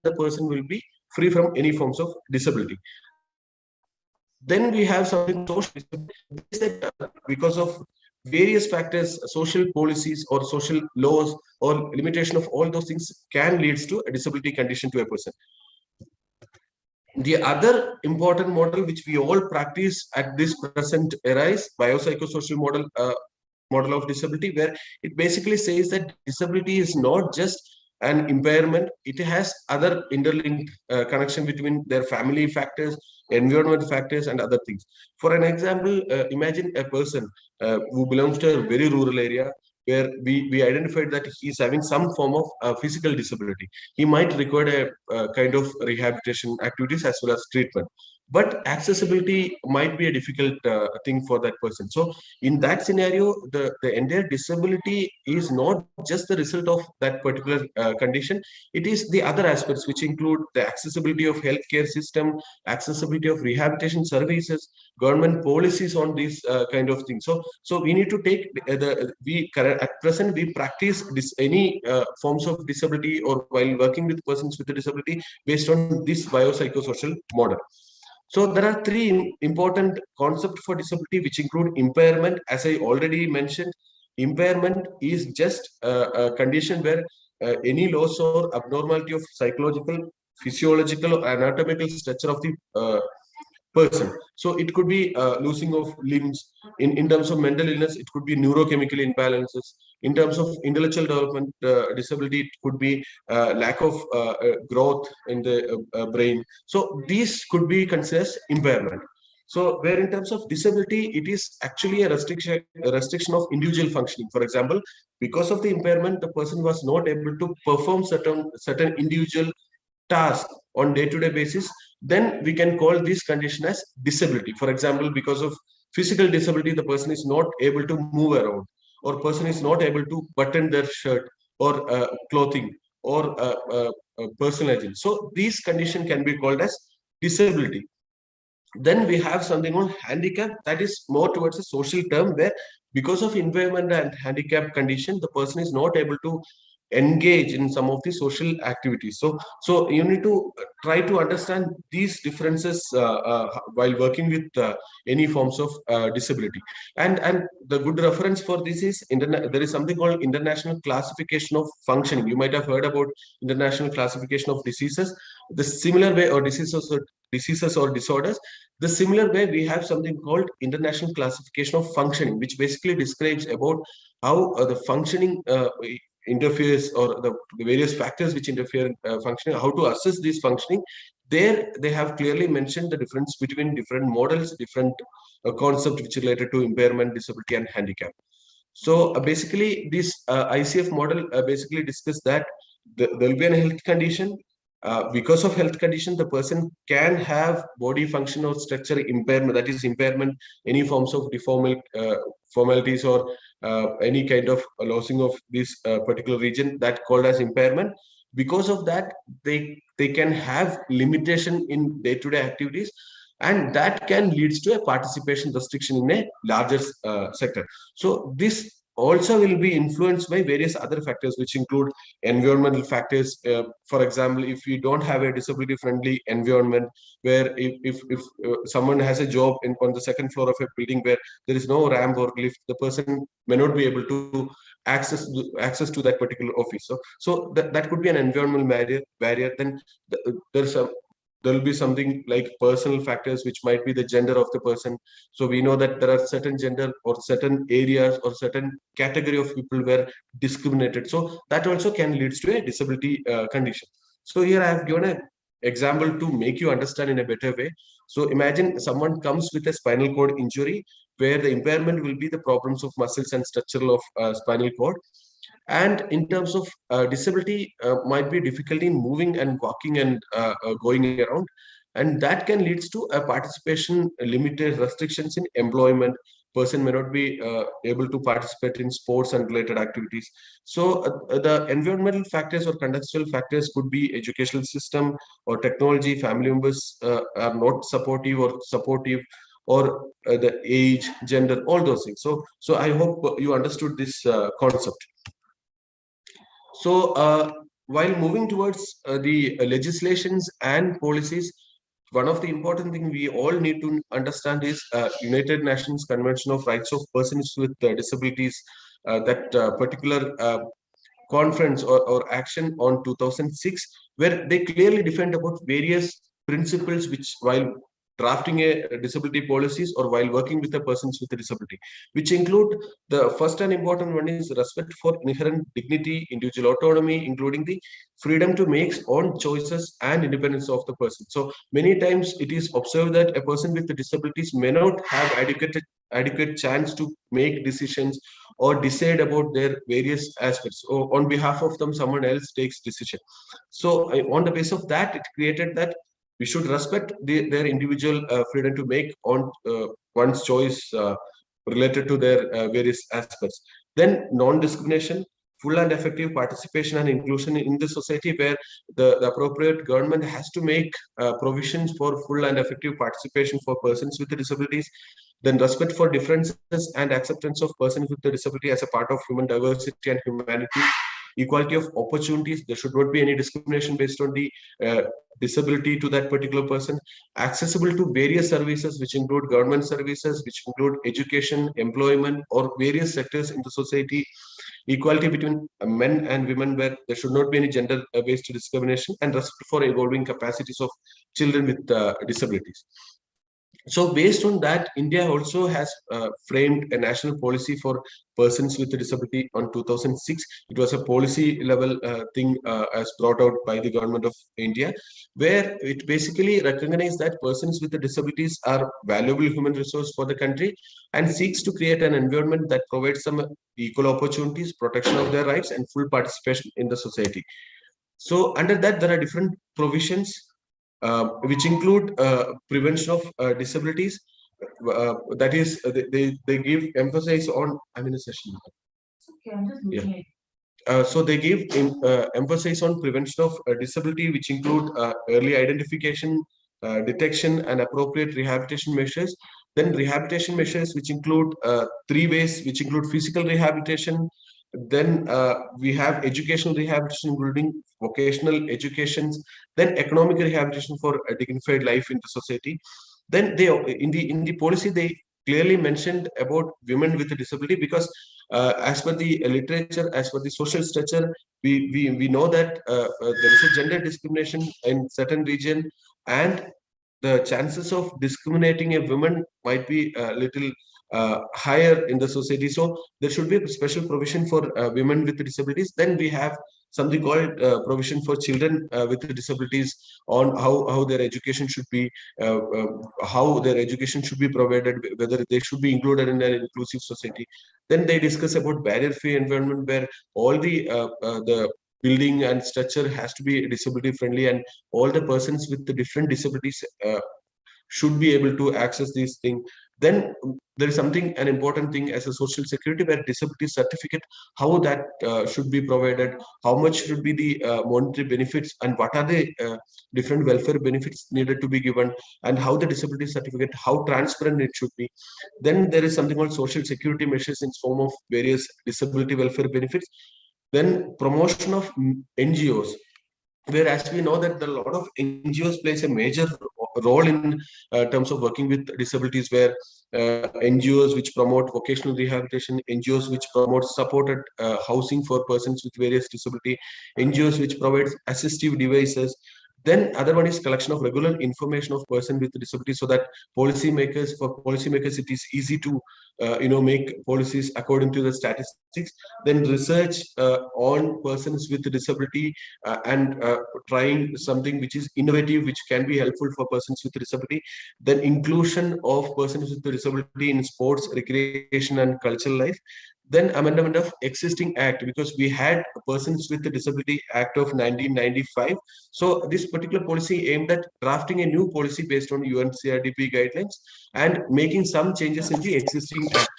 the person will be free from any forms of disability. Then we have something social disability, because of various factors, social policies or social laws or limitation of all those things can leads to a disability condition to a person. The other important model which we all practice at this present era is biopsychosocial model of disability, where it basically says that disability is not just an impairment, it has other interlinked connection between their family factors, environment factors, and other things. For an example, imagine a person who belongs to a very rural area, where we identified that he is having some form of physical disability. He might require a kind of rehabilitation activities as well as treatment. But accessibility might be a difficult thing for that person. So in that scenario, the entire disability is not just the result of that particular condition. It is the other aspects, which include the accessibility of healthcare system, accessibility of rehabilitation services, government policies on these kind of things. So we need to take at present we practice any forms of disability, or while working with persons with a disability, based on this biopsychosocial model. So there are three important concepts for disability, which include impairment. As I already mentioned, impairment is just a condition where any loss or abnormality of psychological, physiological, or anatomical structure of the person. So it could be losing of limbs. In terms of mental illness, it could be neurochemical imbalances. In terms of intellectual development disability, it could be lack of growth in the brain. So these could be considered as impairment. So where in terms of disability, it is actually a restriction of individual functioning. For example, because of the impairment, the person was not able to perform certain individual task on day-to-day basis, then we can call this condition as disability. For example, because of physical disability, the person is not able to move around, or person is not able to button their shirt or clothing, or personal hygiene. So these condition can be called as disability. Then we have something called handicap, that is more towards a social term, where because of impairment and handicap condition, the person is not able to engage in some of the social activities. So you need to try to understand these differences while working with any forms of disability. And the good reference for this is there is something called International Classification of Functioning. You might have heard about International Classification of Diseases. The similar way, or diseases or disorders, the similar way we have something called International Classification of Functioning, which basically describes about how the functioning interferes, or the various factors which interfere in functioning, how to assess this functioning. There they have clearly mentioned the difference between different models, different concepts which are related to impairment, disability, and handicap. So basically this ICF model basically discusses that there will be a health condition. Because of health condition, the person can have body function or structure impairment, that is impairment, any forms of formalities, or any kind of losing of this particular region, that called as impairment. because of that, they can have limitation in day-to-day activities, and that can leads to a participation restriction in a larger sector. So this also will be influenced by various other factors, which include environmental factors. For example, if you don't have a disability friendly environment, where if someone has a job on the second floor of a building where there is no ramp or lift, the person may not be able to access to that particular office. So that could be an environmental barrier. Then there's a there will be something like personal factors, which might be the gender of the person. So we know that there are certain gender or certain areas or certain category of people were discriminated. So that also can lead to a disability condition. So here I have given an example to make you understand in a better way. So imagine someone comes with a spinal cord injury, where the impairment will be the problems of muscles and structure of spinal cord. And in terms of disability, might be difficulty in moving and walking and going around, and that can leads to a participation limited restrictions in employment. Person may not be able to participate in sports and related activities. So the environmental factors or contextual factors could be educational system or technology, family members are not supportive or supportive, or the age, gender, all those things. So I hope you understood this concept. So while moving towards the legislations and policies, one of the important thing we all need to understand is United Nations Convention of Rights of Persons with Disabilities, that particular conference or action on 2006, where they clearly defined about various principles which, while drafting a disability policies or while working with the persons with a disability, which include the first and important one is respect for inherent dignity, individual autonomy, including the freedom to make own choices and independence of the person. So many times it is observed that a person with the disabilities may not have adequate chance to make decisions or decide about their various aspects, or on behalf of them someone else takes decision. So on the basis of that, it created that we should respect their individual freedom to make on one's choice related to their various aspects. Then non-discrimination, full and effective participation and inclusion in the society, where the appropriate government has to make provisions for full and effective participation for persons with disabilities. Then respect for differences and acceptance of persons with a disability as a part of human diversity and humanity. Equality of opportunities, there should not be any discrimination based on the disability to that particular person. Accessible to various services, which include government services, which include education, employment, or various sectors in the society. Equality between men and women, where there should not be any gender based discrimination, and respect for evolving capacities of children with disabilities. So based on that, India also has framed a national policy for persons with a disability on 2006. It was a policy level thing as brought out by the government of India, where it basically recognized that persons with the disabilities are valuable human resource for the country, and seeks to create an environment that provides them equal opportunities, protection of their rights, and full participation in the society. So under that, there are different provisions which include prevention of disabilities. That is, they give emphasis on. I'm in a session. Okay, I'm just looking at. So they give emphasis on prevention of disability, which include early identification, detection, and appropriate rehabilitation measures. Then rehabilitation measures, which include three ways, which include physical rehabilitation. Then we have educational rehabilitation, including vocational educations. Then economic rehabilitation for a dignified life in the society. Then they in the policy they clearly mentioned about women with a disability, because as per the literature, as per the social structure, we know that there is a gender discrimination in certain region, and the chances of discriminating a woman might be a little higher in the society. So there should be a special provision for women with disabilities. Then we have something called provision for children with disabilities, on how their education should be, how their education should be provided, whether they should be included in an inclusive society. Then they discuss about barrier-free environment, where all the building and structure has to be disability friendly, and all the persons with the different disabilities should be able to access these things. Then there is something, an important thing as a social security, where disability certificate, how that should be provided, how much should be the monetary benefits, and what are the different welfare benefits needed to be given, and how the disability certificate, how transparent it should be. Then there is something called social security measures in form of various disability welfare benefits. Then promotion of NGOs, where as we know that a lot of NGOs plays a major role in terms of working with disabilities, where NGOs which promote vocational rehabilitation, NGOs which promote supported housing for persons with various disability, NGOs which provide assistive devices. Then other one is collection of regular information of person with disability, so that for policymakers it is easy to make policies according to the statistics. Then research on persons with disability and trying something which is innovative, which can be helpful for persons with disability. Then inclusion of persons with disability in sports, recreation, and cultural life. Then amendment of existing act, because we had Persons with Disability Act of 1995. So this particular policy aimed at drafting a new policy based on UNCRDP guidelines and making some changes in the existing act.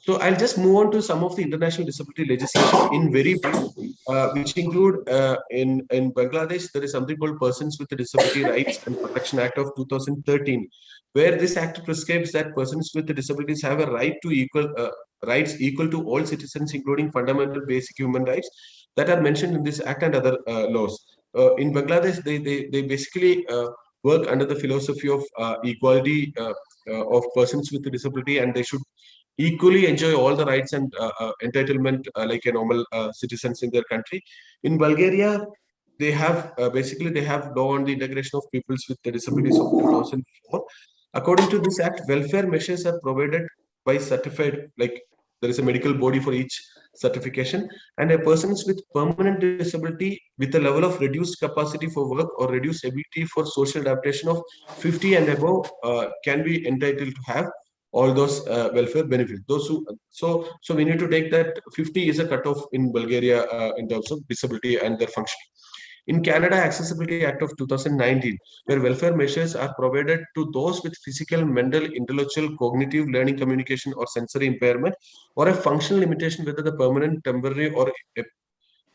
So I'll just move on to some of the international disability legislation in very brief, which include in Bangladesh, there is something called Persons with Disability Rights and Protection Act of 2013, where this act prescribes that persons with disabilities have a right to rights equal to all citizens, including fundamental basic human rights that are mentioned in this act and other laws. In Bangladesh, they basically work under the philosophy of equality of persons with disability, and they should equally enjoy all the rights and entitlement like a normal citizens in their country. In Bulgaria, they have they have law on the integration of peoples with the disabilities of 2004. According to this act, welfare measures are provided by certified, like there is a medical body for each certification, and a persons with permanent disability with a level of reduced capacity for work or reduced ability for social adaptation of 50 and above can be entitled to have all those welfare benefits. So we need to take that 50 is a cutoff in Bulgaria in terms of disability and their functioning. In Canada, Accessibility Act of 2019, where welfare measures are provided to those with physical, mental, intellectual, cognitive, learning, communication, or sensory impairment, or a functional limitation, whether the permanent, temporary, or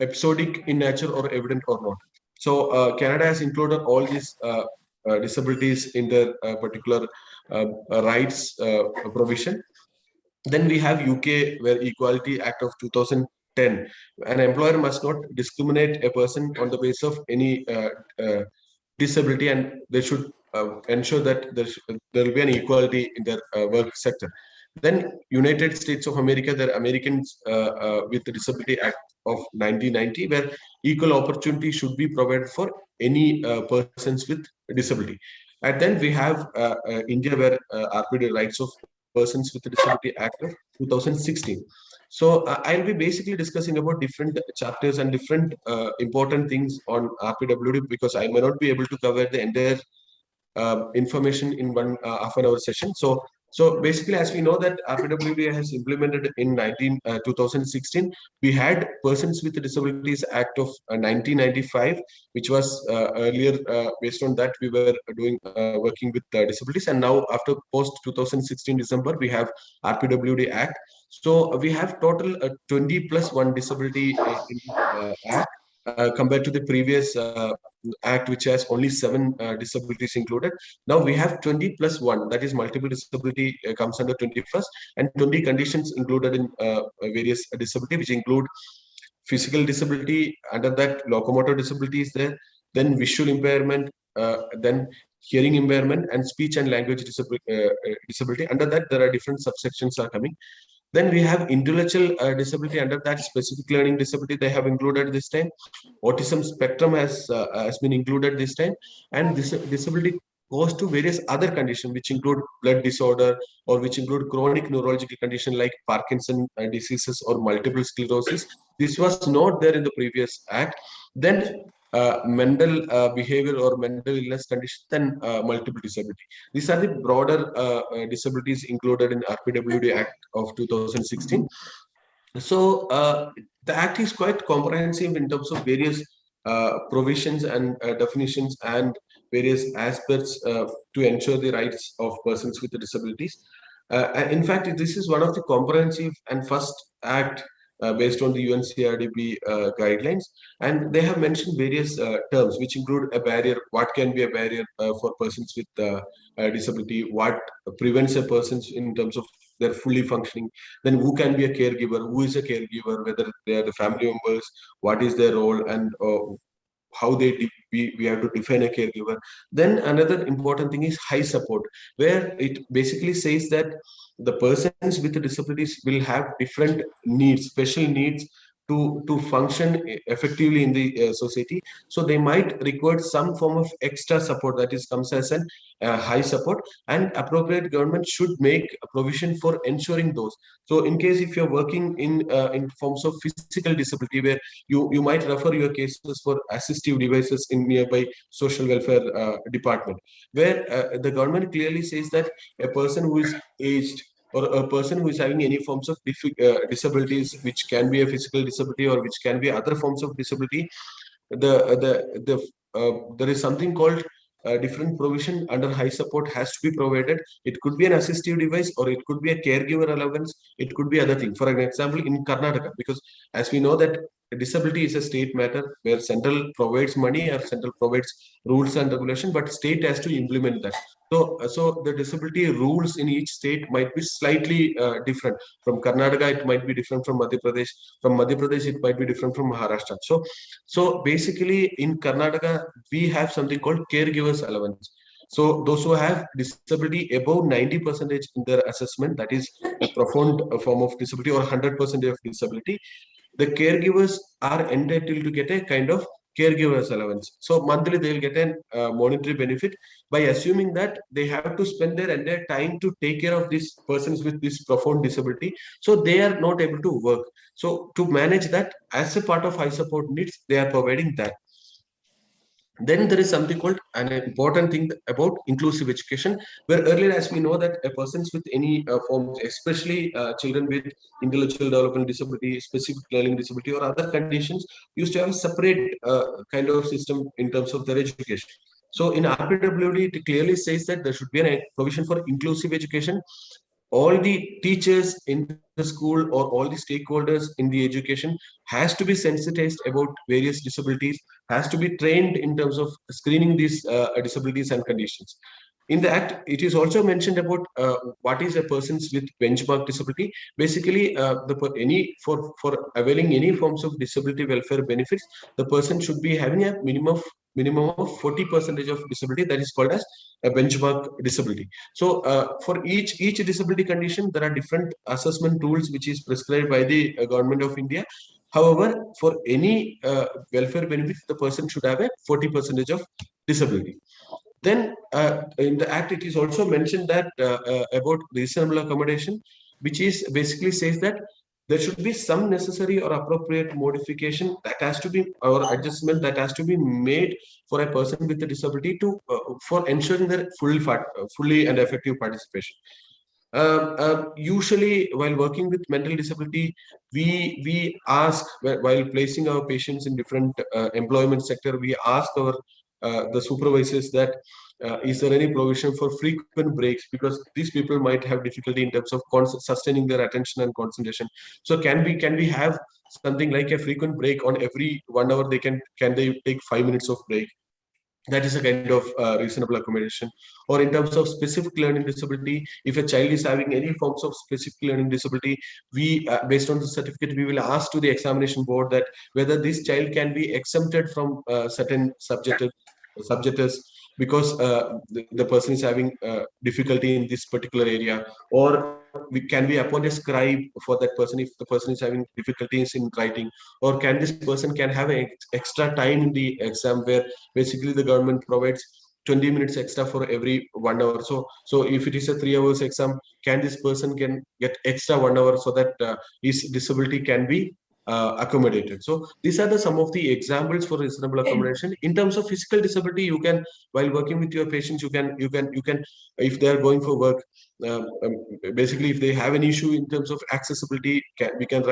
episodic in nature or evident or not. So Canada has included all these disabilities in their particular rights provision. Then we have UK, where Equality Act of 2010. An employer must not discriminate a person on the basis of any disability, and they should ensure that there will be an equality in their work sector. Then United States of America, the Americans with the Disability Act of 1990, where equal opportunity should be provided for any persons with disability. And then we have India, where RPD, Rights of Persons with Disability Act of 2016. So I'll be basically discussing about different chapters and different important things on RPWD, because I may not be able to cover the entire information in one half an hour session. So basically, as we know that RPWD has implemented in 2016, we had Persons with Disabilities Act of 1995, which was earlier based on that we were doing working with disabilities, and now after post 2016 December we have RPWD Act. So we have total 20 plus 1 disability in Act compared to the previous act, which has only 7 disabilities included. Now we have 20 plus 1, that is multiple disability comes under 21st, and 20 conditions included in various disability, which include physical disability. Under that, locomotor disability is there, then visual impairment, then hearing impairment, and speech and language disability. Under that, there are different subsections are coming. Then we have intellectual disability. Under that, specific learning disability they have included this time. Autism spectrum has been included this time, and this disability goes to various other conditions, which include blood disorder, or which include chronic neurological condition like Parkinson diseases or multiple sclerosis. This was not there in the previous act. Then mental behavior or mental illness condition, then multiple disability. These are the broader disabilities included in RPWD Act of 2016. So the act is quite comprehensive in terms of various provisions and definitions and various aspects to ensure the rights of persons with disabilities. In fact, this is one of the comprehensive and first act based on the UNCRDP guidelines, and they have mentioned various terms which include a barrier, what can be a barrier for persons with disability, what prevents a person in terms of their fully functioning, then who can be a caregiver, who is a caregiver, whether they are the family members, what is their role, and how we have to define a caregiver. Then another important thing is high support, where it basically says that the persons with disabilities will have different needs, special needs to function effectively in the society. So they might require some form of extra support that is comes as an high support, and appropriate government should make a provision for ensuring those. So in case if you're working in forms of physical disability, where you might refer your cases for assistive devices in nearby social welfare department, where the government clearly says that a person who is aged or a person who is having any forms of disabilities, which can be a physical disability or which can be other forms of disability, there is something called different provision under high support has to be provided. It could be an assistive device, or it could be a caregiver allowance, it could be other thing. For an example, in Karnataka, because as we know that disability is a state matter where central provides money or central provides rules and regulation, but state has to implement that. So the disability rules in each state might be slightly different. From Karnataka, it might be different from Madhya Pradesh. From Madhya Pradesh, it might be different from Maharashtra. So basically, in Karnataka, we have something called caregivers allowance. So those who have disability above 90% in their assessment, that is a profound form of disability or 100% of disability, the caregivers are entitled to get a kind of caregivers allowance. So monthly they will get a monetary benefit by assuming that they have to spend their entire time to take care of these persons with this profound disability. So they are not able to work. So to manage that, as a part of high support needs, they are providing that. Then there is something called an important thing about inclusive education, where earlier, as we know, that a persons with any forms, especially children with intellectual development disability, specific learning disability, or other conditions, used to have a separate kind of system in terms of their education. So in RPWD, it clearly says that there should be a provision for inclusive education. All the teachers in the school or all the stakeholders in the education has to be sensitized about various disabilities, has to be trained in terms of screening these disabilities and conditions. In the act, it is also mentioned about what is a person's with benchmark disability. Basically, for availing any forms of disability welfare benefits, the person should be having a minimum of 40% of disability, that is called as a benchmark disability. So for each disability condition, there are different assessment tools which is prescribed by the government of India. However, for any welfare benefits, the person should have a 40% of disability. Then in the act, it is also mentioned that about reasonable accommodation, which is basically says that there should be some necessary or appropriate modification that has to be, or adjustment that has to be made for a person with a disability to for ensuring their fully and effective participation. Usually, while working with mental disability, we ask, while placing our patients in different employment sector, we ask our the supervisors that is there any provision for frequent breaks, because these people might have difficulty in terms of sustaining their attention and concentration. So can we have something like a frequent break on every 1 hour? Can they take 5 minutes of break? That is a kind of reasonable accommodation. Or in terms of specific learning disability, if a child is having any forms of specific learning disability, we based on the certificate, we will ask to the examination board that whether this child can be exempted from certain subjects because the person is having difficulty in this particular area, or can we appoint a scribe for that person if the person is having difficulties in writing, or can this person can have an extra time in the exam, where basically the government provides 20 minutes extra for every 1 hour. So if it is a 3 hours exam, can this person can get extra 1 hour so that his disability can be accommodated. So these are some of the examples for reasonable accommodation. In terms of physical disability, you can, while working with your patients, you can, if they are going for work, basically if they have an issue in terms of accessibility, we can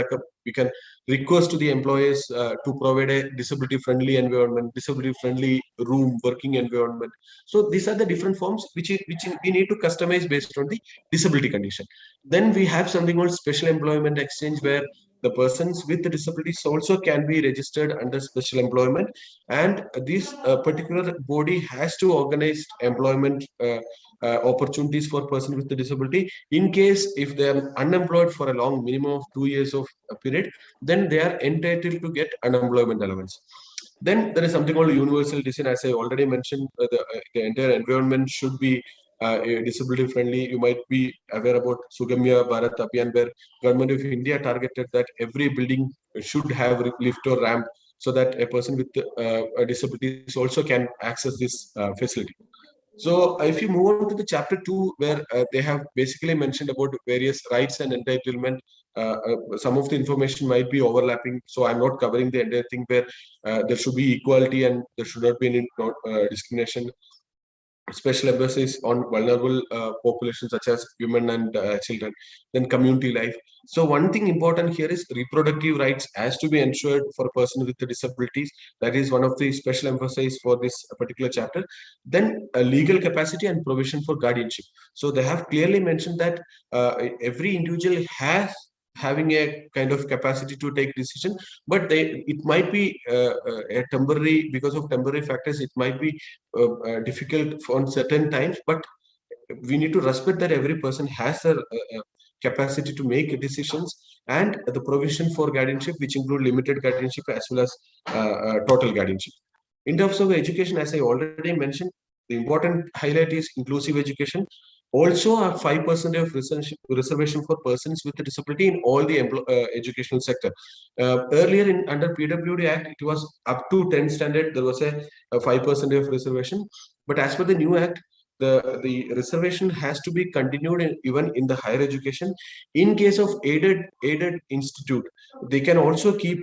request to the employers to provide a disability friendly environment, disability friendly room, working environment. So these are the different forms which we need to customize based on the disability condition. Then we have something called special employment exchange, where the persons with the disabilities also can be registered under special employment, and this particular body has to organize employment opportunities for person with the disability. In case if they are unemployed for a long minimum of 2 years of a period, then they are entitled to get unemployment allowance. Then there is something called universal design. As I already mentioned, the entire environment should be disability friendly. You might be aware about Sugamya Bharat Abhiyan, where Government of India targeted that every building should have lift or ramp, so that a person with disabilities also can access this facility. So if you move on to the chapter 2, where they have basically mentioned about various rights and entitlement, some of the information might be overlapping. So I'm not covering the entire thing, where there should be equality and there should not be any discrimination. Special emphasis on vulnerable populations such as women and children. Then community life. So one thing important here is reproductive rights has to be ensured for a person with the disabilities. That is one of the special emphasis for this particular chapter. Then legal capacity and provision for guardianship. So they have clearly mentioned that every individual has having a kind of capacity to take decision, but it might be a temporary, because of temporary factors, it might be difficult on certain times, but we need to respect that every person has a capacity to make decisions, and the provision for guardianship, which include limited guardianship as well as total guardianship. In terms of education, as I already mentioned, the important highlight is inclusive education. Also, a 5% of reservation for persons with a disability in all the educational sector. Earlier, under PWD Act, it was up to 10th standard, there was a 5% of reservation. But as per the new Act, the reservation has to be continued even in the higher education. In case of aided institute, they can also keep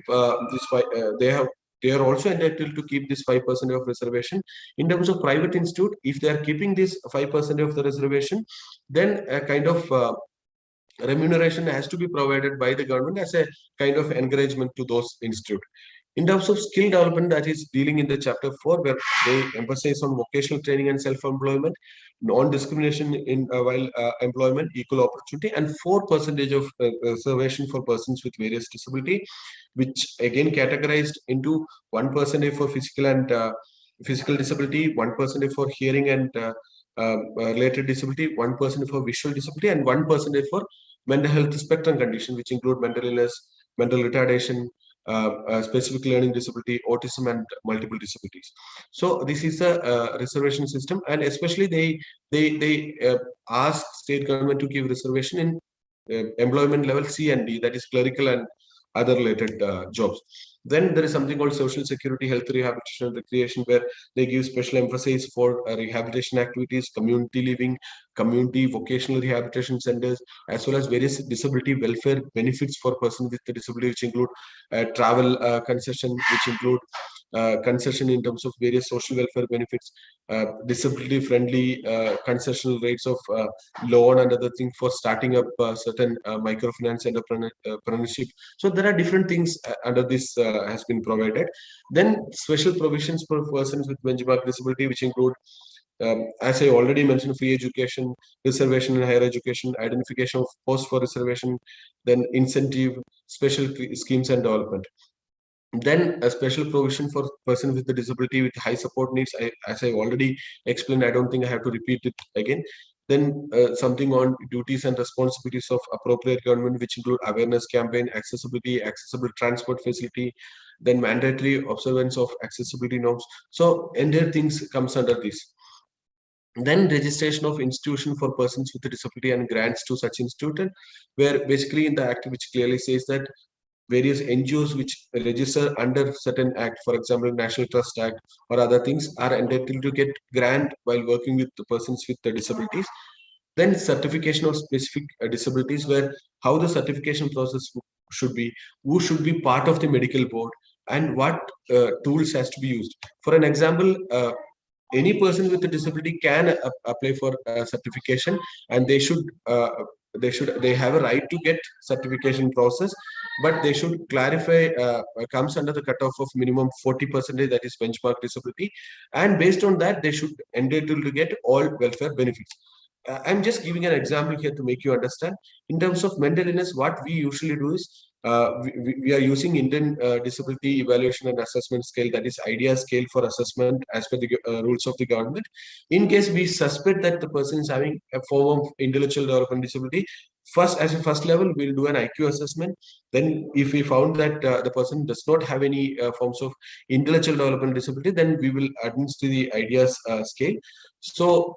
they are also entitled to keep this 5% of reservation. In terms of private institute, if they are keeping this 5% of the reservation, then a kind of remuneration has to be provided by the government as a kind of encouragement to those institutes. In terms of skill development, that is dealing in the chapter 4, where they emphasize on vocational training and self-employment, non-discrimination in while employment, equal opportunity, and 4% of reservation for persons with various disability, which again categorized into 1% for physical and physical disability, 1% for hearing and related disability, 1% for visual disability, and 1% for mental health spectrum condition, which include mental illness, mental retardation, specific learning disability, autism, and multiple disabilities. So this is a reservation system, and especially they ask state government to give reservation in employment level C and D, that is clerical and other related jobs. Then there is something called social security, health, rehabilitation, and recreation, where they give special emphasis for rehabilitation activities, community living, community vocational rehabilitation centers, as well as various disability welfare benefits for persons with the disability, which include travel concession, which include concession in terms of various social welfare benefits, disability friendly concessional rates of loan and other things for starting up certain microfinance entrepreneurship. So there are different things under this has been provided. Then special provisions for persons with benchmark disability, which include as I already mentioned, free education, reservation in higher education, identification of post for reservation, then incentive, special schemes and development. Then a special provision for person with a disability with high support needs. As I already explained, I don't think I have to repeat it again. Then something on duties and responsibilities of appropriate government, which include awareness campaign, accessibility, accessible transport facility, then mandatory observance of accessibility norms. So entire things comes under this. Then registration of institution for persons with a disability and grants to such institution, where basically in the act which clearly says that various NGOs which register under certain act, for example, National Trust Act or other things, are entitled to get grant while working with the persons with the disabilities. Then certification of specific disabilities, where how the certification process should be, who should be part of the medical board, and what tools has to be used. For an example, any person with a disability can apply for certification, and they have a right to get certification process, but they should clarify comes under the cutoff of minimum 40%, that is benchmark disability, and based on that they should entitled to get all welfare benefits. I'm just giving an example here to make you understand. In terms of mental illness, what we usually do is we are using Indian Disability Evaluation and Assessment Scale, that is IDEA scale for assessment as per the rules of the government. In case we suspect that the person is having a form of intellectual development disability, as a first level, we'll do an IQ assessment. Then if we found that the person does not have any forms of intellectual development disability, then we will administer the IDEA scale. So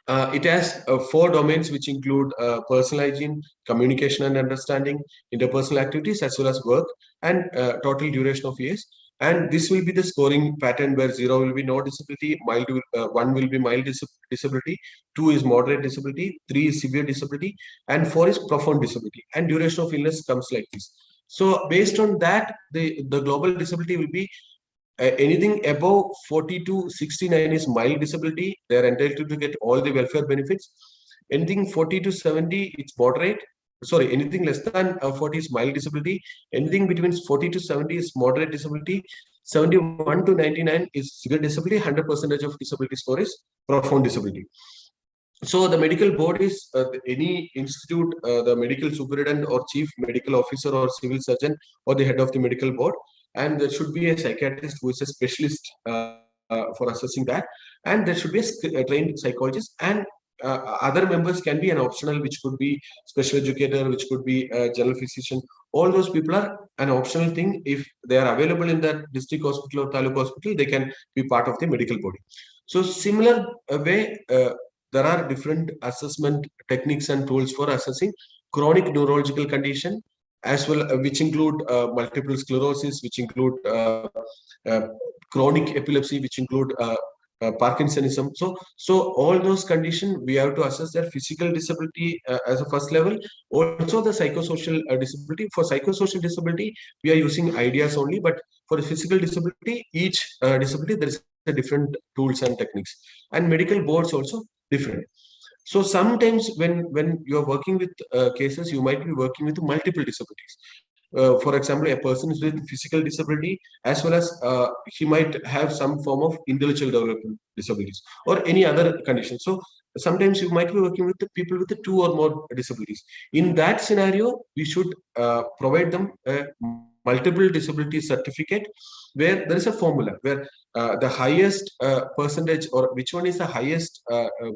it has 4 domains, which include personal hygiene, communication and understanding, interpersonal activities, as well as work, and total duration of years. And this will be the scoring pattern, where 0 will be no disability, 1 will be mild disability, 2 is moderate disability, 3 is severe disability, and 4 is profound disability. And duration of illness comes like this. So based on that, the global disability will be anything above 40 to 69 is mild disability. They are entitled to get all the welfare benefits. Anything 40 to 70, it's moderate. Sorry, anything less than 40 is mild disability. Anything between 40 to 70 is moderate disability. 71 to 99 is severe disability. 100% of disability score is profound disability. So the medical board is any institute, the medical superintendent or chief medical officer or civil surgeon or the head of the medical board. And there should be a psychiatrist who is a specialist for assessing that. And there should be a trained psychologist, and other members can be an optional, which could be special educator, which could be a general physician. All those people are an optional thing. If they are available in that district hospital or taluk hospital, they can be part of the medical body. So similar way, there are different assessment techniques and tools for assessing chronic neurological condition, as well, which include multiple sclerosis, which include chronic epilepsy, which include Parkinsonism. So all those conditions, we have to assess their physical disability as a first level. Also the psychosocial disability. For psychosocial disability, we are using ideas only, but for the physical disability, each disability, there is a different tools and techniques. And medical boards also different. So sometimes when you are working with cases, you might be working with multiple disabilities. For example, a person is with physical disability, as well as he might have some form of intellectual development disabilities or any other condition. So sometimes you might be working with the people with the 2 or more disabilities. In that scenario, we should provide them a multiple disability certificate, where there is a formula where the highest percentage, or which one is the highest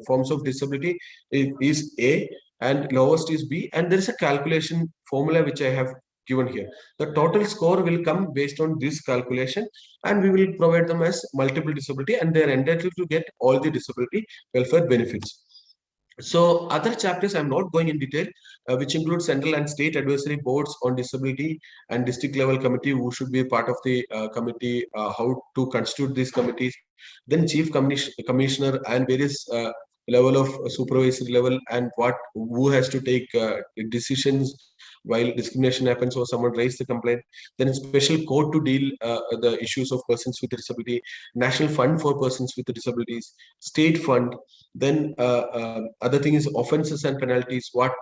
forms of disability is A, and lowest is B, and there is a calculation formula which I have given here. The total score will come based on this calculation, and we will provide them as multiple disability, and they are entitled to get all the disability welfare benefits. So other chapters I'm not going in detail, which include central and state advisory boards on disability and district level committee, who should be a part of the committee, how to constitute these committees, then chief commissioner and various level of supervisory level, and who has to take decisions while discrimination happens or someone raised the complaint. Then special court to deal the issues of persons with disability, national fund for persons with disabilities, state fund. Then other thing is offenses and penalties. What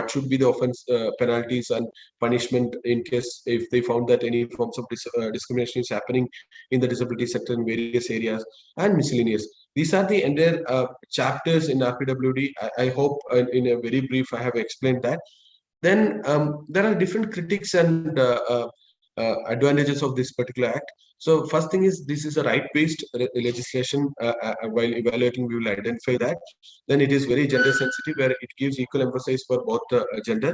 should be the offense penalties and punishment in case if they found that any forms of discrimination is happening in the disability sector in various areas, and miscellaneous. These are the entire chapters in RPWD. I hope in a very brief I have explained that. Then there are different critics and advantages of this particular act. So first thing is, this is a right-based legislation. While evaluating, we will identify that. Then it is very gender sensitive, where it gives equal emphasis for both gender.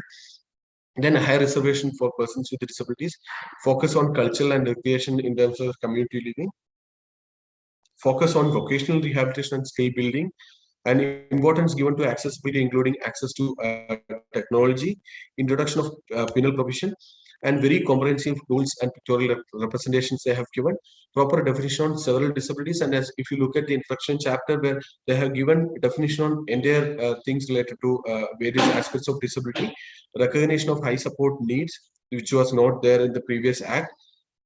Then a higher reservation for persons with disabilities. Focus on cultural and recreation in terms of community living. Focus on vocational rehabilitation and skill building, and importance given to accessibility, including access to technology, introduction of penal provision, and very comprehensive tools and pictorial representations they have given. Proper definition on several disabilities, and as if you look at the introduction chapter, where they have given definition on entire things related to various aspects of disability, recognition of high support needs, which was not there in the previous act.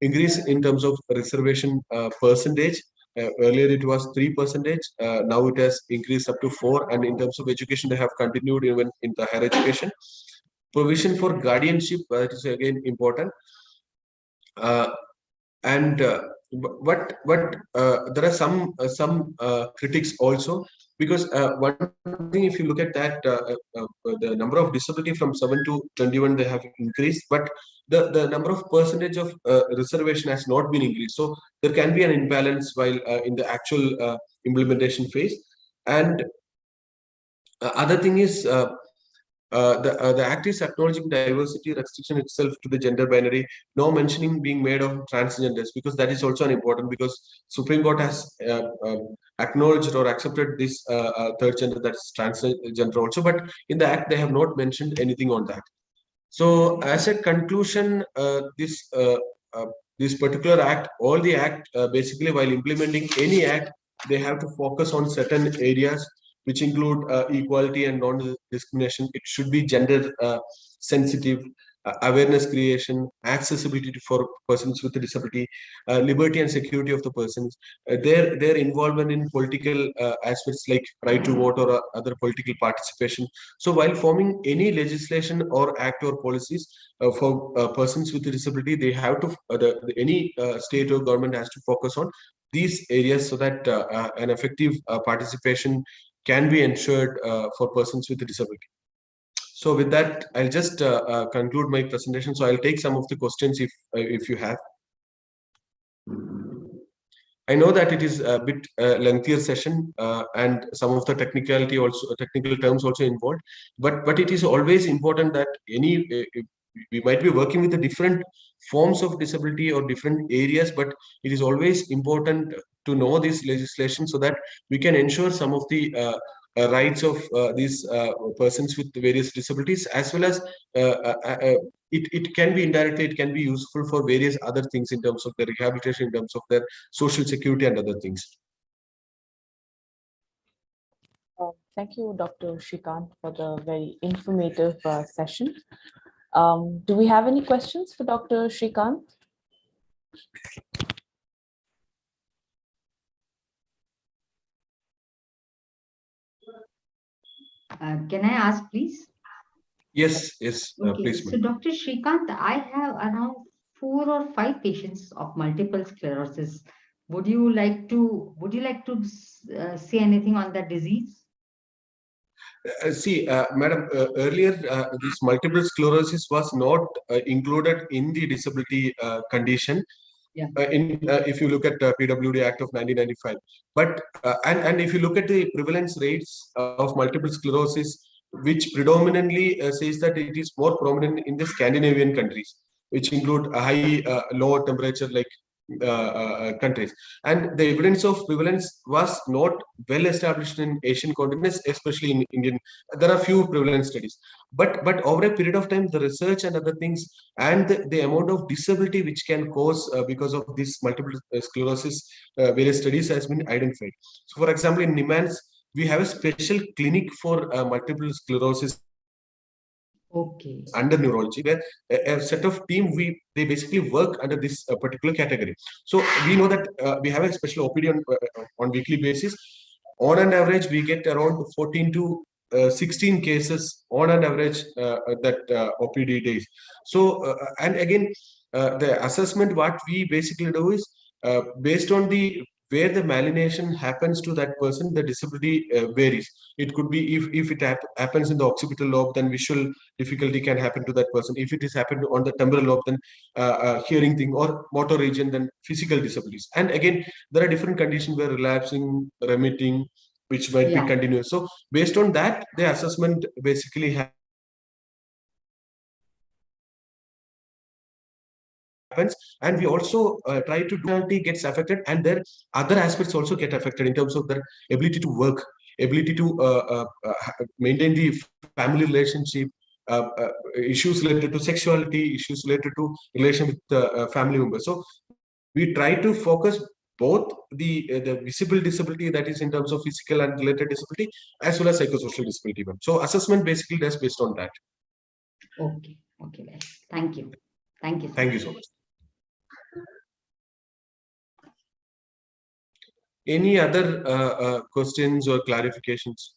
Increase in terms of reservation percentage. Earlier it was 3%. Now it has increased up to 4%. And in terms of education, they have continued even in the higher education. Provision for guardianship, that is again important. And there are some critics also, because one thing, if you look at that, the number of disability from 7 to 21 they have increased, but the number of percentage of reservation has not been increased. So there can be an imbalance while in the actual implementation phase. And other thing is, the act is acknowledging diversity restriction itself to the gender binary, no mentioning being made of transgenders, because that is also an important, because Supreme Court has acknowledged or accepted this third gender, that is transgender also, but in the act they have not mentioned anything on that. So as a conclusion, this particular act, all the act, basically while implementing any act, they have to focus on certain areas which include equality and non-discrimination. It should be gender sensitive, awareness creation, accessibility for persons with a disability, liberty and security of the persons, their involvement in political aspects like right to vote or other political participation. So while forming any legislation or act or policies for persons with a disability, they have to, any state or government has to focus on these areas, so that an effective participation can be ensured for persons with a disability. So with that, I'll just conclude my presentation. So I'll take some of the questions if you have. I know that it is a bit lengthier session and some of the technical terms also involved, but it is always important that we might be working with the different forms of disability or different areas, but it is always important to know this legislation so that we can ensure some of the rights of these persons with various disabilities, as well as it can be indirectly, it can be useful for various other things in terms of their rehabilitation, in terms of their social security and other things. Thank you, Dr. Shrikant, for the very informative session. Do we have any questions for Dr. Shrikant? Can I ask, please? Yes, Okay, please. so Dr. Shrikant, I have around 4 or 5 patients of multiple sclerosis. Would you like to say anything on that disease? See, madam, earlier this multiple sclerosis was not included in the disability condition. Yeah. If you look at PWD Act of 1995, but and if you look at the prevalence rates of multiple sclerosis, which predominantly says that it is more prominent in the Scandinavian countries, which include a high low temperature like countries, and the evidence of prevalence was not well established in Asian continents, especially in Indian. There are few prevalence studies, but over a period of time, the research and other things, and the amount of disability which can cause because of this multiple sclerosis, various studies has been identified. So, for example, in NIMANS, we have a special clinic for multiple sclerosis. Okay. Under neurology, where a set of team they basically work under this particular category. So we know that we have a special OPD on weekly basis. On an average, we get around 14 to 16 cases on an average that OPD days. So and again, the assessment what we basically do is based on where the myelination happens to that person, the disability varies. It could be if it happens in the occipital lobe, then visual difficulty can happen to that person. If it is happened on the temporal lobe, then hearing thing, or motor region, then physical disabilities. And again, there are different conditions where relapsing, remitting, which might be continuous. So based on that, the assessment basically happens. And we also try to do gets affected, and their other aspects also get affected in terms of their ability to work, ability to maintain the family relationship, issues related to sexuality, issues related to relation with family members. So we try to focus both the visible disability, that is in terms of physical and related disability, as well as psychosocial disability. So assessment basically does based on that. Okay, well, thank you. Thank you. Thank you so much. Any other questions or clarifications?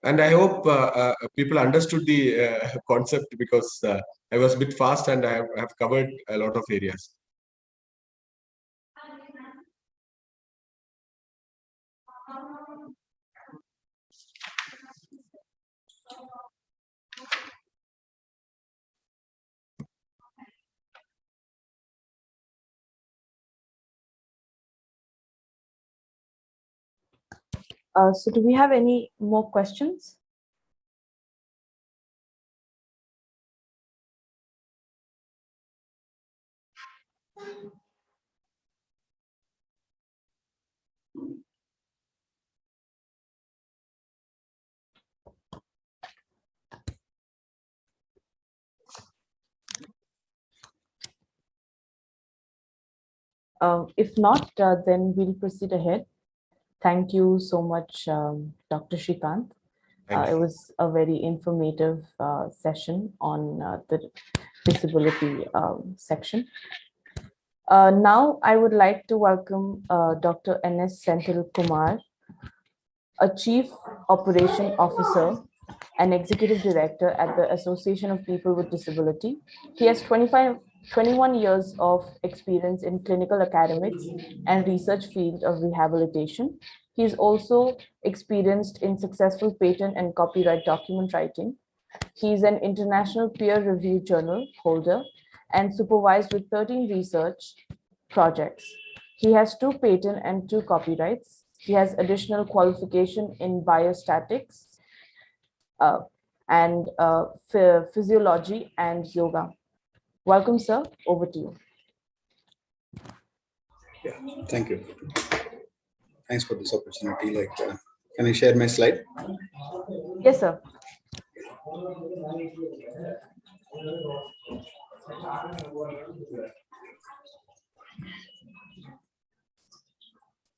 And I hope people understood the concept, because I was a bit fast and I have covered a lot of areas. So do we have any more questions? If not, then we'll proceed ahead. Thank you so much, Dr. Shrikant. It was a very informative session on the disability section. Now, I would like to welcome Dr. N.S. Senthil Kumar, a Chief Operation Officer and Executive Director at the Association of People with Disability. He has 21 years of experience in clinical academics and research field of rehabilitation. He is also experienced in successful patent and copyright document writing. He is an international peer-reviewed journal holder and supervised with 13 research projects. He has 2 patents and 2 copyrights. He has additional qualification in biostatics and physiology and yoga. Welcome, sir. Over to you. Yeah, thank you. Thanks for this opportunity. Can I share my slide? Yes, sir.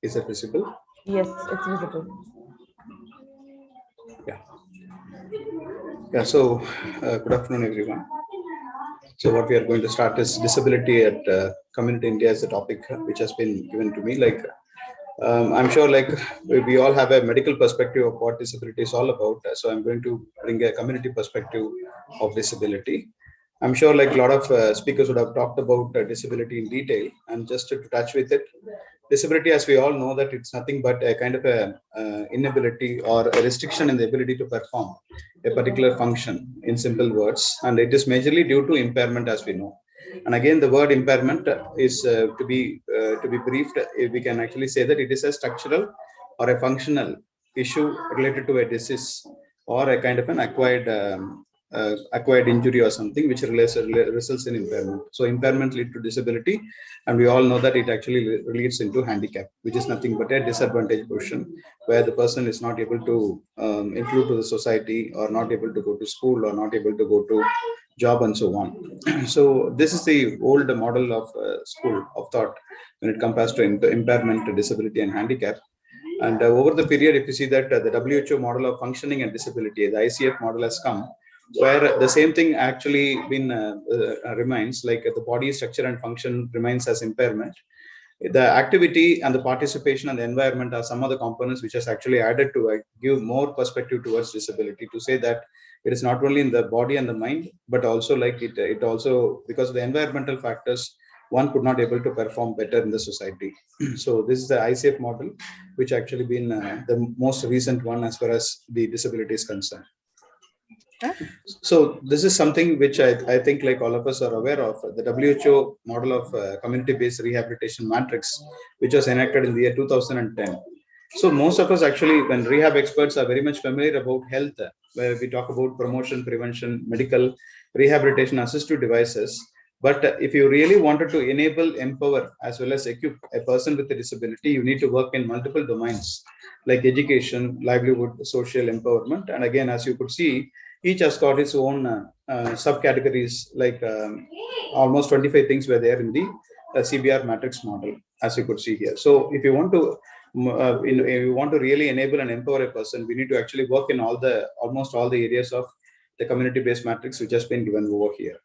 Is it visible? Yes, it's visible. Yeah. Yeah, so good afternoon, everyone. So what we are going to start is disability at Community India as a topic which has been given to me. I'm sure we all have a medical perspective of what disability is all about. So I'm going to bring a community perspective of disability. I'm sure a lot of speakers would have talked about disability in detail, and just to touch with it, disability, as we all know, that it's nothing but a kind of inability or a restriction in the ability to perform a particular function, in simple words, and it is majorly due to impairment, as we know. And again, the word impairment is to be briefed. We can actually say that it is a structural or a functional issue related to a disease or a kind of an acquired injury or something which results in impairment. So impairment leads to disability, and we all know that it actually leads into handicap, which is nothing but a disadvantaged position where the person is not able to include to the society, or not able to go to school, or not able to go to job, and so on. So this is the old model of school of thought when it compares to impairment, disability, and handicap. And over the period, if you see that the WHO model of functioning and disability, the ICF model has come, where the same thing actually remains, the body structure and function remains as impairment. The activity and the participation and the environment are some of the components which has actually added to give more perspective towards disability, to say that it is not only in the body and the mind, but also it also, because of the environmental factors, one could not able to perform better in the society. So this is the ICF model, which actually been the most recent one as far as the disability is concerned. So this is something which I think all of us are aware of, the WHO model of community-based rehabilitation matrix, which was enacted in the year 2010. So most of us actually, when rehab experts, are very much familiar about health, where we talk about promotion, prevention, medical, rehabilitation, assistive devices. But if you really wanted to enable, empower, as well as equip a person with a disability, you need to work in multiple domains like education, livelihood, social empowerment. And again, as you could see, Each has got its own subcategories, like almost 25 things were there in the CBR matrix model, as you could see here. So if you want to if you want to really enable and empower a person, we need to actually work in almost all the areas of the community-based matrix which has been given over here.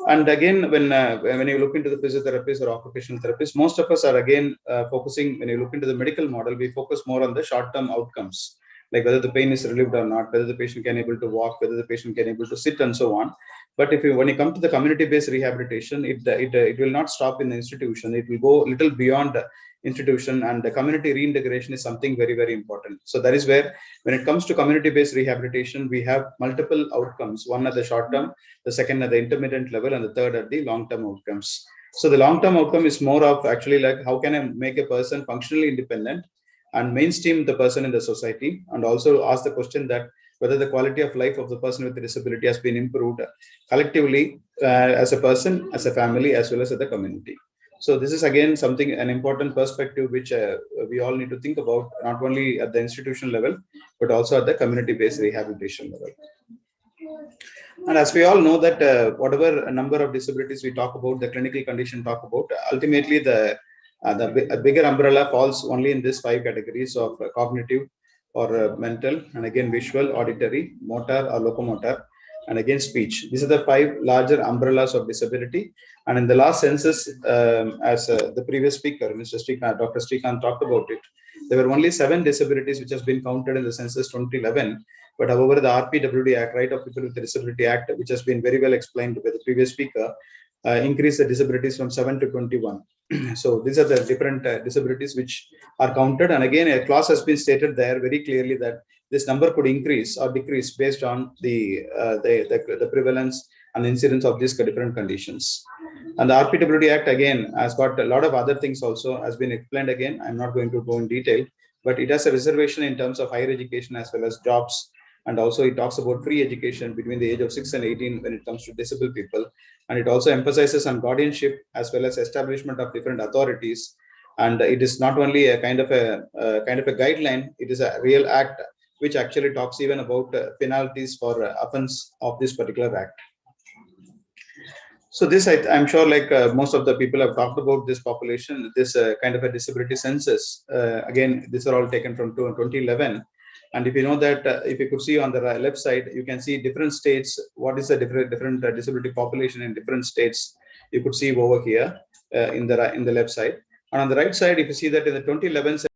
And again, when you look into the physiotherapists or occupational therapists, most of us are again focusing, when you look into the medical model, we focus more on the short-term outcomes, like whether the pain is relieved or not, whether the patient can able to walk, whether the patient can able to sit, and so on. But when you come to the community-based rehabilitation, it will not stop in the institution. It will go a little beyond institution, and the community reintegration is something very, very important. So that is where, when it comes to community-based rehabilitation, we have multiple outcomes, one at the short term, the second at the intermediate level, and the third at the long-term outcomes. So the long-term outcome is more of actually like, how can I make a person functionally independent and mainstream the person in the society, and also ask the question that whether the quality of life of the person with the disability has been improved collectively as a person, as a family, as well as at the community. So this is again something, an important perspective which we all need to think about, not only at the institutional level, but also at the community-based rehabilitation level. And as we all know that whatever number of disabilities we talk about, the clinical condition talk about, ultimately the bigger umbrella falls only in these 5 categories of cognitive or mental, and again visual, auditory, motor or locomotor, and again speech. These are the 5 larger umbrellas of disability. And in the last census, as the previous speaker, Dr. Srikanth talked about it, there were only 7 disabilities which has been counted in the census 2011. But however, the RPWD Act, Right of People with Disability Act, which has been very well explained by the previous speaker, increased the disabilities from 7 to 21. So these are the different disabilities which are counted. And again, a clause has been stated there very clearly that this number could increase or decrease based on the prevalence and incidence of these different conditions. And the RPWD Act again has got a lot of other things also, has been explained again. I'm not going to go in detail, but it has a reservation in terms of higher education as well as jobs. And also it talks about free education between the age of 6 and 18 when it comes to disabled people. And it also emphasizes on guardianship as well as establishment of different authorities. And it is not only a kind of a guideline, it is a real act which actually talks even about penalties for offense of this particular act. So this, I'm sure, like most of the people have talked about this population, this kind of a disability census. Again, these are all taken from 2011. And if you know that, if you could see on the left side, you can see different states, what is the different disability population in different states. You could see over here in the left side. And on the right side, if you see that in the 2011